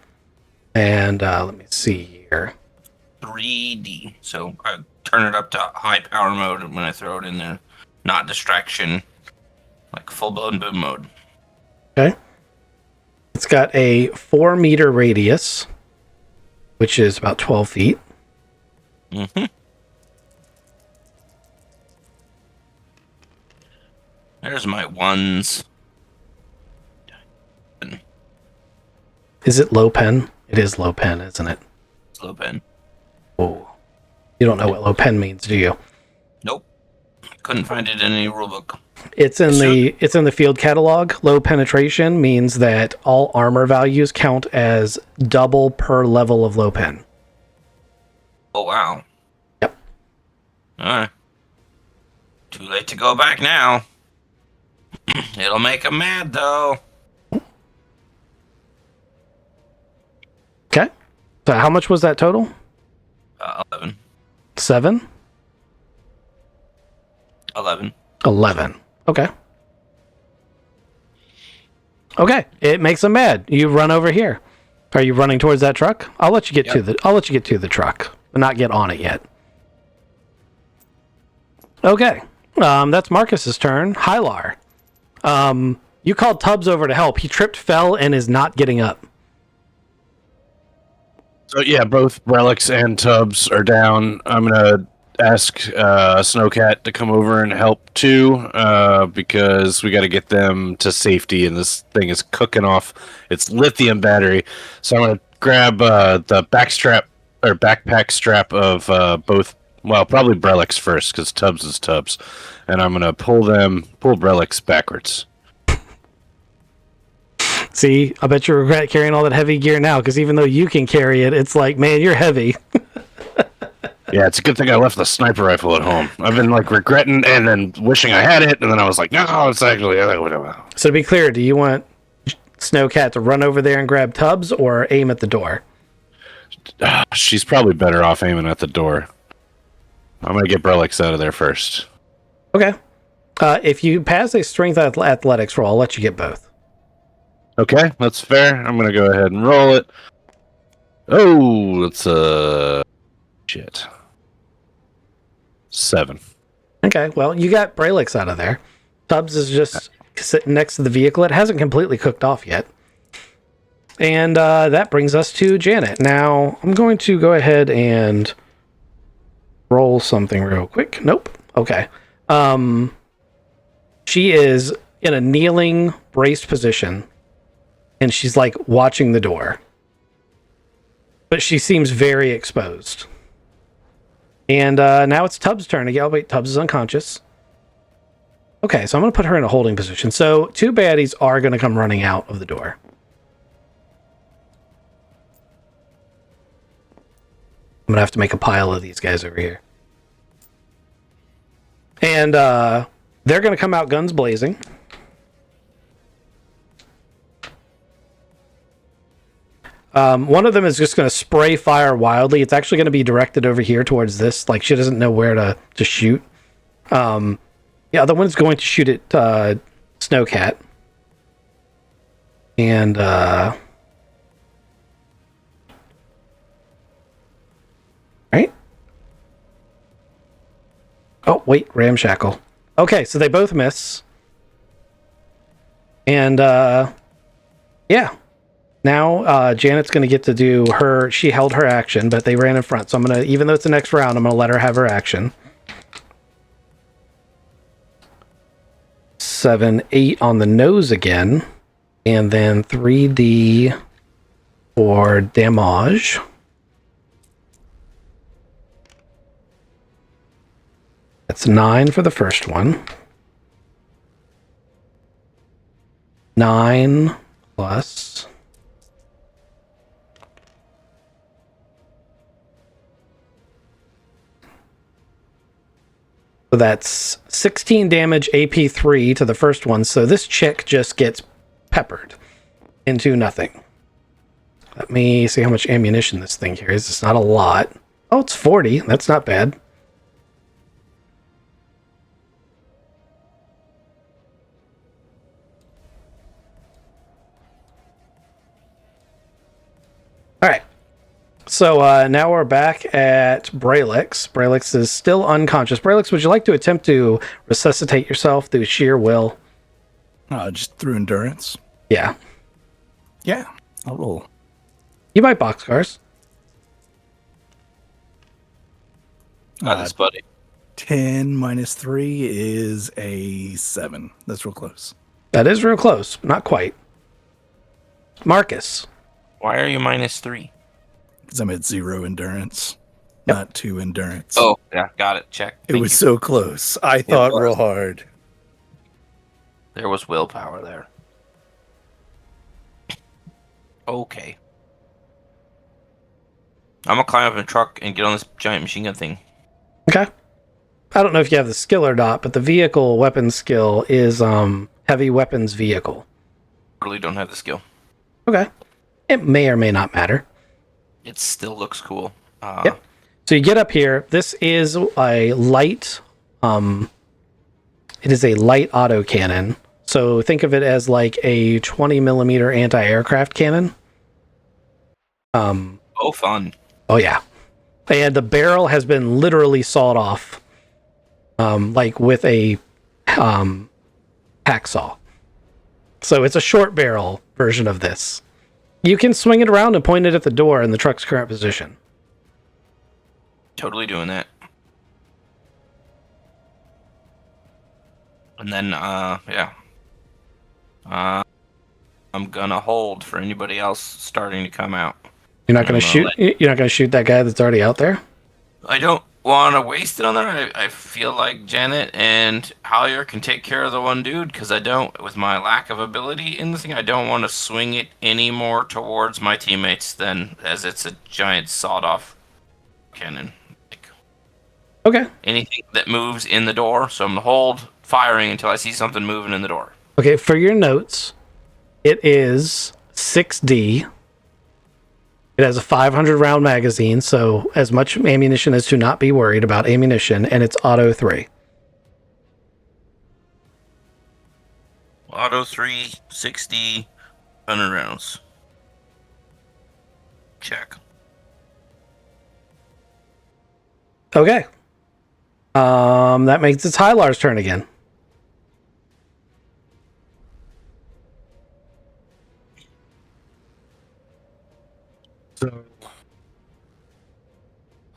And let me see here. 3D. So I turn it up to high power mode when I throw it in there. Not distraction. Like full-blown boom mode. Okay. It's got a 4-meter radius, which is about 12 feet. Mm-hmm. There's my ones. Is it low pen? It is low pen, isn't it? Slow pen. Oh, you don't know what low pen means, do you? Nope. Couldn't find it in any rulebook. It's in Should. it's in the field catalog. Low penetration means that all armor values count as double per level of low pen. Oh, wow. Yep. Alright. Too late to go back now. It'll make him mad, though. Okay. So how much was that total? 11. 7? 11. 11. Okay. Okay. It makes him mad. You run over here. Are you running towards that truck? I'll let you get to the truck, but not get on it yet. Okay. That's Marcus's turn. Hylar. You called Tubbs over to help. He tripped, fell, and is not getting up. So yeah, both Relics and Tubbs are down. I'm gonna ask Snowcat to come over and help too, because we got to get them to safety, and this thing is cooking off its lithium battery. So I'm gonna grab the backpack strap of both. Well, probably Relics first, because Tubbs is Tubbs, and I'm gonna pull Relics backwards. See, I bet you regret carrying all that heavy gear now, because even though you can carry it, it's like, man, you're heavy. Yeah, it's a good thing I left the sniper rifle at home. I've been like regretting and then wishing I had it, and then I was like, no, it's actually. So to be clear, do you want Snowcat to run over there and grab Tubbs, or aim at the door? She's probably better off aiming at the door. I'm gonna get Brelix out of there first. Okay. If you pass a strength athletics roll, I'll let you get both. Okay, that's fair. I'm gonna go ahead and roll it. Oh, it's shit. 7. Okay, well, you got Bralix out of there. Tubbs is just sitting next to the vehicle. It hasn't completely cooked off yet. And that brings us to Janet. Now, I'm going to go ahead and roll something real quick. Nope. Okay. She is in a kneeling, braced position, and she's like watching the door. But she seems very exposed. And now it's Tubbs' turn again. Oh, wait, Tubbs is unconscious. Okay, so I'm going to put her in a holding position. So 2 baddies are going to come running out of the door. I'm going to have to make a pile of these guys over here. And they're going to come out guns blazing. One of them is just going to spray fire wildly. It's actually going to be directed over here towards this. Like, she doesn't know where to shoot. The other one's going to shoot at Snowcat. And, right? Oh, wait, Ramshackle. Okay, so they both miss. And, yeah. Now, Janet's going to get to do her... She held her action, but they ran in front. So I'm going to... Even though it's the next round, I'm going to let her have her action. 7, 8 on the nose again. And then 3D for damage. That's 9 for the first one. 9 plus... So that's 16 damage, AP 3 to the first one. So this chick just gets peppered into nothing. Let me see how much ammunition this thing carries. It's not a lot. Oh, it's 40. That's not bad. All right. So now we're back at Bralix. Bralix is still unconscious. Bralix, would you like to attempt to resuscitate yourself through sheer will? Just through endurance. Yeah. Yeah, I'll roll. You might boxcars. Got this, buddy. 10 minus 3 is a 7. That's real close. That is real close. Not quite. Marcus. Why are you -3? Because I'm at 0 endurance, Yep. not 2 endurance. Oh, yeah, got it. Check. it Thank was you. so close. I thought was. real hard. There was willpower there. Okay. I'm gonna climb up in a truck and get on this giant machine gun thing. Okay. I don't know if you have the skill or not, but the vehicle weapon skill is heavy weapons vehicle. Really don't have the skill. Okay. It may or may not matter. It still looks cool. Yep. So you get up here. This is a light. It is a light autocannon. So think of it as like a 20 millimeter anti-aircraft cannon. Oh, fun. Oh yeah, and the barrel has been literally sawed off, like with a hacksaw. So it's a short barrel version of this. You can swing it around and point it at the door in the truck's current position. Totally doing that. And then, yeah. I'm gonna hold for anybody else starting to come out. You're not going to shoot. You're not going to shoot that guy that's already out there. I don't want to waste it on that. I feel like Janet and Hollier can take care of the one dude, because I don't, with my lack of ability in the thing, I don't want to swing it any more towards my teammates than as it's a giant sawed-off cannon. Like, Okay. anything that moves in the door, so I'm going to hold firing until I see something moving in the door. Okay. For your notes, it is 6D. It has a 500 round magazine, so as much ammunition as to not be worried about ammunition, and it's auto 3. Auto 3, 60, 100 rounds. Check. Okay. That makes it Tylar's turn again. So,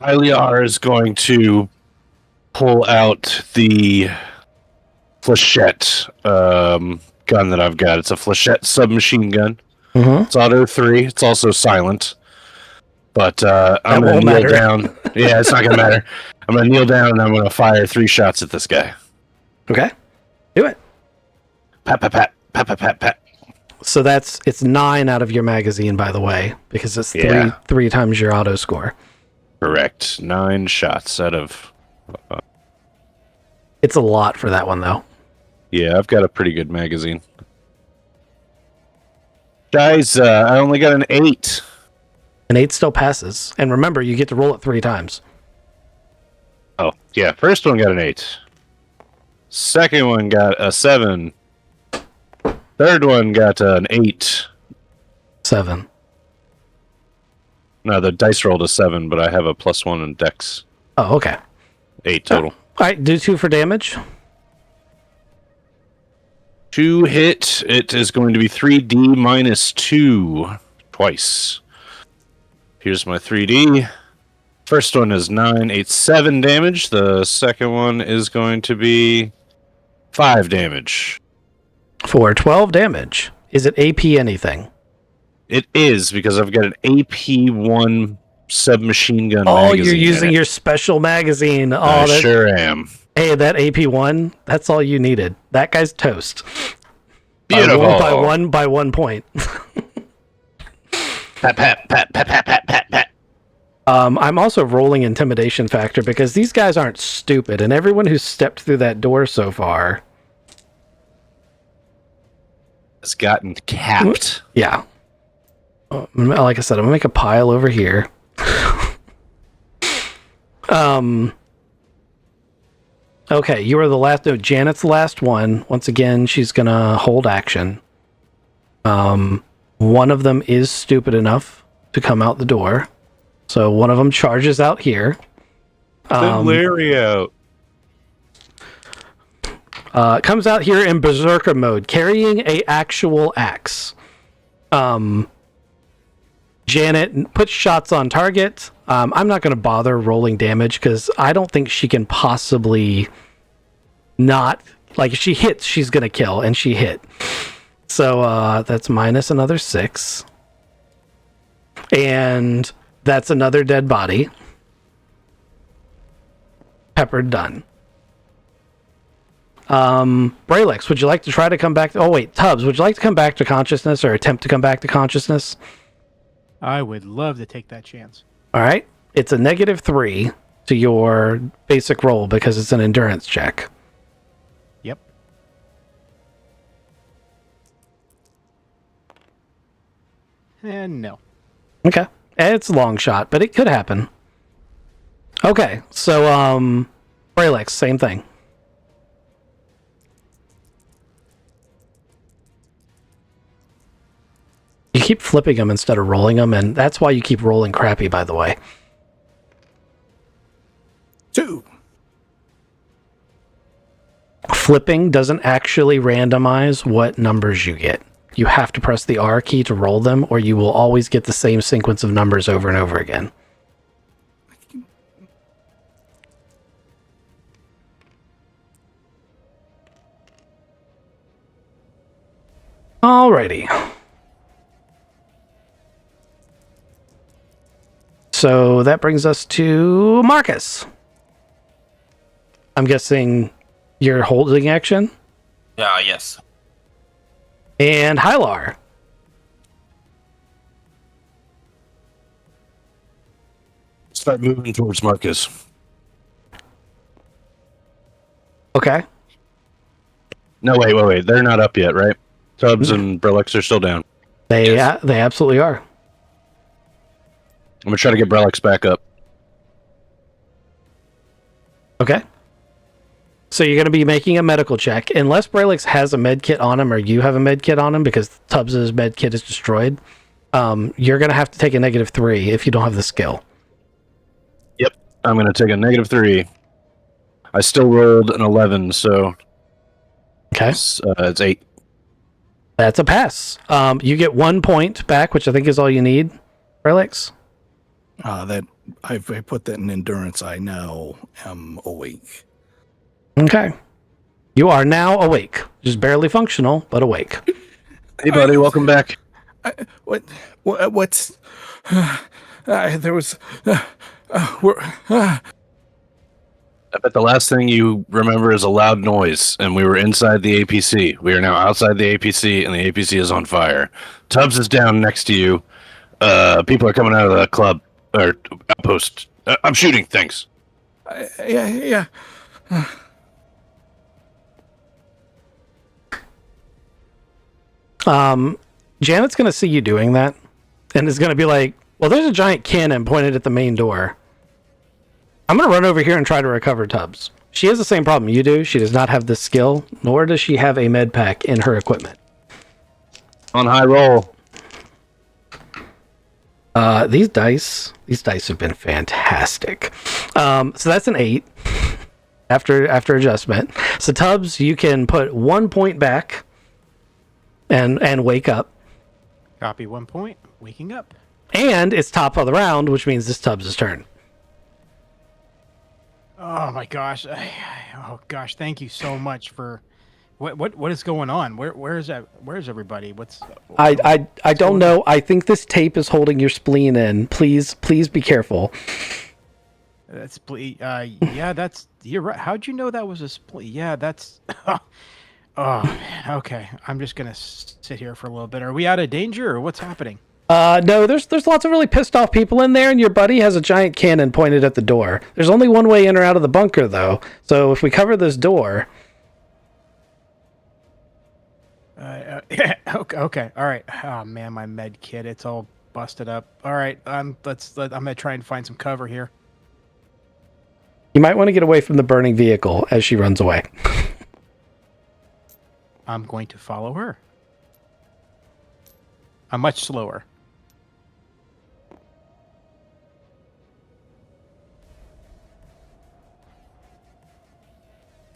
Hyliar is going to pull out the flechette gun that I've got. It's a flechette submachine gun. Mm-hmm. It's auto 3. It's also silent. But I'm going to kneel down. Yeah, it's not going to matter. I'm going to kneel down and I'm going to fire 3 shots at this guy. Okay. Do it. Pat, pat, pat, pat, pat, pat, pat. So it's 9 out of your magazine, by the way, because it's three times your auto score. Correct. 9 shots out of... It's a lot for that one, though. Yeah, I've got a pretty good magazine. Guys, I only got an 8. An 8 still passes. And remember, you get to roll it 3 times. Oh, yeah. First one got an 8. Second one got a 7. Third one got an 8. 7. No, the dice rolled a 7, but I have a +1 in dex. Oh, okay. 8 total. All right, do 2 for damage. 2 hit. It is going to be 3d minus 2 twice. Here's my 3d. First one is 9, 8, 7 damage. The second one is going to be 5 damage. For 12 damage. Is it AP anything? It is, because I've got an AP1 submachine gun Oh, magazine. you're using your special magazine. Oh, I sure am. Hey, that AP1, that's all you needed. That guy's toast. Beautiful. By one point. Pat, pat, pat, pat, pat, pat, pat, pat. I'm also rolling intimidation factor because these guys aren't stupid, and everyone who's stepped through that door so far Has gotten capped. Yeah. Like I said, I'm gonna make a pile over here. Okay, you are the last. No, Janet's the last one. Once again, she's gonna hold action. One of them is stupid enough to come out the door, so one of them charges out here. Send Larry out. Comes out here in berserker mode, carrying a actual axe. Janet puts shots on target. I'm not going to bother rolling damage because I don't think she can possibly not, like, if she hits, she's going to kill, and she hit. So that's minus another 6. And that's another dead body. Peppered, done. Bralex, would you like to try to come back? Oh, wait, Tubbs, would you like to come back to consciousness or attempt to come back to consciousness? I would love to take that chance. All right. It's a -3 to your basic roll because it's an endurance check. Yep. And no. Okay. It's a long shot, but it could happen. Okay. So, Bralex, same thing. You keep flipping them instead of rolling them, and that's why you keep rolling crappy, by the way. 2. Flipping doesn't actually randomize what numbers you get. You have to press the R key to roll them, or you will always get the same sequence of numbers over and over again. Alrighty. So that brings us to Marcus. I'm guessing you're holding action? Yeah, yes. And Hylar. Start moving towards Marcus. Okay. No, wait. They're not up yet, right? Tubbs and Brelex are still down. They Yes. they absolutely are. I'm going to try to get Brelex back up. Okay. So you're going to be making a medical check. Unless Bralex has a med kit on him or you have a med kit on him because Tubbs' med kit is destroyed, you're going to have to take a -3 if you don't have the skill. Yep. I'm going to take a -3. I still rolled an 11, so Okay. it's 8. That's a pass. You get 1 point back, which I think is all you need, Bralex. That I put that in endurance. I now am awake. Okay. You are now awake. Just barely functional, but awake. Hey, buddy, welcome back. What's there was I bet the last thing you remember is a loud noise, and we were inside the APC. We are now outside the APC, and the APC is on fire. Tubbs is down next to you. People are coming out of the club or outpost. I'm shooting. Thanks. yeah. Janet's going to see you doing that and is going to be like, well, there's a giant cannon pointed at the main door. I'm going to run over here and try to recover Tubbs. She has the same problem you do. She does not have the skill, nor does she have a med pack in her equipment. On high roll. These dice have been fantastic. So that's an 8 after adjustment. So Tubbs, you can put 1 point back and wake up. Copy 1 point. Waking up. And it's top of the round, which means it's Tubbs' turn. Oh my gosh. Oh gosh. Thank you so much for what is going on? Where's everybody? I don't know. I think this tape is holding your spleen in. Please be careful. That's yeah, you're right. How'd you know that was a spleen? Yeah, that's oh man. Okay. I'm just going to sit here for a little bit. Are we out of danger or what's happening? No, there's lots of really pissed off people in there, and your buddy has a giant cannon pointed at the door. There's only one way in or out of the bunker, though. So if we cover this door, okay, all right. Oh man, my med kit, it's all busted up. All right, I'm gonna try and find some cover here. you might want to get away from the burning vehicle as she runs away. I'm going to follow her. I'm much slower.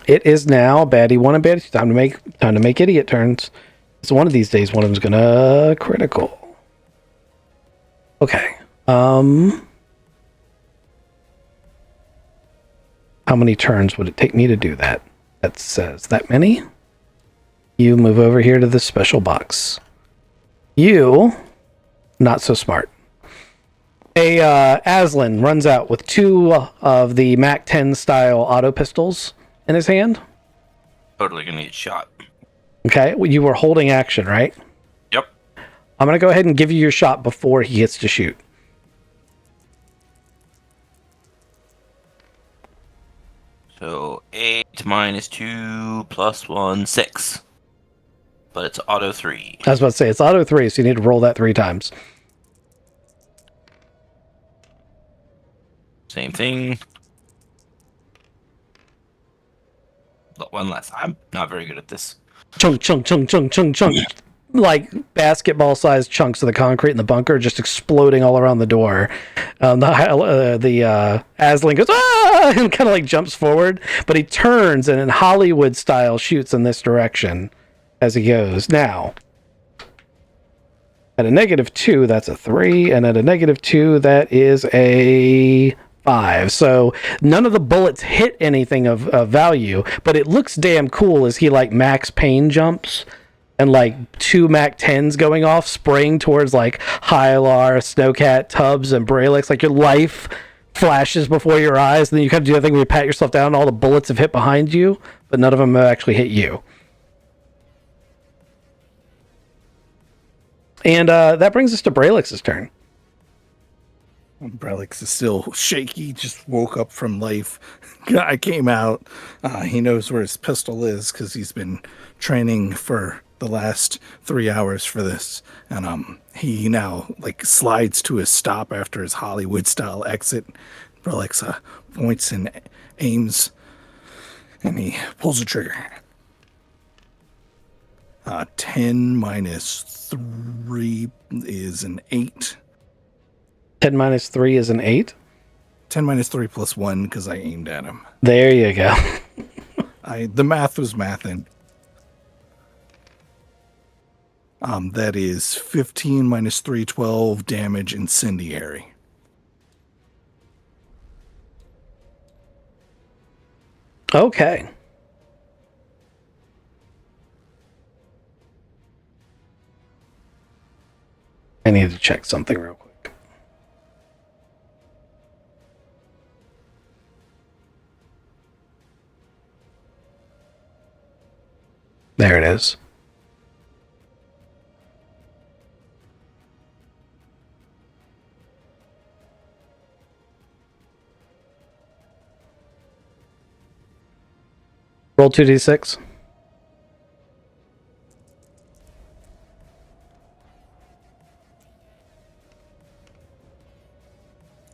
It is now baddie 1 and baddie 2. Time to make idiot turns. So one of these days, one of them's gonna critical. Okay. How many turns would it take me to do that? That says that many. You move over here to this special box. You, not so smart. Aslan runs out with 2 of the MAC-10 style auto pistols in his hand. Totally gonna get shot. Okay, well, you were holding action, right? Yep. I'm going to go ahead and give you your shot before he gets to shoot. So 8 minus 2 plus 1, 6. But it's auto 3. I was about to say, it's auto 3, so you need to roll that 3 times. Same thing. But 1 less. I'm not very good at this. Chunk, chunk, chunk, chunk, chunk, chunk. Like basketball-sized chunks of the concrete in the bunker just exploding all around the door. The Aslan goes, ah! And kind of like jumps forward, but he turns and in Hollywood style shoots in this direction as he goes. Now, at a -2, that's a 3, and at a -2, that is a 5. So none of the bullets hit anything of value, but it looks damn cool as he like max pain jumps and like 2 MAC-10s going off, spraying towards like Hylar, Snowcat, Tubbs, and Braylix. Like your life flashes before your eyes, and then you kind of do that thing where you pat yourself down and all the bullets have hit behind you, but none of them have actually hit you. And that brings us to Braylix's turn. Brelix is still shaky, just woke up from life. Guy came out. He knows where his pistol is because he's been training for the last 3 hours for this. And he now like slides to a stop after his Hollywood style exit. Brelix points and aims, and he pulls the trigger. 10 minus 3 is an 8. 10 minus 3 is an 8. 10 minus 3 plus 1 because I aimed at him. There you go. The math was mathing. That is 15 minus 3, 12 damage incendiary. Okay. I need to check something real quick. There it is. Roll 2d6.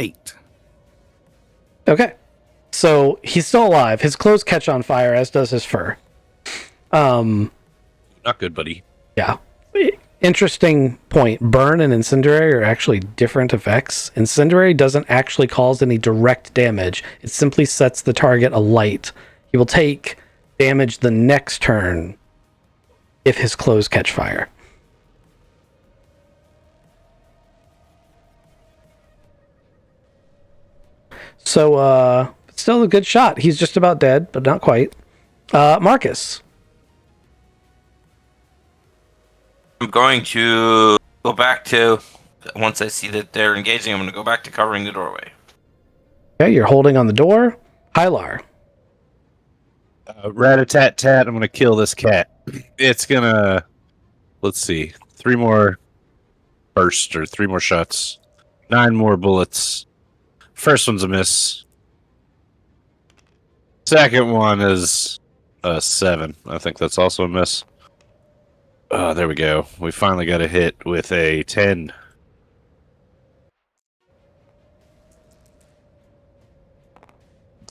Eight. Okay. So he's still alive. His clothes catch on fire, as does his fur. Not good, buddy. Yeah. Interesting point. Burn and incendiary are actually different effects. Incendiary doesn't actually cause any direct damage. It simply sets the target alight. He will take damage the next turn if his clothes catch fire. So, still a good shot. He's just about dead, but not quite. Marcus. I'm going to go back to, once I see that they're engaging, I'm going to go back to covering the doorway. Okay, you're holding on the door. Hylar. Rat-a-tat-tat, I'm going to kill this cat. It's going to, let's see, 3 more bursts or 3 more shots. 9 more bullets. First one's a miss. Second one is a 7. I think that's also a miss. There we go. We finally got a hit with a 10.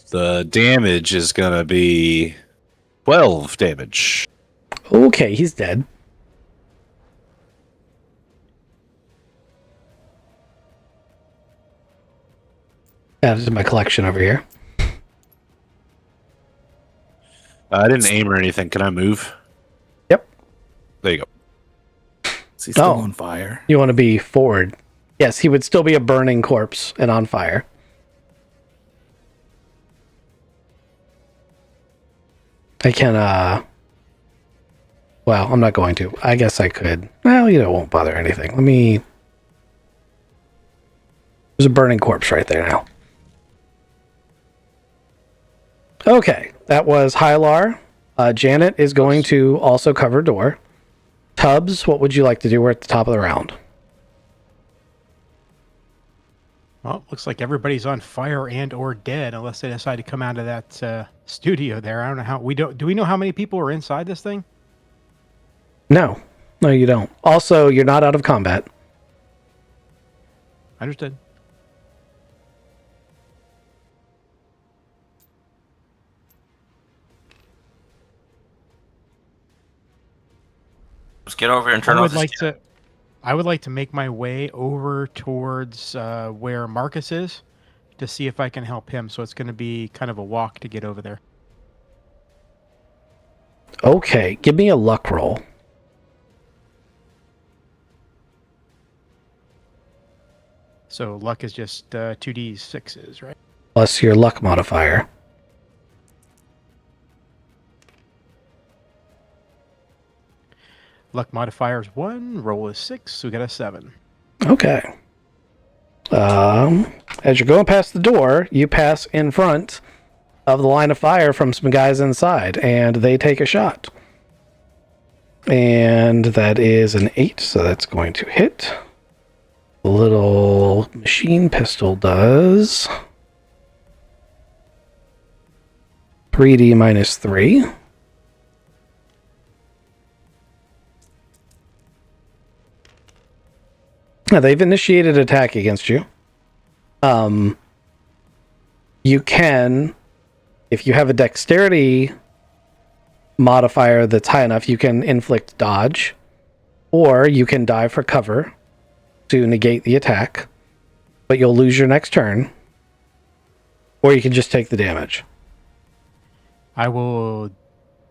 The damage is going to be 12 damage. Okay, he's dead. That is my collection over here. I didn't aim or anything. Can I move? Yep. There you go. Is he still Oh. on fire? You want to be forward. Yes, he would still be a burning corpse and on fire. I can, well, I'm not going to. I guess I could. Well, it won't bother anything. There's a burning corpse right there now. Okay, that was Hylar. Janet is going to also cover door. Tubbs, what would you like to do? We're at the top of the round. Well, looks like everybody's on fire and or dead, unless they decide to come out of that studio there. I don't know how. Do we know how many people are inside this thing? No, you don't. Also, you're not out of combat. Understood. Let's get over here and turn off this. I would like to make my way over towards where Marcus is to see if I can help him. So it's going to be kind of a walk to get over there. Okay, give me a luck roll. So luck is just 2d6s, right? Plus your luck modifier. Luck modifier is 1, roll is 6, so we got a 7. Okay. As you're going past the door, you pass in front of the line of fire from some guys inside, and they take a shot. And that is an 8, so that's going to hit. The little machine pistol does 3d minus 3. Now, they've initiated attack against you. You can, if you have a dexterity modifier that's high enough, you can inflict dodge, or you can dive for cover to negate the attack, but you'll lose your next turn, or you can just take the damage. I will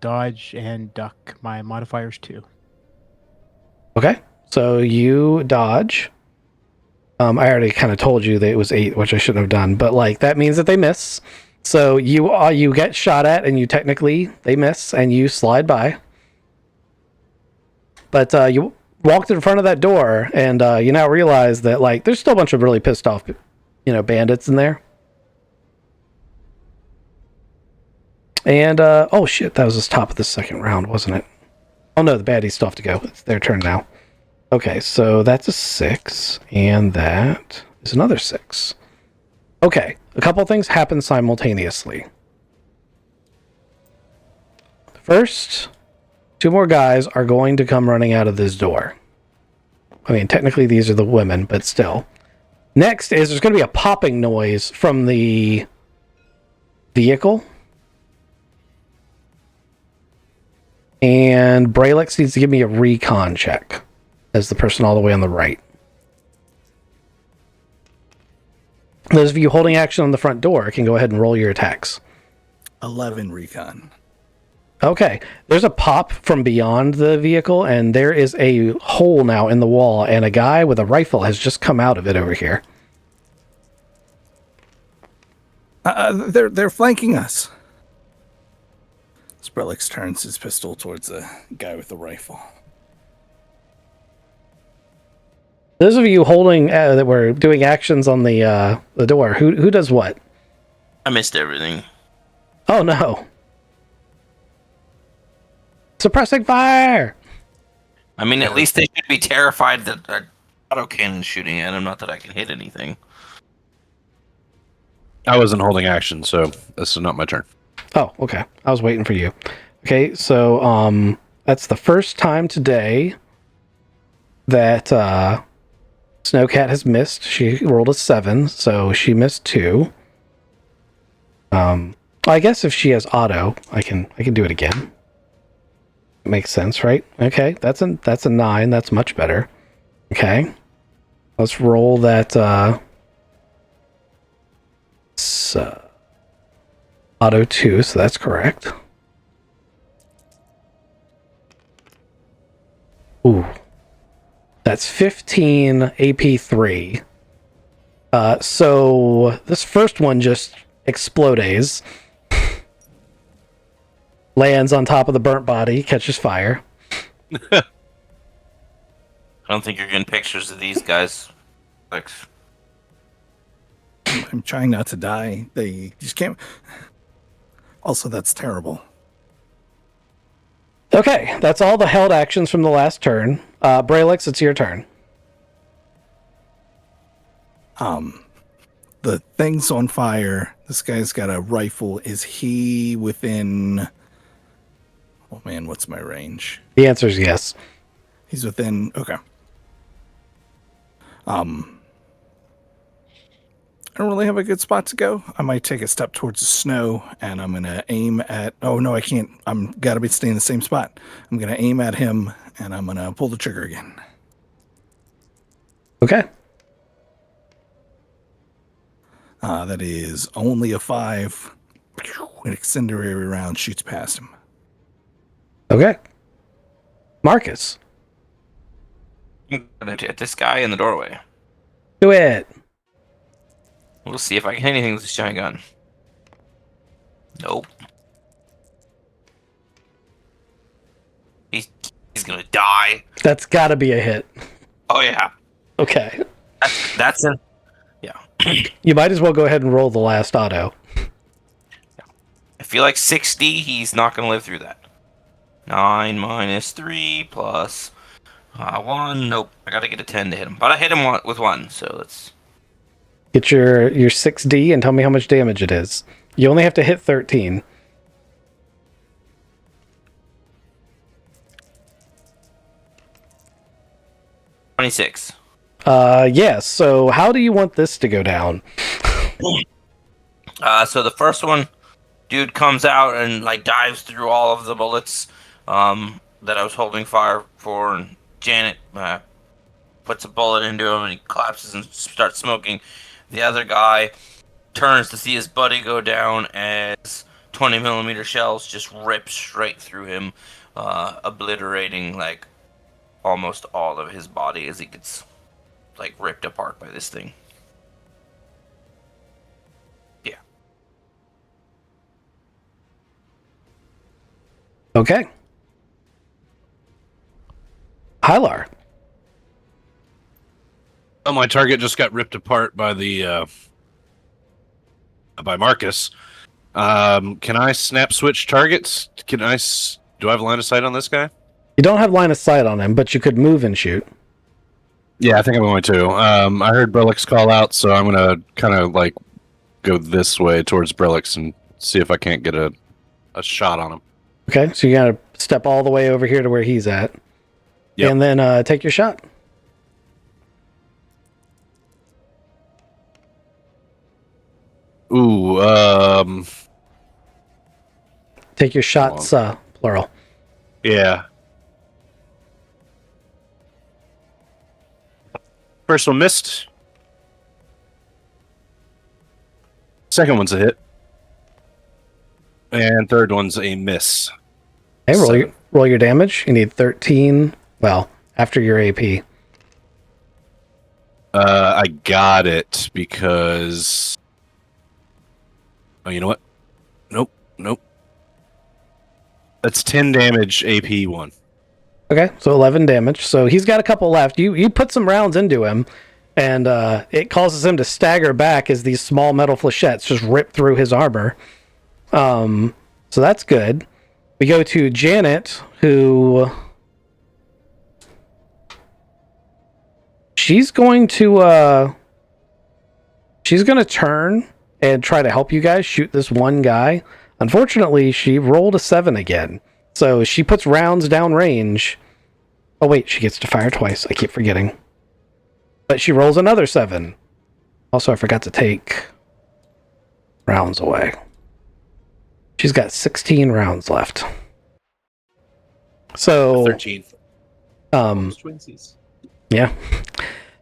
dodge and duck. My modifiers too. Okay, so you dodge. I already kind of told you that it was 8, which I shouldn't have done, but that means that they miss. So you get shot at, and they miss, and you slide by. But you walked in front of that door, and you now realize that there's still a bunch of really pissed off, bandits in there. And oh shit, that was the top of the second round, wasn't it? Oh no, the baddies still have to go. It's their turn now. Okay, so that's a 6, and that is another 6. Okay, a couple things happen simultaneously. First, 2 more guys are going to come running out of this door. I mean, technically these are the women, but still. Next is there's going to be a popping noise from the vehicle. And Braylix needs to give me a recon check as the person all the way on the right. Those of you holding action on the front door can go ahead and roll your attacks. 11 recon. Okay, there's a pop from beyond the vehicle, and there is a hole now in the wall, and a guy with a rifle has just come out of it over here. They're flanking us. Sprelix turns his pistol towards the guy with the rifle. Those of you holding that were doing actions on the door, who does what? I missed everything. Oh no! Suppressing fire! I mean, at least they should be terrified that an autocannon's shooting at them, not that I can hit anything. I wasn't holding action, so this is not my turn. Oh, okay. I was waiting for you. Okay, so that's the first time today that Snowcat has missed. She rolled a 7, so she missed 2. I guess if she has auto, I can do it again. Makes sense, right? Okay, that's a 9. That's much better. Okay, let's roll that. Auto 2, so that's correct. Ooh, That's 15 AP3. So this first one just explodes. Lands on top of the burnt body, catches fire. I don't think you're getting pictures of these guys. Like, I'm trying not to die. They just can't. Also, that's terrible. Okay, that's all the held actions from the last turn. Braylix, it's your turn. The thing's on fire. This guy's got a rifle. Is he within... Oh man, what's my range? The answer is yes. He's within... Okay. I don't really have a good spot to go. I might take a step towards the snow, and I'm going to aim at... Oh, no, I can't. I'm got to be staying in the same spot. I'm going to aim at him, and I'm going to pull the trigger again. Okay. That is only a 5. An incendiary round shoots past him. Okay. Marcus, I'm gonna hit this guy in the doorway. do it. We'll see if I can hit anything with this giant gun. Nope. He's gonna die. That's got to be a hit. Oh yeah. Okay. That's it. Yeah. You might as well go ahead and roll the last auto. I feel like 60. He's not gonna live through that. 9 minus 3 plus 1. Nope. I gotta get a 10 to hit him. But I hit him with 1, so let's... Get your 6D and tell me how much damage it is. You only have to hit 13. $26. Yes. So how do you want this to go down? So the first one, dude comes out and like dives through all of the bullets that I was holding fire for, and Janet puts a bullet into him and he collapses and starts smoking. The other guy turns to see his buddy go down as 20mm shells just rip straight through him, obliterating like almost all of his body as he gets like ripped apart by this thing. Yeah. Okay. Hylar. Oh, my target just got ripped apart by the by Marcus. Can I snap switch targets? Do I have line of sight on this guy? You don't have line of sight on him, but you could move and shoot. Yeah, I think I'm going to. I heard Brelix call out, so I'm gonna kind of like go this way towards Brelix and see if I can't get a shot on him. Okay, so you gotta step all the way over here to where he's at. Yep. And then take your shot. Ooh, Take your shots, plural. yeah. First one missed. Second one's a hit. And third one's a miss. Hey, Seven. roll your damage. You need 13. Well, after your AP. I got it because... Oh, you know what? Nope. That's 10 damage AP 1. Okay, so 11 damage. So he's got a couple left. You put some rounds into him, and it causes him to stagger back as these small metal flechettes just rip through his armor. So that's good. We go to Janet, who... She's going to turn and try to help you guys shoot this one guy. Unfortunately, she rolled a 7 again. So she puts rounds down range. Oh wait, she gets to fire twice. I keep forgetting. But she rolls another 7. Also, I forgot to take rounds away. She's got 16 rounds left. So 13. Twinsies. yeah.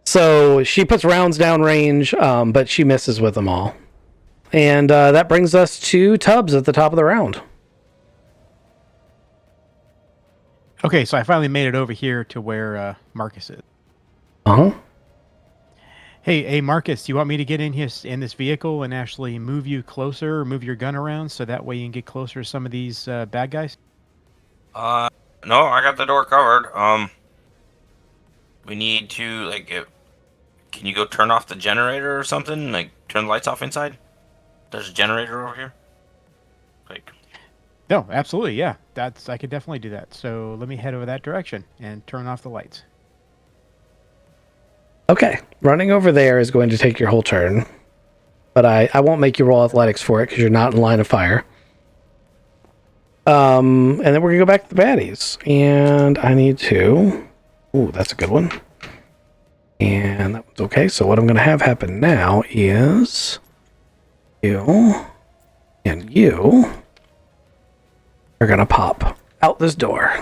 So she puts rounds down range, but she misses with them all. And that brings us to Tubbs at the top of the round. Okay, so I finally made it over here to where Marcus is. Uh-huh. Hey, Marcus, do you want me to get in here in this vehicle and actually move you closer or move your gun around so that way you can get closer to some of these bad guys? No, I got the door covered. We need to can you go turn off the generator or something? Like turn the lights off inside? There's a generator over here. Like, No, absolutely, yeah. I could definitely do that. So let me head over that direction and turn off the lights. Okay, running over there is going to take your whole turn, but I won't make you roll athletics for it because you're not in line of fire. And then we're gonna go back to the baddies, and I need to. Ooh, that's a good one. And that one's okay. So what I'm gonna have happen now is you and you are gonna pop out this door.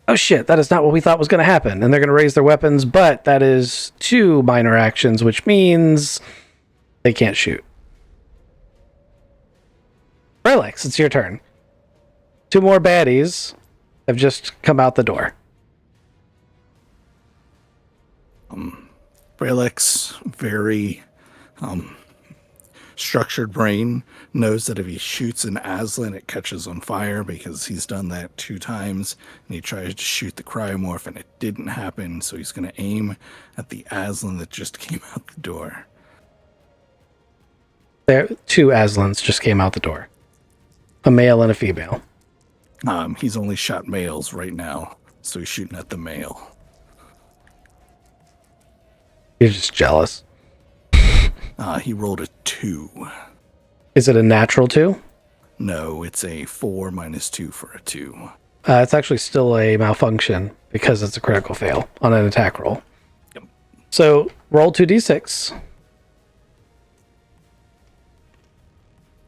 Oh shit, that is not what we thought was going to happen. And they're going to raise their weapons, but that is 2 minor actions, which means they can't shoot. Relax, it's your turn. 2 more baddies have just come out the door. Brelix, very structured brain, knows that if he shoots an Aslan, it catches on fire because he's done that 2 times. And he tries to shoot the cryomorph, and it didn't happen. So he's going to aim at the Aslan that just came out the door. There, 2 Aslans just came out the door. A male and a female. He's only shot males right now, so he's shooting at the male. You're just jealous. He rolled a 2. Is it a natural 2? No, it's a 4 minus 2 for a 2. It's actually still a malfunction because it's a critical fail on an attack roll. Yep. So roll 2d6.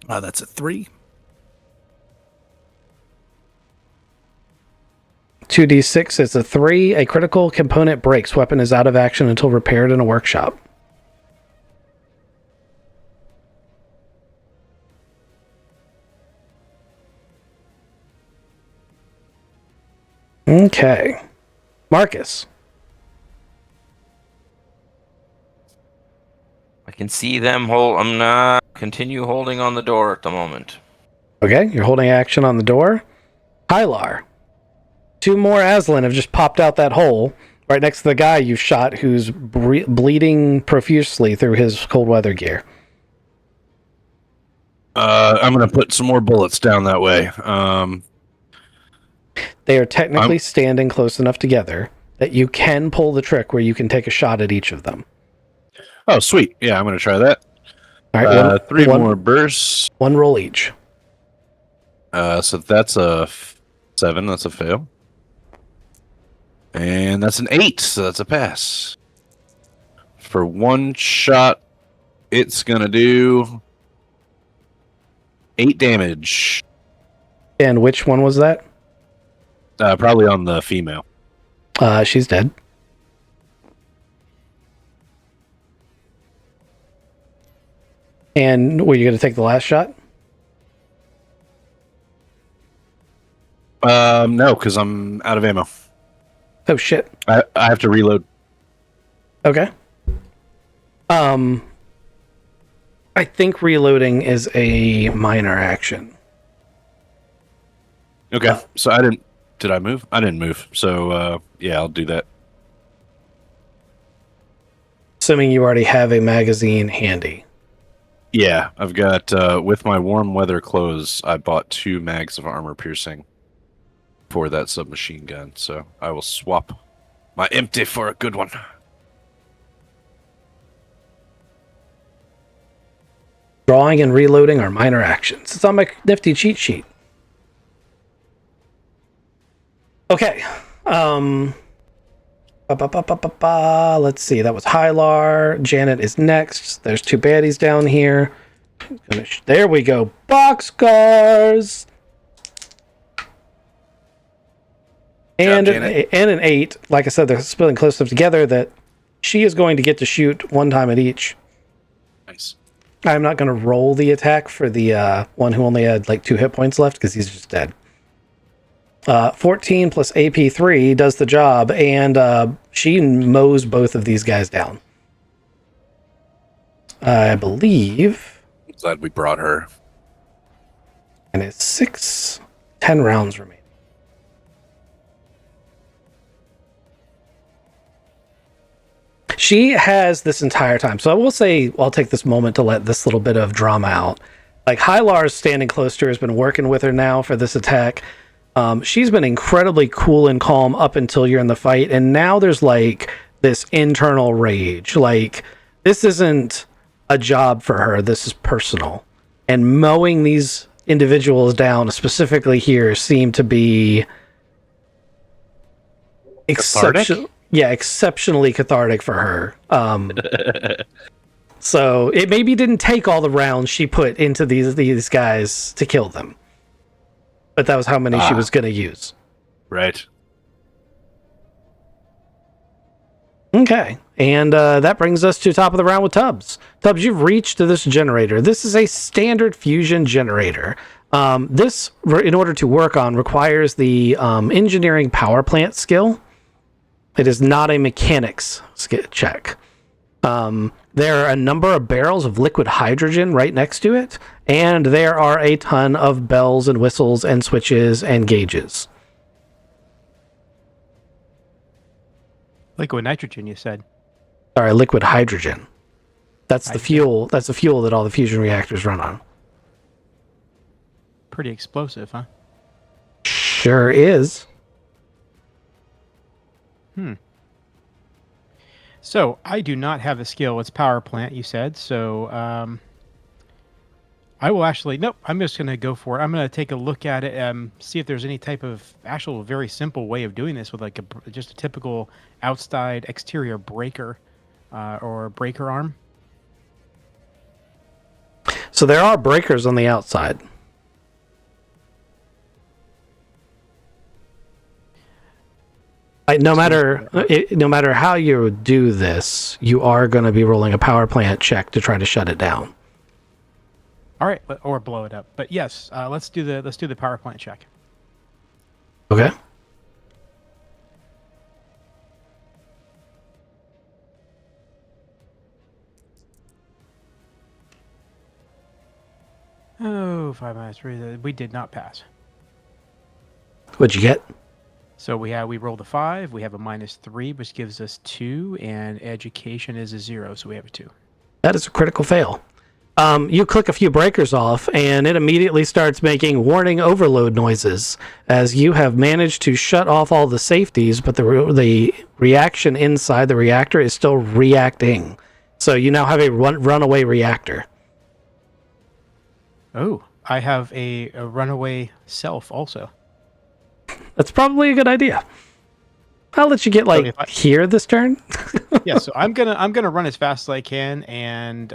That's a 3. 2d6 is a 3. A critical component breaks. Weapon is out of action until repaired in a workshop. Okay. Marcus. I can see them I'm not continue holding on the door at the moment. Okay, you're holding action on the door. Hylar. 2 more Aslan have just popped out that hole right next to the guy you shot who's bleeding profusely through his cold weather gear. I'm going to put some more bullets down that way. They are technically standing close enough together that you can pull the trick where you can take a shot at each of them. Oh, sweet. Yeah, I'm going to try that. All right, 3 more bursts. 1 roll each. So that's a 7. That's a fail. And that's an 8. So that's a pass. For 1 shot, it's going to do 8 damage. And which one was that? Probably on the female. She's dead. And were you going to take the last shot? No, because I'm out of ammo. Oh, shit. I have to reload. Okay. I think reloading is a minor action. Okay, so I didn't... Did I move? I didn't move. So, yeah, I'll do that. Assuming you already have a magazine handy. Yeah, I've got, with my warm weather clothes, I bought 2 mags of armor piercing for that submachine gun. So I will swap my empty for a good one. Drawing and reloading are minor actions. It's on my nifty cheat sheet. Okay. Let's see. That was Hylar. Janet is next. There's 2 baddies down here. There we go. Boxcars. And an 8. Like I said, they're spilling close enough together that she is going to get to shoot 1 time at each. Nice. I'm not going to roll the attack for the one who only had like 2 hit points left because he's just dead. 14 plus AP3 does the job, and she mows both of these guys down. I believe. Glad we brought her. And it's 10 rounds remaining. She has this entire time. So I will say, I'll take this moment to let this little bit of drama out. Like, Hylar's standing close to her, has been working with her now for this attack. She's been incredibly cool and calm up until you're in the fight. And now there's like this internal rage. Like, this isn't a job for her. This is personal. And mowing these individuals down, specifically here, seem to be exceptionally cathartic for her. So it maybe didn't take all the rounds she put into these guys to kill them, but that was how many she was going to use. Right. Okay, and that brings us to top of the round with Tubbs. Tubbs, you've reached to this generator. This is a standard fusion generator. This, in order to work on, requires the engineering power plant skill. It is not a mechanics check. There are a number of barrels of liquid hydrogen right next to it, and there are a ton of bells and whistles and switches and gauges. Liquid nitrogen, you said. Sorry, liquid hydrogen. That's the fuel. That's the fuel that all the fusion reactors run on. Pretty explosive, huh? Sure is. So I do not have a skill. It's power plant, you said. So I will actually. Nope. I'm just going to go for it. I'm going to take a look at it. See if there's any type of actual very simple way of doing this with like just a typical outside exterior breaker or breaker arm. So there are breakers on the outside. No matter how you do this, you are going to be rolling a power plant check to try to shut it down. All right, or blow it up. But yes, let's do the power plant check. Okay. Oh, 5 minus 3. We did not pass. What'd you get? So we rolled a 5. We have a -3, which gives us 2, and education is a 0, so we have a 2. That is a critical fail. You click a few breakers off, and it immediately starts making warning overload noises as you have managed to shut off all the safeties, but the reaction inside the reactor is still reacting. So you now have a runaway reactor. Oh, I have a runaway self also. That's probably a good idea. I'll let you get here this turn. Yeah, so I'm gonna run as fast as I can, and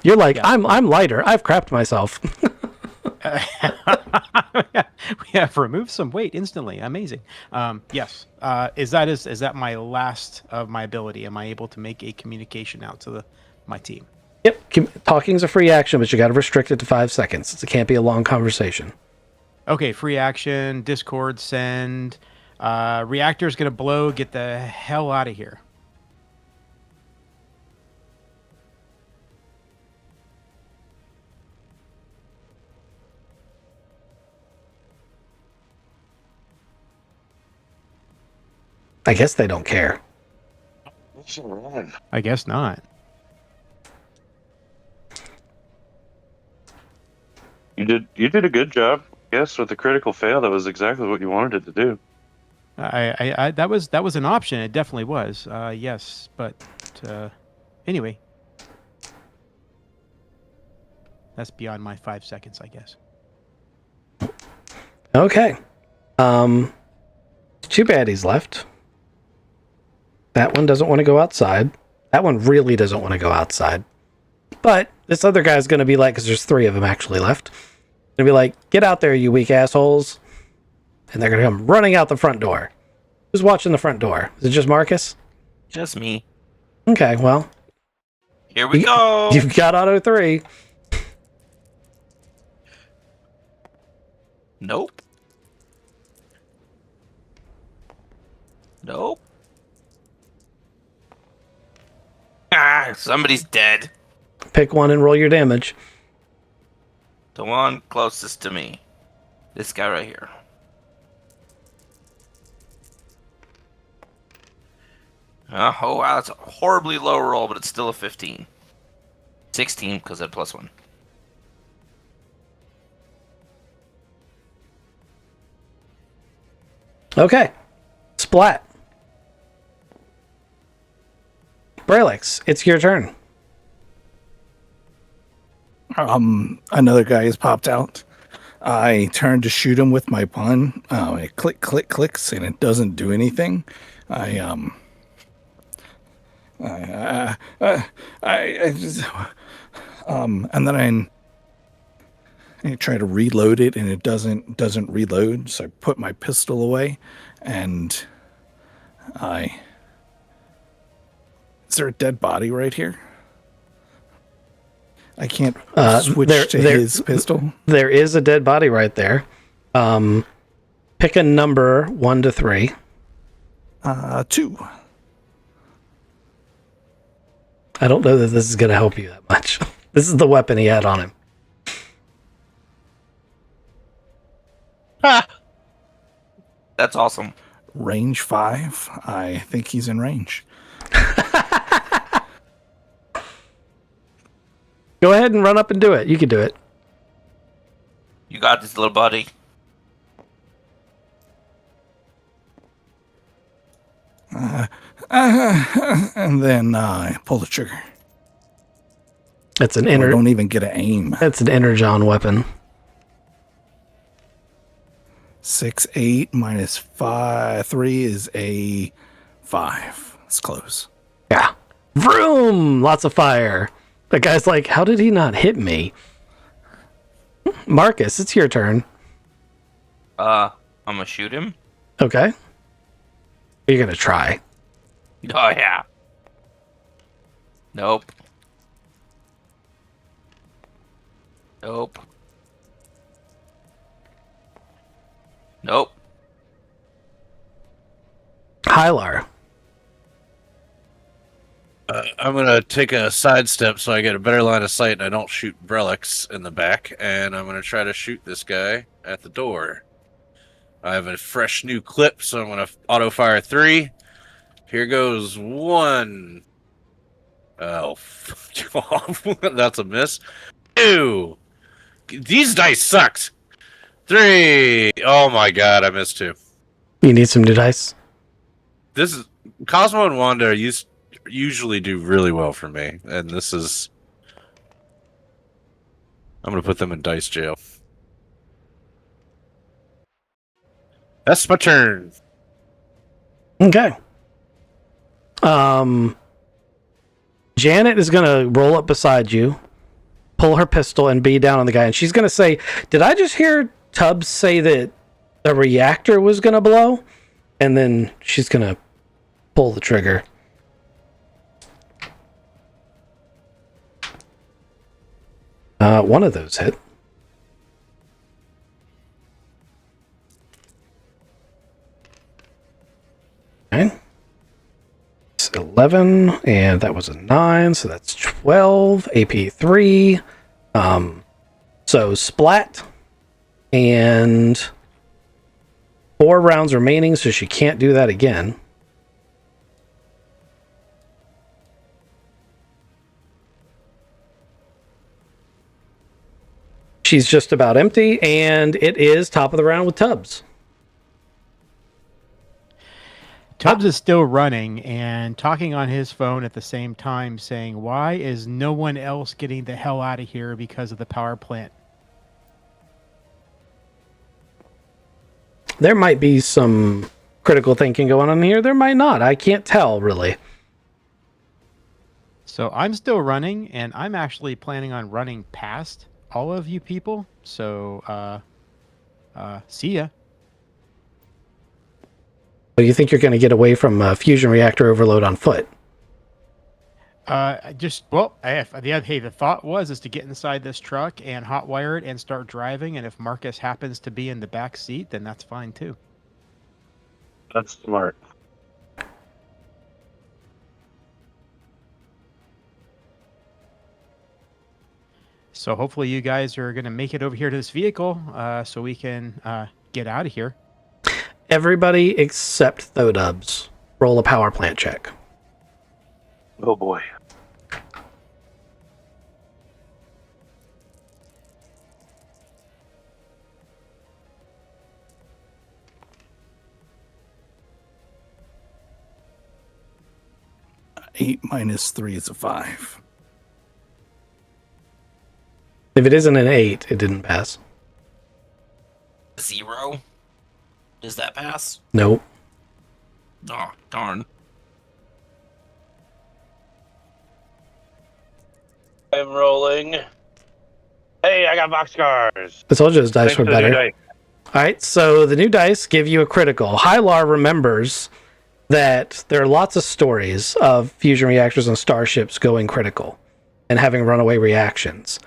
you're like, yeah. I'm lighter. I've crapped myself. We have removed some weight instantly. Amazing. Yes. Is that my last of my ability? Am I able to make a communication out to my team? Yep. Talking's a free action, but you got to restrict it to 5 seconds. It can't be a long conversation. Okay, free action, Discord, send. Reactor's gonna blow, get the hell out of here. I guess they don't care. I guess not. You did a good job. Yes, with the critical fail, that was exactly what you wanted it to do. I that was an option. It definitely was. Yes, but anyway, that's beyond my 5 seconds, I guess. Okay. 2 baddies left. That one doesn't want to go outside. That one really doesn't want to go outside. But this other guy's going to be like, because there's 3 of them actually left. Gonna be like, get out there, you weak assholes. And they're gonna come running out the front door. Who's watching the front door? Is it just Marcus? Just me. Okay, well. Here we go. You've got auto 3. Nope. Nope. Ah, somebody's dead. Pick one and roll your damage. The one closest to me. This guy right here. Oh, wow, that's a horribly low roll, but it's still a 15. 16, because I had +1. Okay. Splat. Braillex, it's your turn. Another guy has popped out. I turn to shoot him with my pun. It clicks, and it doesn't do anything. I just, and then I try to reload it, and it doesn't reload. So I put my pistol away, and is there a dead body right here? I can't switch to his pistol. There is a dead body right there. Pick a number 1 to 3. 2. I don't know that this is going to help you that much. This is the weapon he had on him. Ha! That's awesome. Range 5. I think he's in range. Go ahead and run up and do it. You can do it. You got this, little buddy. And then I pull the trigger. It's an I inner. don't even get an aim. That's an energon weapon. 6, 8 minus 5, 3 is a 5. It's close. Yeah. Vroom! Lots of fire. The guy's like, how did he not hit me? Marcus, it's your turn. I'm gonna shoot him. Okay. You're going to try. Oh, yeah. Nope. Nope. Nope. Hylar. I'm gonna take a sidestep so I get a better line of sight and I don't shoot Brelix in the back, and I'm gonna try to shoot this guy at the door. I have a fresh new clip, so I'm gonna auto fire 3. Here goes 1. Oh, fuck off. That's a miss. 2. These dice sucked. 3. Oh my god, I missed 2. You need some new dice? This is Cosmo and Wanda usually do really well for me, and this is. I'm gonna put them in dice jail. That's my turn. Okay. Janet is going to roll up beside you, pull her pistol, and be down on the guy. And she's going to say, did I just hear Tubbs say that a reactor was going to blow? And then she's going to pull the trigger. One of those hit. Okay. 11, and that was a 9, so that's 12. AP 3. So splat, and 4 rounds remaining, so she can't do that again. She's just about empty, and it is top of the round with Tubbs. Tubbs is still running and talking on his phone at the same time, saying, why is no one else getting the hell out of here because of the power plant? There might be some critical thinking going on here. There might not. I can't tell, really. So I'm still running, and I'm actually planning on running past all of you people. So, see ya. So you think you're going to get away from fusion reactor overload on foot? The thought was to get inside this truck and hotwire it and start driving. And if Marcus happens to be in the back seat, then that's fine too. That's smart. So hopefully you guys are going to make it over here to this vehicle so we can get out of here. Everybody except Thodubs. Roll a power plant check. Oh boy. Eight minus 3 is a 5. If it isn't an 8, it didn't pass. 0. Does that pass? Nope. Oh, darn. I'm rolling. Hey, I got boxcars. I told you those dice Thanks were for the new better. dice. All right, so the new dice give you a critical. Hylar remembers that there are lots of stories of fusion reactors and starships going critical and having runaway reactions.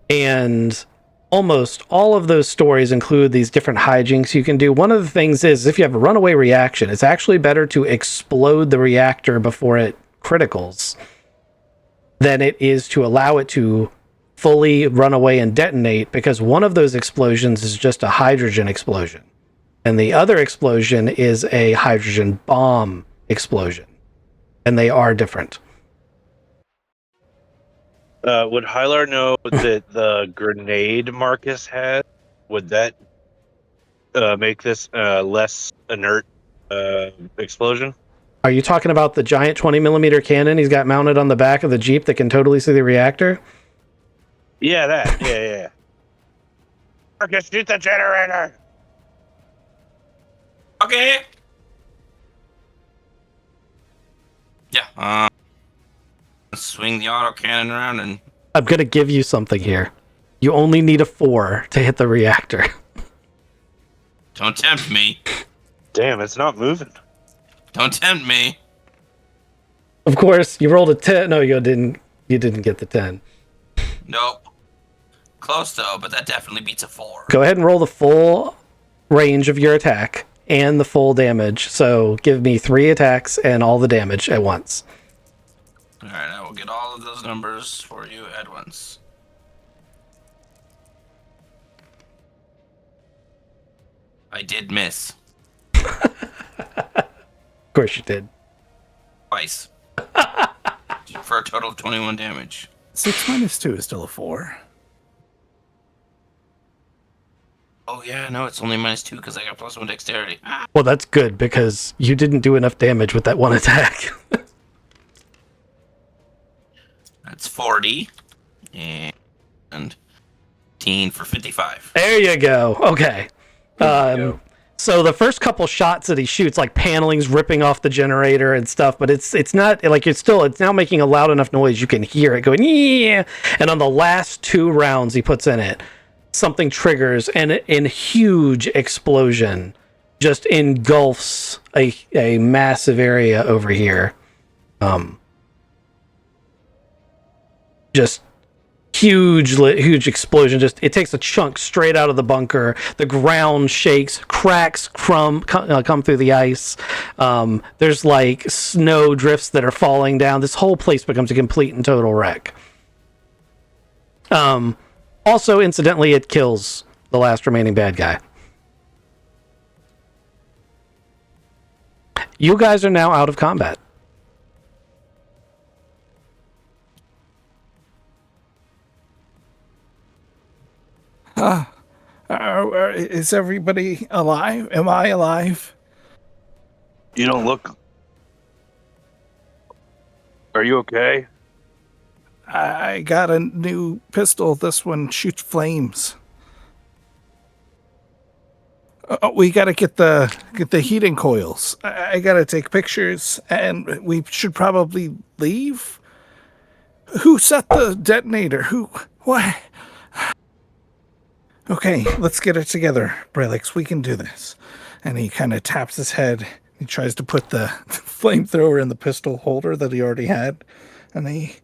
And almost all of those stories include these different hijinks you can do. One of the things is if you have a runaway reaction, it's actually better to explode the reactor before it criticals than it is to allow it to fully run away and detonate, because one of those explosions is just a hydrogen explosion and the other explosion is a hydrogen bomb explosion, and they are different. Would Hylar know that the grenade Marcus had? Would that make this less inert explosion? Are you talking about the giant 20 millimeter cannon he's got mounted on the back of the Jeep that can totally see the reactor? Yeah, that. Yeah. Marcus, shoot the generator! Okay. Yeah. Swing the autocannon around and. I'm going to give you something here. You only need a 4 to hit the reactor. Don't tempt me. Damn, it's not moving. Don't tempt me. Of course, you rolled a 10. No, you didn't get the 10. Nope. Close though, but that definitely beats a 4. Go ahead and roll the full range of your attack and the full damage. So give me 3 attacks and all the damage at once. Alright, I will get all of those numbers for you at once. I did miss. Of course you did. Twice. For a total of 21 damage. 6 minus 2 is still a 4. Oh yeah, no, it's only -2 because I got +1 dexterity. Ah. Well, that's good because you didn't do enough damage with that one attack. That's 40. And 15 for 55. There you go. Okay. So the first couple shots that he shoots, like paneling's ripping off the generator and stuff, but it's not like it's now making a loud enough noise you can hear it going yeah. And on the last 2 rounds he puts in it, something triggers and in huge explosion just engulfs a massive area over here. Just huge explosion. Just it takes a chunk straight out of the bunker. The ground shakes, cracks come through the ice. There's like snow drifts that are falling down. This whole place becomes a complete and total wreck. Also, incidentally, it kills the last remaining bad guy. You guys are now out of combat. Is everybody alive? Am I alive? You don't look. Are you okay? I got a new pistol. This one shoots flames. We got to get the heating coils. I got to take pictures, and we should probably leave. Who set the detonator? Who? What? Okay, let's get it together, Brelix. We can do this. And he kind of taps his head. He tries to put the flamethrower in the pistol holder that he already had. And he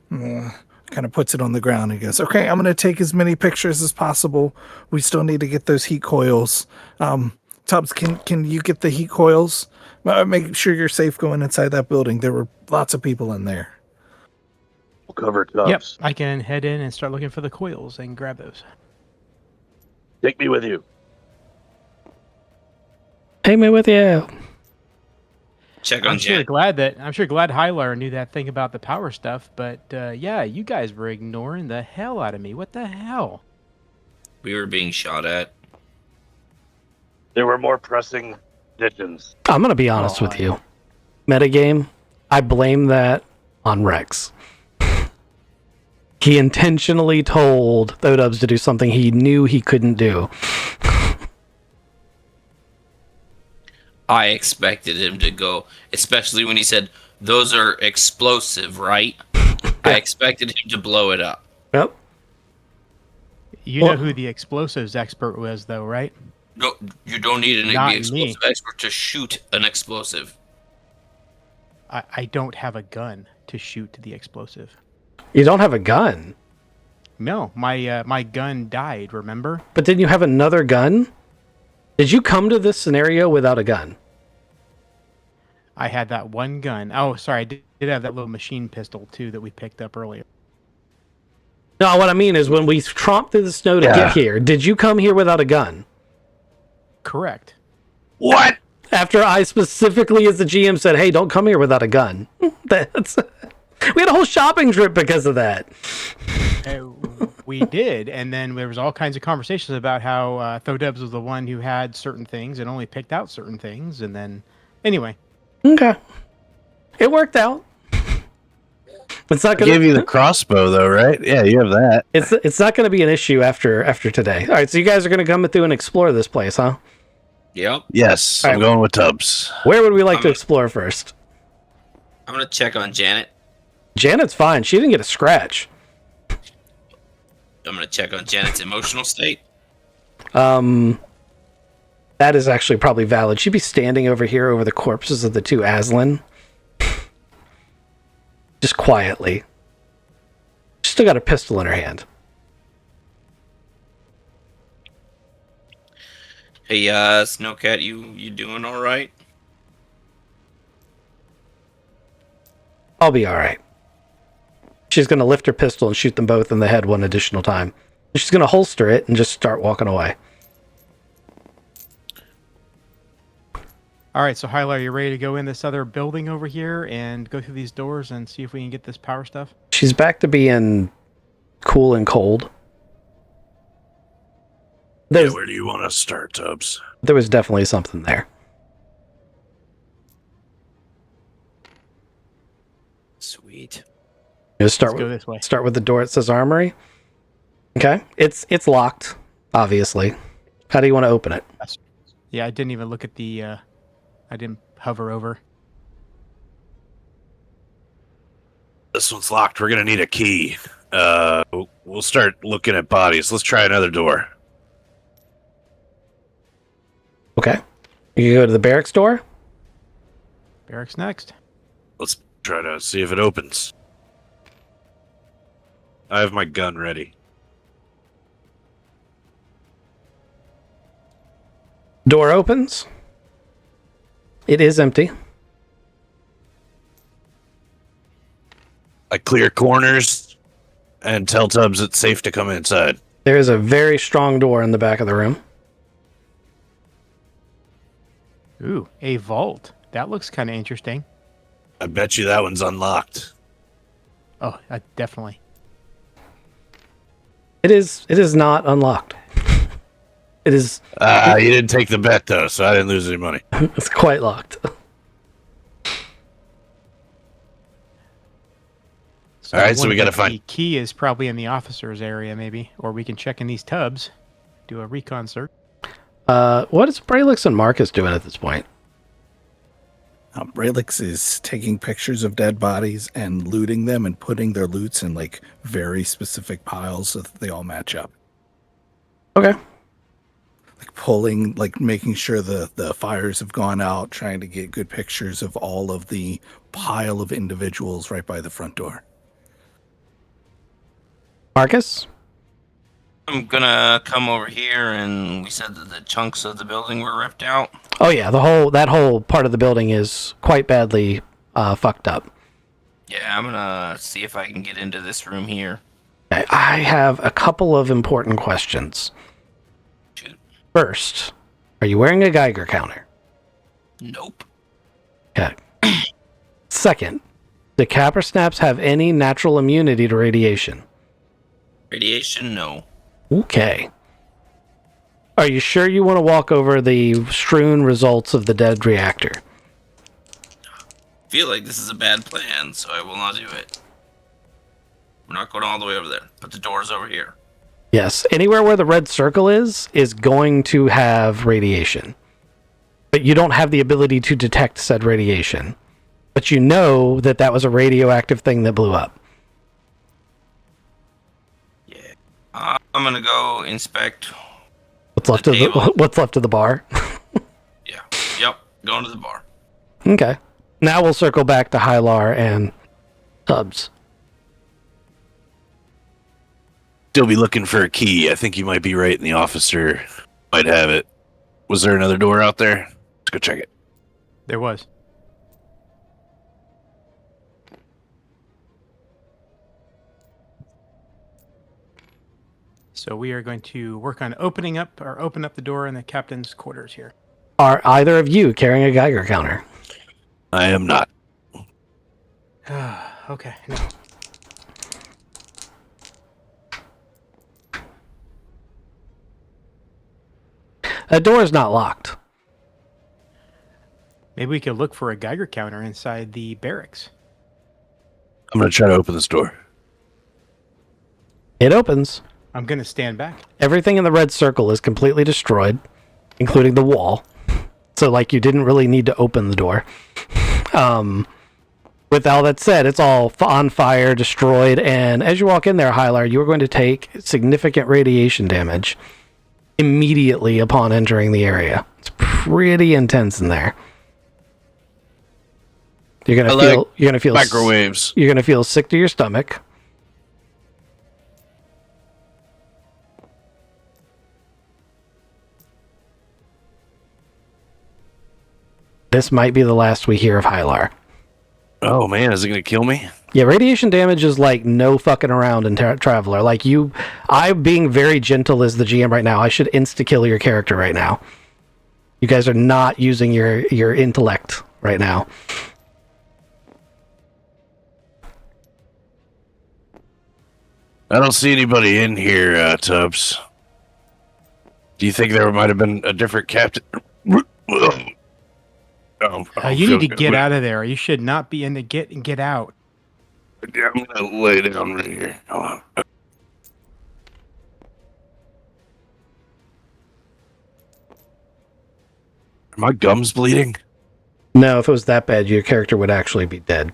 kind of puts it on the ground. He goes, okay, I'm going to take as many pictures as possible. We still need to get those heat coils. Tubbs, can you get the heat coils? Make sure you're safe going inside that building. There were lots of people in there. Cover Yep, Tubbs. I can head in and start looking for the coils and grab those. Take me with you. Take me with you. Check on I'm sure Janet. glad Hylar knew that thing about the power stuff, but yeah, you guys were ignoring the hell out of me. What the hell? We were being shot at. There were more pressing conditions. I'm going to be honest with you. Metagame, I blame that on Rex. He intentionally told Thodubs to do something he knew he couldn't do. I expected him to go, especially when he said, "Those are explosive, right?" I expected him to blow it up. Yep. You Well- know who the explosives expert was, though, right? No, you don't need Not an explosive me. expert to shoot an explosive. I don't have a gun to shoot the explosive. You don't have a gun. No, my gun died. Remember? But didn't you have another gun? Did you come to this scenario without a gun? I had that one gun. Oh, sorry, I did have that little machine pistol too that we picked up earlier. No, what I mean is when we tromped through the snow to get here, did you come here without a gun? Correct. What? After I specifically, as the GM, said, "Hey, don't come here without a gun." That's we had a whole shopping trip because of that. We did, and then there was all kinds of conversations about how Thodubs was the one who had certain things and only picked out certain things, and then anyway. Okay, it worked out. It's not I gonna gave you the crossbow, though, right? Yeah, you have that. It's not going to be an issue after today. All right, so you guys are going to come through and explore this place, huh? Yep. Yes, All I'm right. going with Tubbs. Where would we like to explore first? I'm gonna check on Janet. Janet's fine. She didn't get a scratch. I'm gonna check on Janet's emotional state. That is actually probably valid. She'd be standing over here over the corpses of the two Aslan. Just quietly. She's still got a pistol in her hand. Hey, Snowcat, you doing all right? I'll be all right. She's going to lift her pistol and shoot them both in the head one additional time. She's going to holster it and just start walking away. All right, so Hylar, you ready to go in this other building over here and go through these doors and see if we can get this power stuff? She's back to being cool and cold. Yeah, where do you want to start, Tubbs? There was definitely something there. Sweet. Just Let's go this way. Start with the door that says armory. Okay, it's locked, obviously. How do you want to open it? Yeah, I didn't even look at the. I didn't hover over. This one's locked. We're gonna need a key. We'll start looking at bodies. Let's try another door. Okay, you can go to the barracks door. Barracks next. Let's try to see if it opens. I have my gun ready. Door opens. It is empty. I clear corners and tell Tubbs it's safe to come inside. There is a very strong door in the back of the room. Ooh, a vault. That looks kind of interesting. I bet you that one's unlocked. Oh, definitely. It is not unlocked. It is. You didn't take the bet though, so I didn't lose any money. It's quite locked. So All right, so we gotta the find- key is probably in the officers area, maybe, or we can check in these tubs, do a recon search. What is Braylix and Marcus doing at this point? Braylix is taking pictures of dead bodies and looting them and putting their loots in like very specific piles so that they all match up. Okay. Like pulling, like making sure the fires have gone out, trying to get good pictures of all of the pile of individuals right by the front door. Marcus? I'm gonna come over here, and we said that the chunks of the building were ripped out. Oh yeah, that whole part of the building is quite badly fucked up. Yeah, I'm gonna see if I can get into this room here. Okay, I have a couple of important questions. Shoot. First, are you wearing a Geiger counter? Nope. Okay. Second, do capper snaps have any natural immunity to radiation? Radiation, no. Okay. Are you sure you want to walk over the strewn results of the dead reactor? Feel like this is a bad plan, so I will not do it. We're not going all the way over there. But the door's over here. Yes. Anywhere where the red circle is going to have radiation. But you don't have the ability to detect said radiation. But you know that that was a radioactive thing that blew up. Yeah. I'm gonna go inspect. What's left of the bar? Yeah. Yep. Going to the bar. Okay. Now we'll circle back to Hylar and Tubbs. Still be looking for a key. I think you might be right, and the officer might have it. Was there another door out there? Let's go check it. There was. So we are going to work on open up the door in the captain's quarters here. Are either of you carrying a Geiger counter? I am not. Okay. No. That door is not locked. Maybe we could look for a Geiger counter inside the barracks. I'm going to try to open this door. It opens. I'm going to stand back. Everything in the red circle is completely destroyed, including the wall. So, like, you didn't really need to open the door. With all that said, it's all on fire, destroyed, and as you walk in there, Hylar, you are going to take significant radiation damage immediately upon entering the area. It's pretty intense in there. You're gonna feel microwaves. You're gonna feel sick to your stomach. This might be the last we hear of Hylar. Oh man, is it going to kill me? Yeah, radiation damage is like no fucking around in Traveler. Like I'm being very gentle as the GM right now. I should insta-kill your character right now. You guys are not using your intellect right now. I don't see anybody in here, Tubbs. Do you think there might have been a different captain? You need to get out of there. You should not be in the get out. Yeah, I'm gonna lay down right here. Hold on. Are my gums bleeding? No, if it was that bad, your character would actually be dead.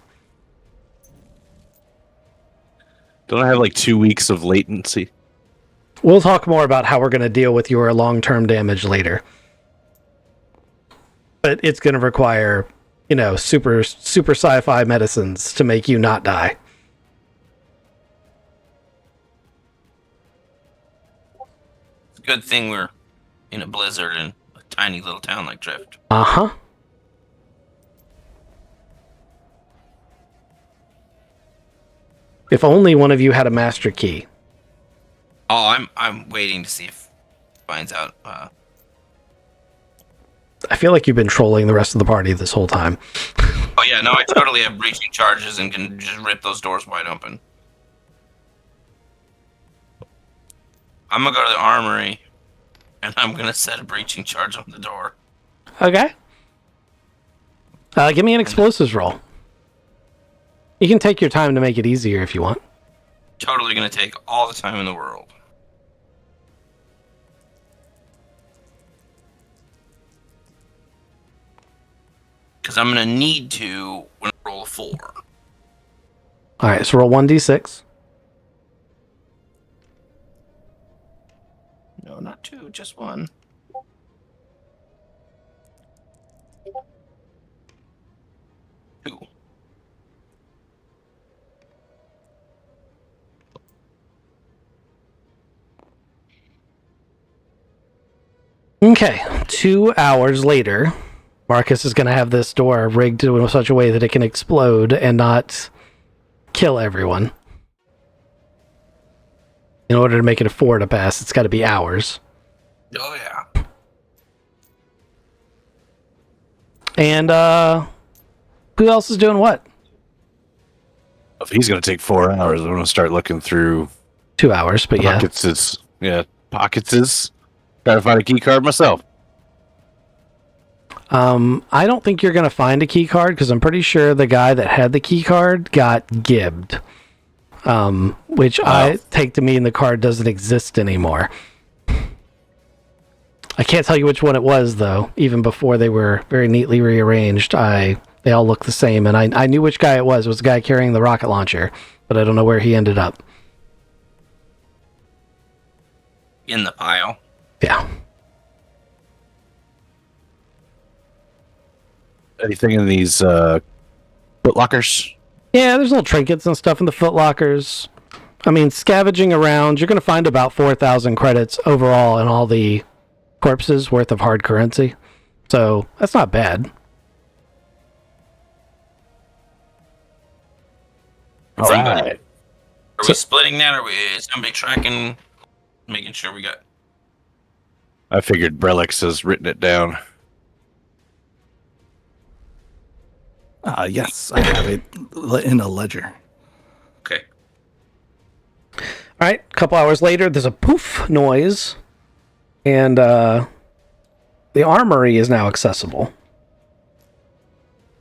Don't I have like 2 weeks of latency? We'll talk more about how we're going to deal with your long-term damage later. But it's going to require, super sci-fi medicines to make you not die. It's a good thing we're in a blizzard in a tiny little town like Drift. Uh-huh. If only one of you had a master key. Oh, I'm waiting to see if he finds out. I feel like you've been trolling the rest of the party this whole time. Oh yeah, no, I totally have breaching charges and can just rip those doors wide open. I'm gonna go to the armory, and I'm gonna set a breaching charge on the door. Okay. Give me an explosives roll. You can take your time to make it easier if you want. Totally gonna take all the time in the world. Because I'm gonna need to when I roll a 4. Alright, so roll 1d6. No, not 2, just 1. Two. Okay, 2 hours later, Marcus is going to have this door rigged in such a way that it can explode and not kill everyone. In order to make it a 4 to pass, it's got to be ours. Oh yeah. And who else is doing what? If he's going to take 4 hours, I'm going to start looking through 2 hours, but yeah. Pockets. Try to find a key card myself. I don't think you're going to find a key card because I'm pretty sure the guy that had the key card got gibbed. Which I take to mean the card doesn't exist anymore. I can't tell you which one it was, though. Even before they were very neatly rearranged, they all look the same, and I knew which guy it was. It was the guy carrying the rocket launcher, but I don't know where he ended up. In the pile. Yeah. Anything in these foot lockers? Yeah, there's little trinkets and stuff in the foot lockers. I mean, scavenging around, you're going to find about 4,000 credits overall in all the corpses worth of hard currency. So, that's not bad. All right. Are we splitting that, or is somebody tracking, making sure we got... I figured Brelix has written it down. Yes, I have it in a ledger. Okay. All right, a couple hours later, there's a poof noise, and the armory is now accessible.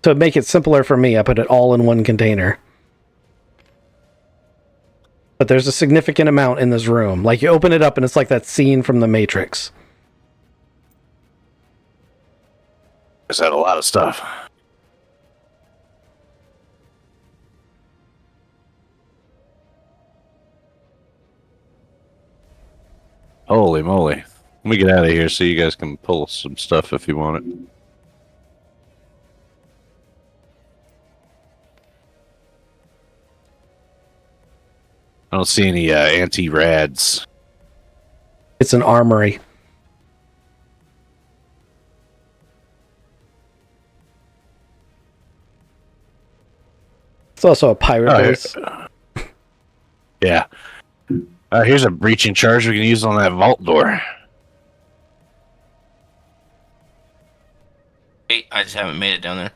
To make it simpler for me, I put it all in one container. But there's a significant amount in this room. Like, you open it up, and it's like that scene from The Matrix. It's had a lot of stuff. Holy moly. Let me get out of here so you guys can pull some stuff if you want it. I don't see any anti-rads. It's an armory. It's also a pirate base. Yeah. Here's a breaching charge we can use on that vault door. Wait, I just haven't made it down there.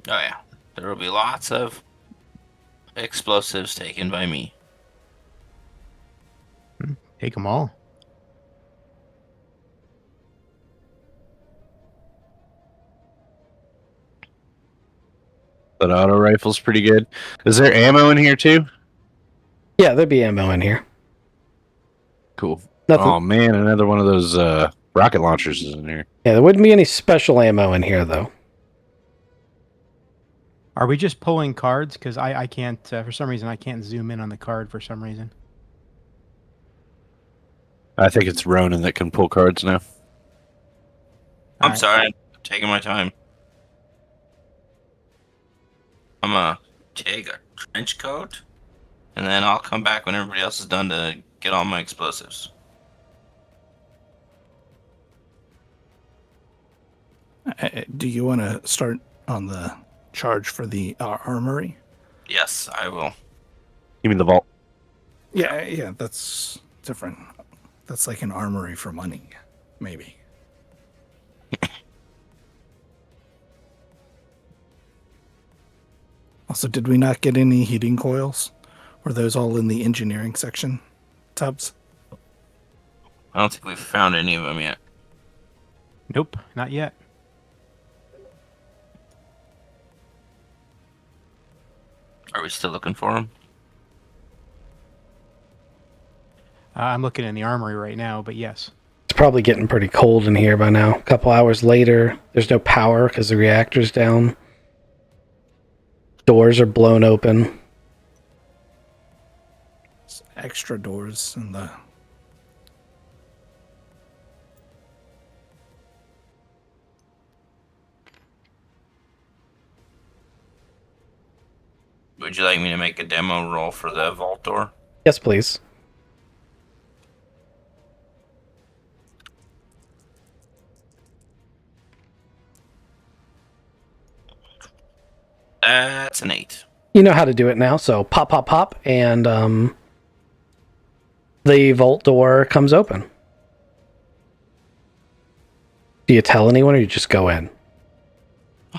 Oh yeah. There will be lots of explosives taken by me. Take them all. That auto rifle's pretty good. Is there ammo in here too? Yeah, there'd be ammo in here. Cool. Nothing. Oh man, another one of those rocket launchers is in here. Yeah, there wouldn't be any special ammo in here, though. Are we just pulling cards? Because I can't, for some reason, I can't zoom in on the card for some reason. I think it's Ronan that can pull cards now. I'm Alright. sorry, I'm taking my time. I'm gonna take a trench coat, and then I'll come back when everybody else is done to get all my explosives. Do you want to start on the charge for the armory? Yes, I will. You mean the vault? Yeah, that's different. That's like an armory for money, maybe. Also, did we not get any heating coils? Were those all in the engineering section tubs? I don't think we've found any of them yet. Nope, not yet. Are we still looking for them? I'm looking in the armory right now, but yes. It's probably getting pretty cold in here by now. A couple hours later, there's no power because the reactor's down. Doors are blown open. Extra doors in the... Would you like me to make a demo roll for the vault door? Yes, please. That's an 8. You know how to do it now, so pop, pop, pop, and the vault door comes open. Do you tell anyone, or you just go in?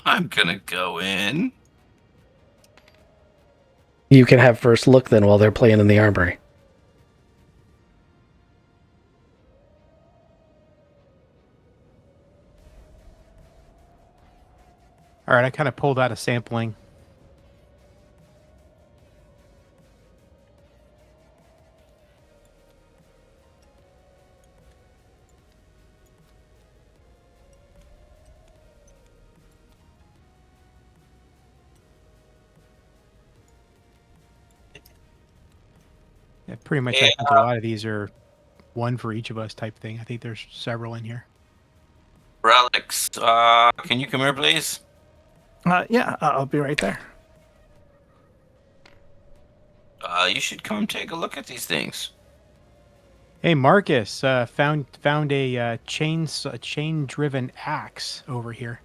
I'm gonna go in. You can have first look then while they're playing in the armory. All right, I kind of pulled out a sampling. Yeah, pretty much. I think a lot of these are one for each of us type thing. I think there's several in here. Relics, can you come here, please? Yeah, I'll be right there. You should come take a look at these things. Hey, Marcus, found a chain-driven axe over here.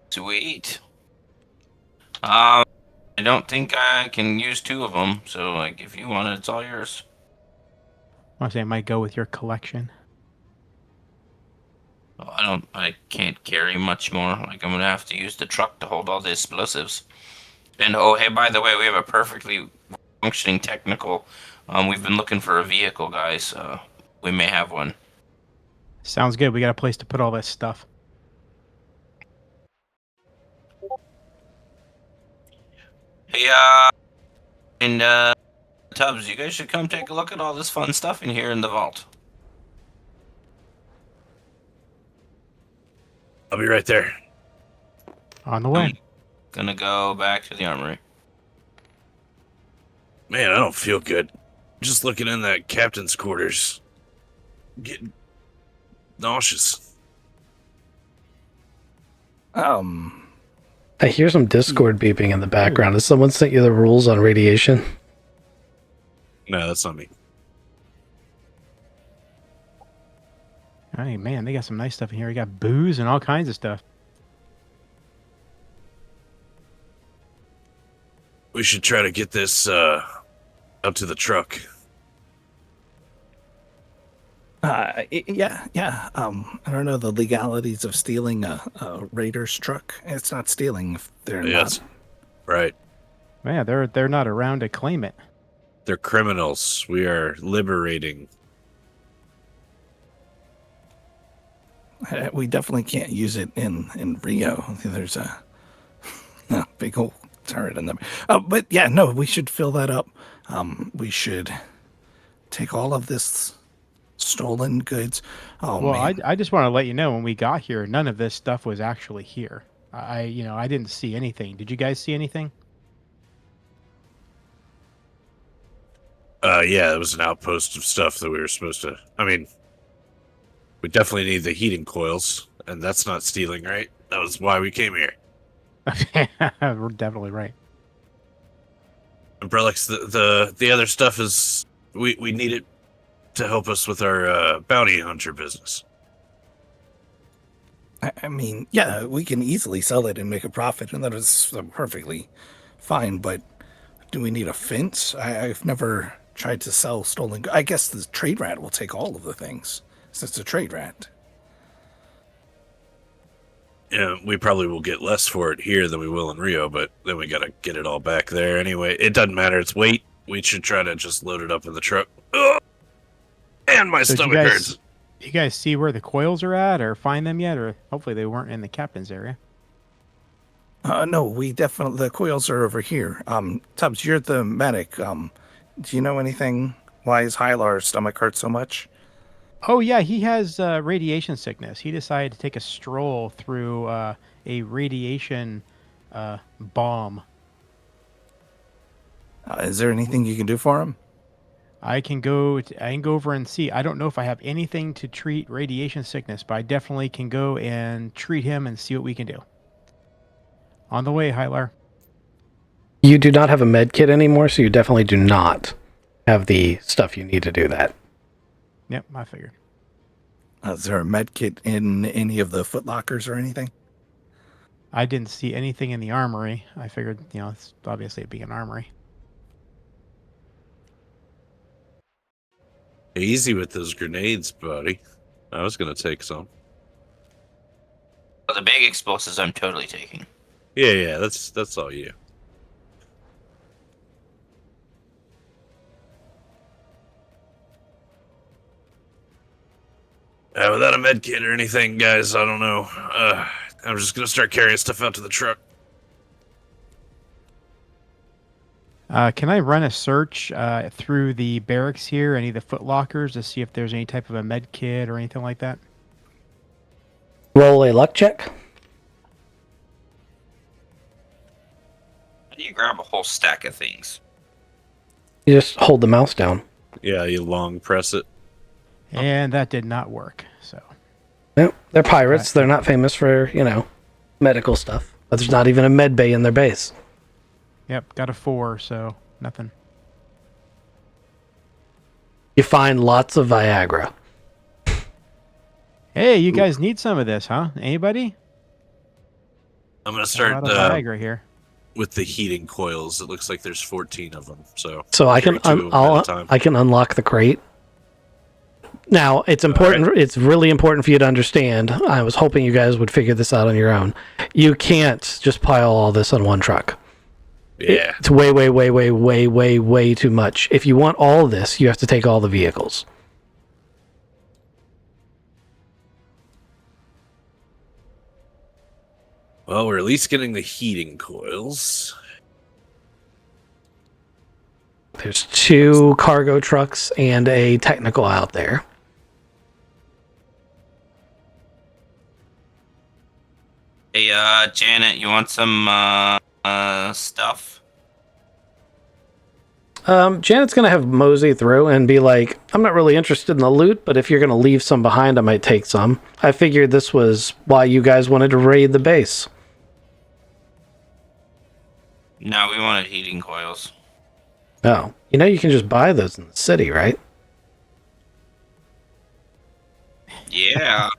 Sweet. I don't think I can use 2 of them, so like if you want it, it's all yours. I want to say I might go with your collection. Oh, I can't carry much more. Like I'm gonna have to use the truck to hold all the explosives. And oh, hey, by the way, we have a perfectly functioning technical. We've been looking for a vehicle, guys. We may have one. Sounds good. We got a place to put all this stuff. Hey, and Tubbs, you guys should come take a look at all this fun stuff in here in the vault. I'll be right there. On the way. I'm gonna go back to the armory. Man, I don't feel good. Just looking in that captain's quarters. Getting nauseous. I hear some Discord beeping in the background. Has someone sent you the rules on radiation? No, that's not me. Hey, man, they got some nice stuff in here. We got booze and all kinds of stuff. We should try to get this out to the truck. Yeah. I don't know the legalities of stealing a Raiders truck. It's not stealing if they're Yes. not. Right. Man, they're not around to claim it. They're criminals. We are liberating. We definitely can't use it in Rio. There's a big old turret in them. But yeah, no, we should fill that up. We should take all of this stolen goods. Oh, Well, man. I just want to let you know when we got here, none of this stuff was actually here. I didn't see anything. Did you guys see anything? Yeah, it was an outpost of stuff that we were supposed to. I mean, we definitely need the heating coils, and that's not stealing, right? That was why we came here. We're definitely right. And Brelix, the other stuff is we need it to help us with our bounty hunter business. I mean, yeah, we can easily sell it and make a profit, and that is perfectly fine. But do we need a fence? I've never tried to sell stolen goods. I guess the trade rat will take all of the things, since it's a trade rat. Yeah, we probably will get less for it here than we will in Rio, but then we gotta get it all back there anyway. It doesn't matter. It's weight. We should try to just load it up in the truck. Ugh! And my So stomach hurts. You guys see where the coils are at, or find them yet, or hopefully they weren't in the captain's area. No, we definitely, the coils are over here. Tubbs, you're the medic. Do you know anything? Why is Hylar's stomach hurt so much? Oh yeah, he has radiation sickness. He decided to take a stroll through a radiation bomb. Is there anything you can do for him? I can go over and see. I don't know if I have anything to treat radiation sickness, but I definitely can go and treat him and see what we can do. On the way, Hylar. You do not have a med kit anymore, so you definitely do not have the stuff you need to do that. Yep, I figured. Is there a med kit in any of the foot lockers or anything? I didn't see anything in the armory. I figured, it's obviously it'd be an armory. Easy with those grenades, buddy. I was gonna take some. But the big explosives I'm totally taking. Yeah, that's all you. Without a med kit or anything, guys, I don't know. I'm just gonna start carrying stuff out to the truck. Can I run a search through the barracks here, any of the foot lockers, to see if there's any type of a med kit or anything like that? Roll a luck check. How do you grab a whole stack of things? You just hold the mouse down. Yeah, you long press it. And that did not work. So Yep, they're pirates. They're not famous for, medical stuff. But there's not even a med bay in their base. yep, got a 4, so nothing. You find lots of Viagra. Hey, you guys need some of this, huh? Anybody? I'm gonna A lot start of Viagra here. with the heating coils. It looks like there's 14 of them. So I can carry 2 of them at a time. I can unlock the crate. Now, it's important. Right. It's really important for you to understand. I was hoping you guys would figure this out on your own. You can't just pile all this on one truck. Yeah. It's way, way, way, way, way, way, way too much. If you want all of this, you have to take all the vehicles. Well, we're at least getting the heating coils. There's 2 cargo trucks and a technical out there. Hey, Janet, you want some stuff? Janet's going to have mosey through and be like, I'm not really interested in the loot, but if you're going to leave some behind, I might take some. I figured this was why you guys wanted to raid the base. No, we wanted heating coils. Oh, you can just buy those in the city, right? Yeah.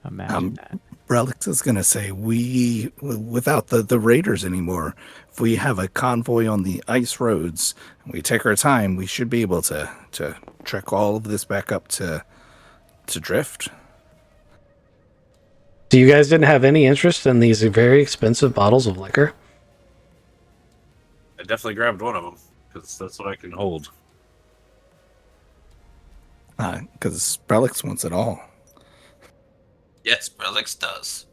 Imagine that. Relics is going to say, without the raiders anymore, if we have a convoy on the ice roads and we take our time, we should be able to trek all of this back up to Drift. So you guys didn't have any interest in these very expensive bottles of liquor? I definitely grabbed one of them because that's what I can hold. Because Relics wants it all. Yes, Brelix does.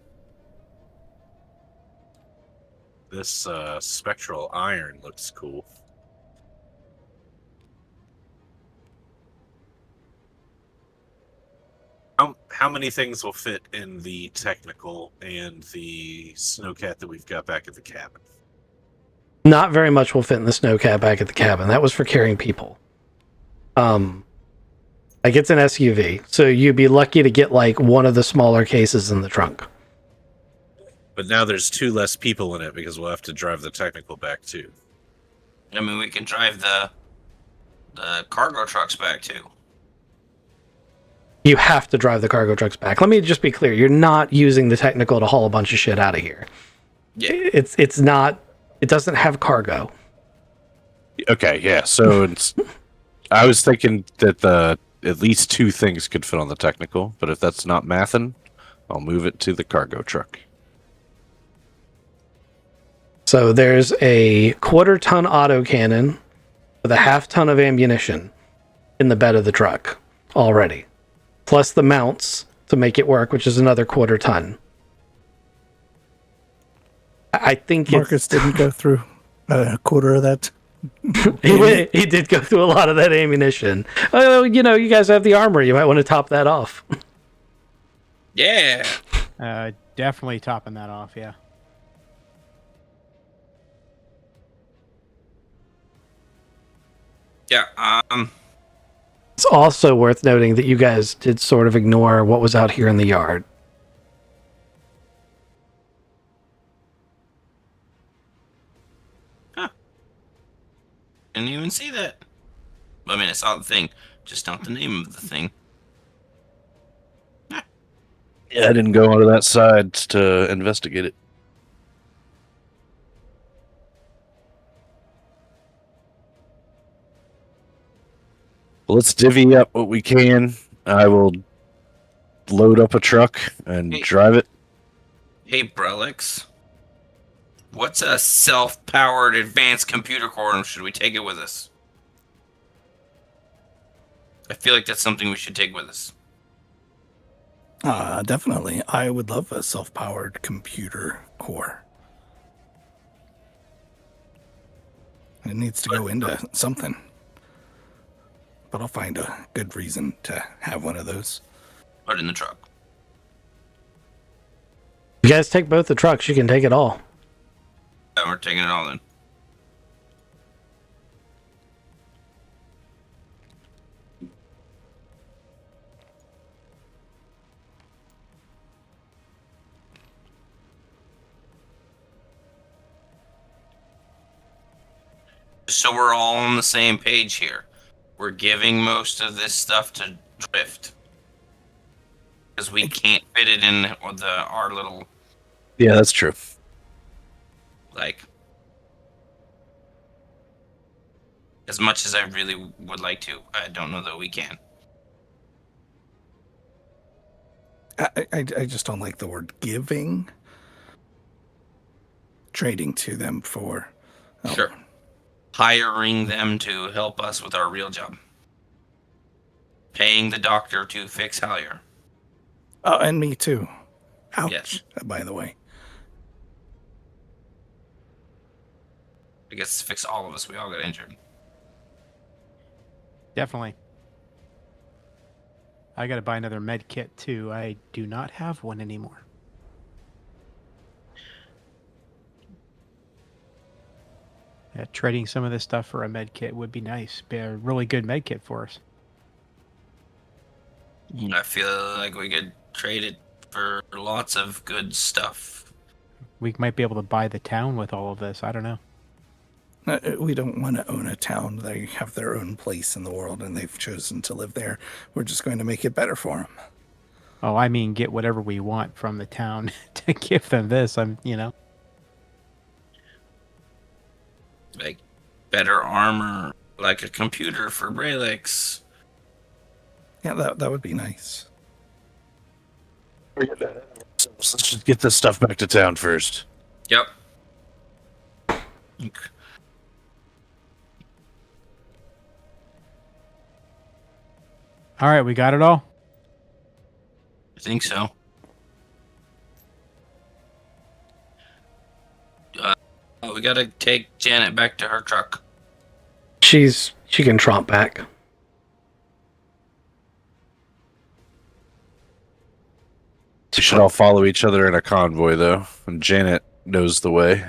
This spectral iron looks cool. How many things will fit in the technical and the snowcat that we've got back at the cabin? Not very much will fit in the snowcat back at the cabin. That was for carrying people. Like it's an SUV, so you'd be lucky to get like one of the smaller cases in the trunk. But now there's 2 less people in it because we'll have to drive the technical back too. I mean, we can drive the cargo trucks back too. You have to drive the cargo trucks back. Let me just be clear. You're not using the technical to haul a bunch of shit out of here. Yeah. It's not, it doesn't have cargo. Okay, yeah. So I was thinking that at least 2 things could fit on the technical, but if that's not mathin', I'll move it to the cargo truck. So there's a 1/4-ton autocannon with a 1/2 ton of ammunition in the bed of the truck already. Plus the mounts to make it work, which is another 1/4 ton. I think Marcus didn't go through a quarter of that. he did go through a lot of that ammunition. Oh, you guys have the armor. You might want to top that off. Yeah. Definitely topping that off, yeah. Yeah. It's also worth noting that you guys did sort of ignore what was out here in the yard. Didn't even see that. I mean, I saw the thing, just not the name of the thing. Yeah, I didn't go onto that side to investigate it. Well, let's divvy up what we can. I will load up a truck and Hey. drive it. Hey, Brelix. What's a self-powered advanced computer core, and should we take it with us? I feel like that's something we should take with us. Definitely. I would love a self-powered computer core. It needs to go into something. But I'll find a good reason to have one of those. Put it in the truck. You guys take both the trucks. You can take it all. Yeah, we're taking it all in. So we're all on the same page here. We're giving most of this stuff to Drift. Because we can't fit it in our little, Yeah, that's true. like... As much as I really would like to, I don't know that we can. I just don't like the word giving. Trading to them for... Sure. Hiring them to help us with our real job. Paying the doctor to fix Hallier. Oh, and me too. Ouch, Yes. by the way. I guess fix all of us. We all got injured. Definitely. I got to buy another med kit too. I do not have one anymore. Yeah, trading some of this stuff for a med kit would be nice. Be a really good med kit for us. I feel like we could trade it for lots of good stuff. We might be able to buy the town with all of this. I don't know. We don't want to own a town. They have their own place in the world, and they've chosen to live there. We're just going to make it better for them. Oh, I mean, get whatever we want from the town to give them this. Like better armor, like a computer for Brelix. Yeah, that would be nice. Let's just get this stuff back to town first. Yep. All right, we got it all. I think so. We gotta take Janet back to her truck. She can tromp back. We should all follow each other in a convoy, though. And Janet knows the way.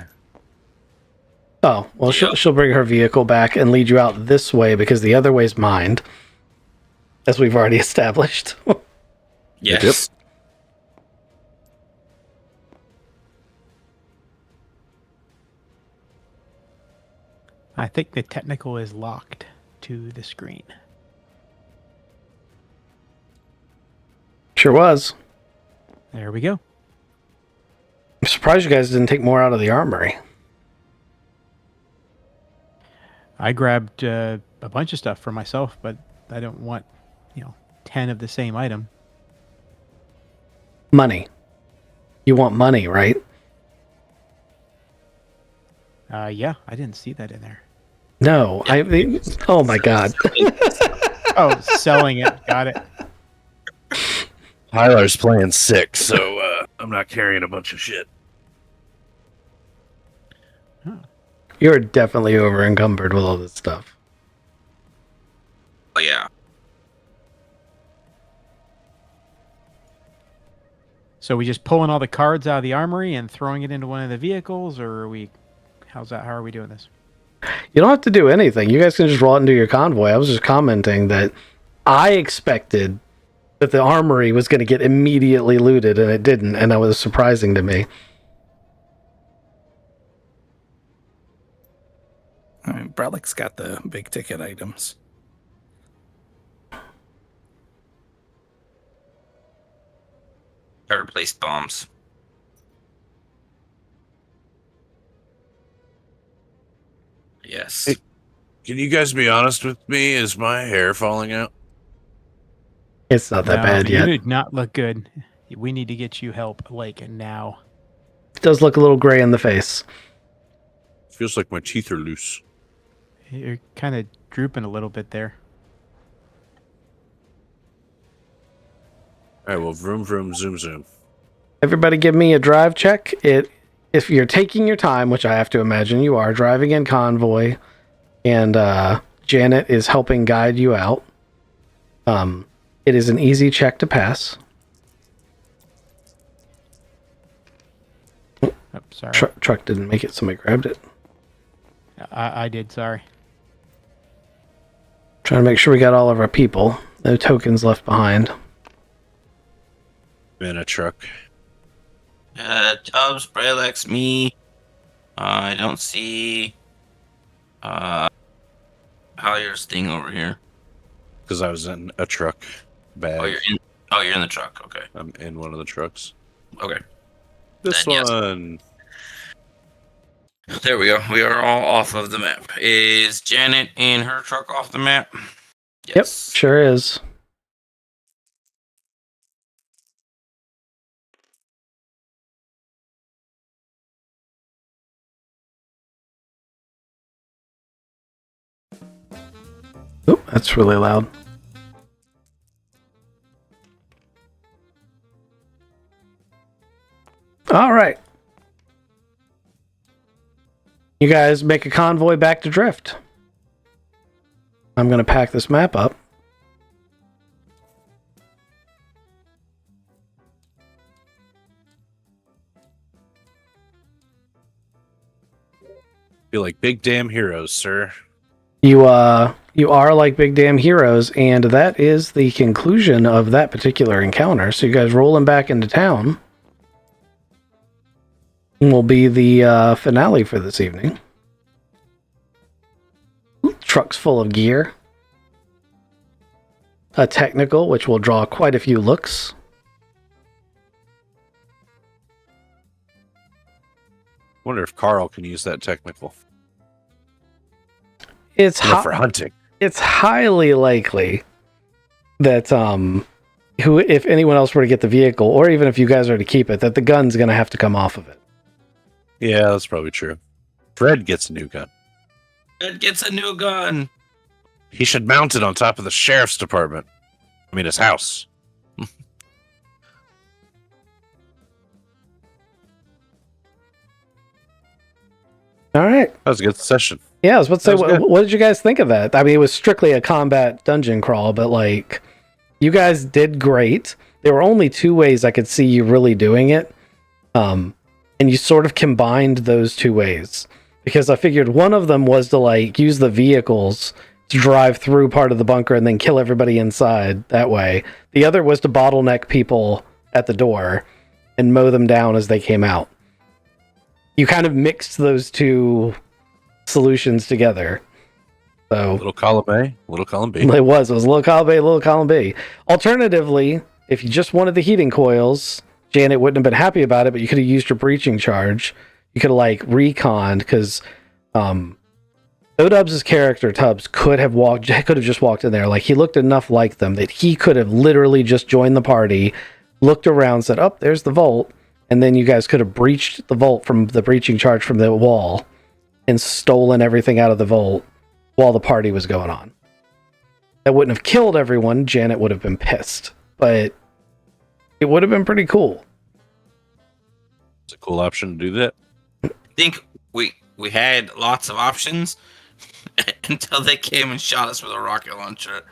Oh, well, Yeah. she'll bring her vehicle back and lead you out this way because the other way's mined, as we've already established. Yes. I think the technical is locked to the screen. Sure was. There we go. I'm surprised you guys didn't take more out of the armory. I grabbed a bunch of stuff for myself, but I don't want, 10 of the same item. Money. You want money, right? Yeah, I didn't see that in there. No, oh my god. Oh, selling it. Got it. Hylar's playing sick, so I'm not carrying a bunch of shit. You're definitely over encumbered with all this stuff. Oh, yeah. So we just pulling all the cards out of the armory and throwing it into one of the vehicles, or how are we doing this? You don't have to do anything. You guys can just roll it into your convoy. I was just commenting that I expected that the armory was going to get immediately looted, and it didn't, and that was surprising to me. I mean, Brelik's got the big ticket items. I replaced bombs. Yes. Hey. Can you guys be honest with me? Is my hair falling out? It's not that No, bad you yet. did not look good. We need to get you help, like, now. It does look a little gray in the face. Feels like my teeth are loose. You're kind of drooping a little bit there. All right, well, vroom, vroom, zoom, zoom. Everybody give me a drive check. If you're taking your time, which I have to imagine you are, driving in convoy, and Janet is helping guide you out, it is an easy check to pass. Oh, sorry. Truck didn't make it, somebody grabbed it. I did, sorry. Trying to make sure we got all of our people. No tokens left behind. In a truck. Tubbs, Bralex, me. I don't see Hallier's thing over here. Because I was in a truck bag. You're in the truck. Okay. I'm in one of the trucks. Okay. This Then, yes. one. There we go. We are all off of the map. Is Janet and her truck off the map? Yep, Yes. sure is. Oop, that's really loud. All right. You guys make a convoy back to Drift. I'm going to pack this map up. Feel like big damn heroes, sir. You are like big damn heroes, and that is the conclusion of that particular encounter. So you guys rolling back into town will be the finale for this evening. Trucks full of gear. A technical, which will draw quite a few looks. Wonder if Carl can use that technical. It's For hunting. It's highly likely that if anyone else were to get the vehicle, or even if you guys are to keep it, that the gun's going to have to come off of it. Yeah, that's probably true. Fred gets a new gun. Fred gets a new gun. He should mount it on top of the sheriff's department. I mean, his house. All right. That was a good session. Yeah, I was about to say, That was good. what did you guys think of that? I mean, it was strictly a combat dungeon crawl, but like, you guys did great. There were only two ways I could see you really doing it. And you sort of combined those two ways. Because I figured one of them was to like use the vehicles to drive through part of the bunker and then kill everybody inside that way. The other was to bottleneck people at the door and mow them down as they came out. You kind of mixed those two solutions together. So Little column A, little column B. it was a little column A, little column B. Alternatively, if you just wanted the heating coils, Janet wouldn't have been happy about it, but you could have used your breaching charge. You could have like reconned, because Odubs' character Tubbs could have just walked in there. Like, he looked enough like them that he could have literally just joined the party, looked around, said, "Oh, there's the vault," and then you guys could have breached the vault from the breaching charge from the wall and stolen everything out of the vault while the party was going on. That wouldn't have killed everyone. Janet would have been pissed, but it would have been pretty cool. It's a cool option to do that. I think we had lots of options until they came and shot us with a rocket launcher.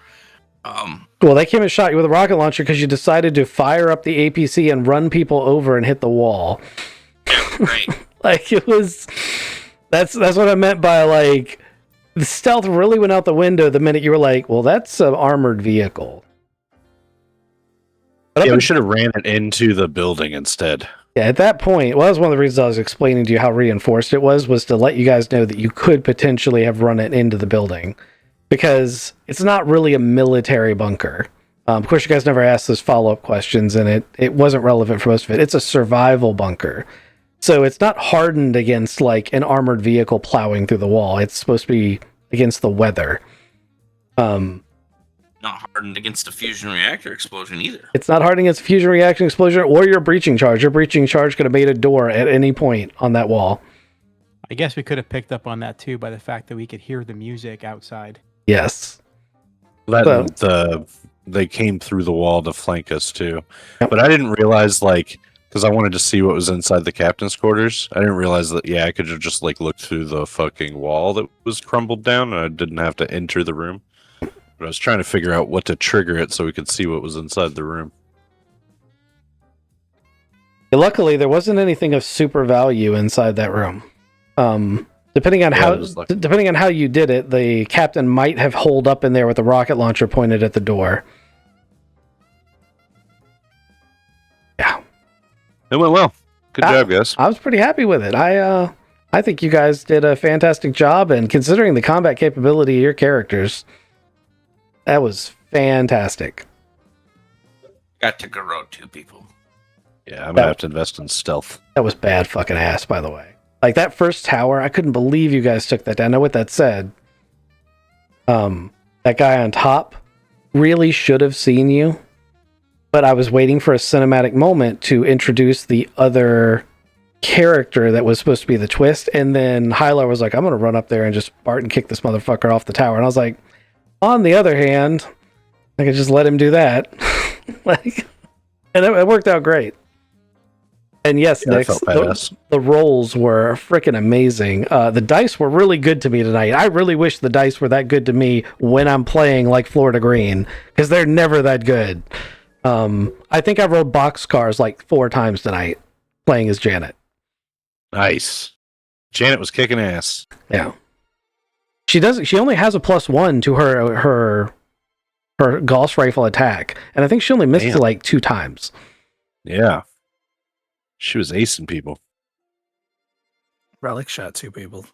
Well, they came and shot you with a rocket launcher because you decided to fire up the APC and run people over and hit the wall. Yeah, right. Like, it was... That's what I meant by, like, the stealth really went out the window the minute you were like, well, that's an armored vehicle. But Yeah, we should have ran it into the building instead. Yeah, at that point, well, that was one of the reasons I was explaining to you how reinforced it was to let you guys know that you could potentially have run it into the building. Because it's not really a military bunker. Of course, you guys never asked those follow-up questions, and it wasn't relevant for most of it. It's a survival bunker. So it's not hardened against, like, an armored vehicle plowing through the wall. It's supposed to be against the weather. Not hardened against a fusion reactor explosion either. It's not hardened against a fusion reaction explosion or your breaching charge. Your breaching charge could have made a door at any point on that wall. I guess we could have picked up on that too by the fact that we could hear the music outside. Yes. They came through the wall to flank us too. Yep. But I didn't realize, like, because I wanted to see what was inside the captain's quarters. I didn't realize that, I could have just, like, looked through the fucking wall that was crumbled down, and I didn't have to enter the room. But I was trying to figure out what to trigger it so we could see what was inside the room. Luckily, there wasn't anything of super value inside that room. Depending on how you did it, the captain might have holed up in there with a rocket launcher pointed at the door. Yeah, It went well. Good job, guys. I was pretty happy with it. I think you guys did a fantastic job, and considering the combat capability of your characters, that was fantastic. Got to garrote 2 people. Yeah, I'm gonna have to invest in stealth. That was bad fucking ass, by the way. Like, that first tower, I couldn't believe you guys took that down. Now, with that said, that guy on top really should have seen you, but I was waiting for a cinematic moment to introduce the other character that was supposed to be the twist, and then Hylar was like, I'm gonna run up there and just Barton kick this motherfucker off the tower. And I was like, on the other hand, I could just let him do that. And it worked out great. And yes, Nick, the rolls were freaking amazing. The dice were really good to me tonight. I really wish the dice were that good to me when I'm playing like Florida Green, because they're never that good. I think I rolled boxcars like 4 times tonight playing as Janet. Nice. Janet was kicking ass. Yeah. She only has a +1 to her Gauss rifle attack, and I think she only missed it like 2 times. Yeah. She was acing people. Relic shot 2 people.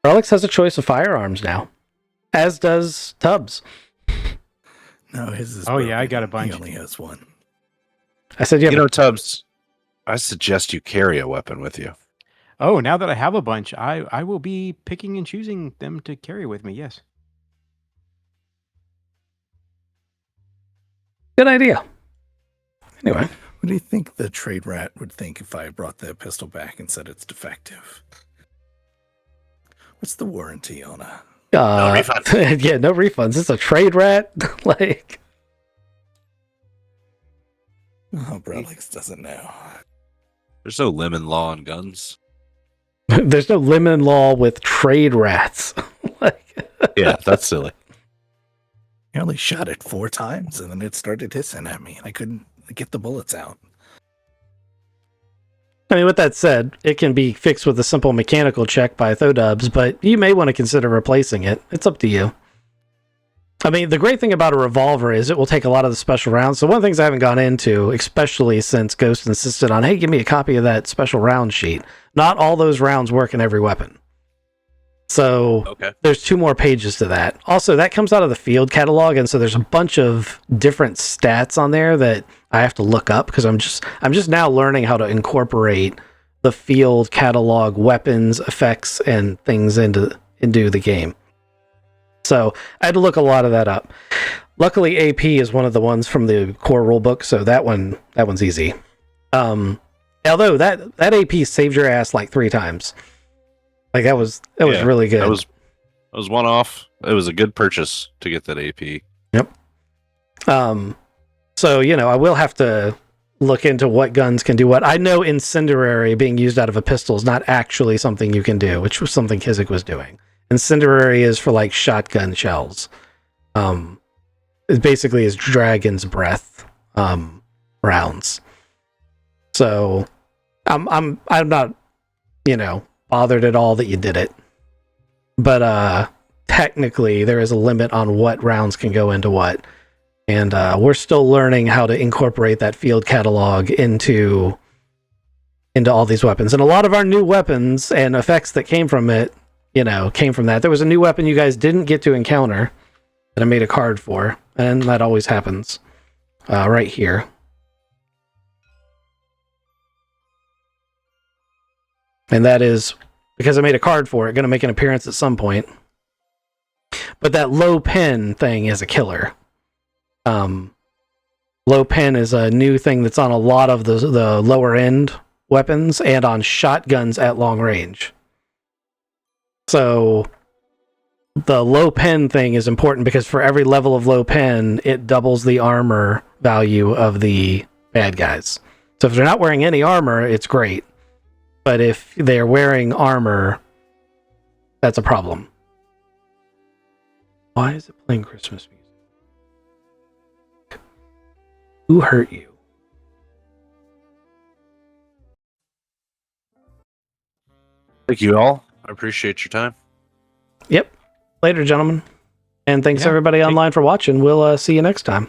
Relics has a choice of firearms now, as does Tubbs. No, his is broken. Yeah, I got a bunch. He only has 1. I said, Tubbs, I suggest you carry a weapon with you. Oh, now that I have a bunch, I will be picking and choosing them to carry with me, yes. Good idea. Anyway. What do you think the trade rat would think if I brought the pistol back and said it's defective? What's the warranty on a... No refunds. Yeah, no refunds. It's a trade rat. Like... Oh, Brelix doesn't know. There's no lemon law on guns. There's no lemon law with trade rats. Yeah, that's silly. I only shot it 4 times, and then it started hissing at me, and I couldn't get the bullets out. I mean, with that said, it can be fixed with a simple mechanical check by Thodubs, but you may want to consider replacing it. It's up to you. I mean, the great thing about a revolver is it will take a lot of the special rounds. So one of the things I haven't gone into, especially since Ghost insisted on, hey, give me a copy of that special round sheet. Not all those rounds work in every weapon. So There's 2 more pages to that. Also, that comes out of the field catalog, and so there's a bunch of different stats on there that I have to look up, because I'm just now learning how to incorporate the field catalog weapons, effects, and things into the game. So I had to look a lot of that up. Luckily, AP is one of the ones from the core rulebook, so that one's easy. Although that AP saved your ass like 3 times. Like that was really good. That was one off. It was a good purchase to get that AP. Yep. So I will have to look into what guns can do what. I know incendiary being used out of a pistol is not actually something you can do, which was something Kizik was doing. Incendiary is for like shotgun shells. It basically is dragon's breath rounds. So I'm not bothered at all that you did it, but technically there is a limit on what rounds can go into what, and we're still learning how to incorporate that field catalog into all these weapons. And a lot of our new weapons and effects that came from it came from that. There was a new weapon you guys didn't get to encounter that I made a card for. and that always happens right here. And that is, because I made a card for it, going to make an appearance at some point. But that low pen thing is a killer. Low pen is a new thing that's on a lot of the lower end weapons and on shotguns at long range. So the low pen thing is important because for every level of low pen, it doubles the armor value of the bad guys. So if they're not wearing any armor, it's great. But if they're wearing armor, that's a problem. Why is it playing Christmas music? Who hurt you? Thank you all. I appreciate your time. Yep. Later, gentlemen. And thanks Yeah. everybody online for watching. We'll see you next time.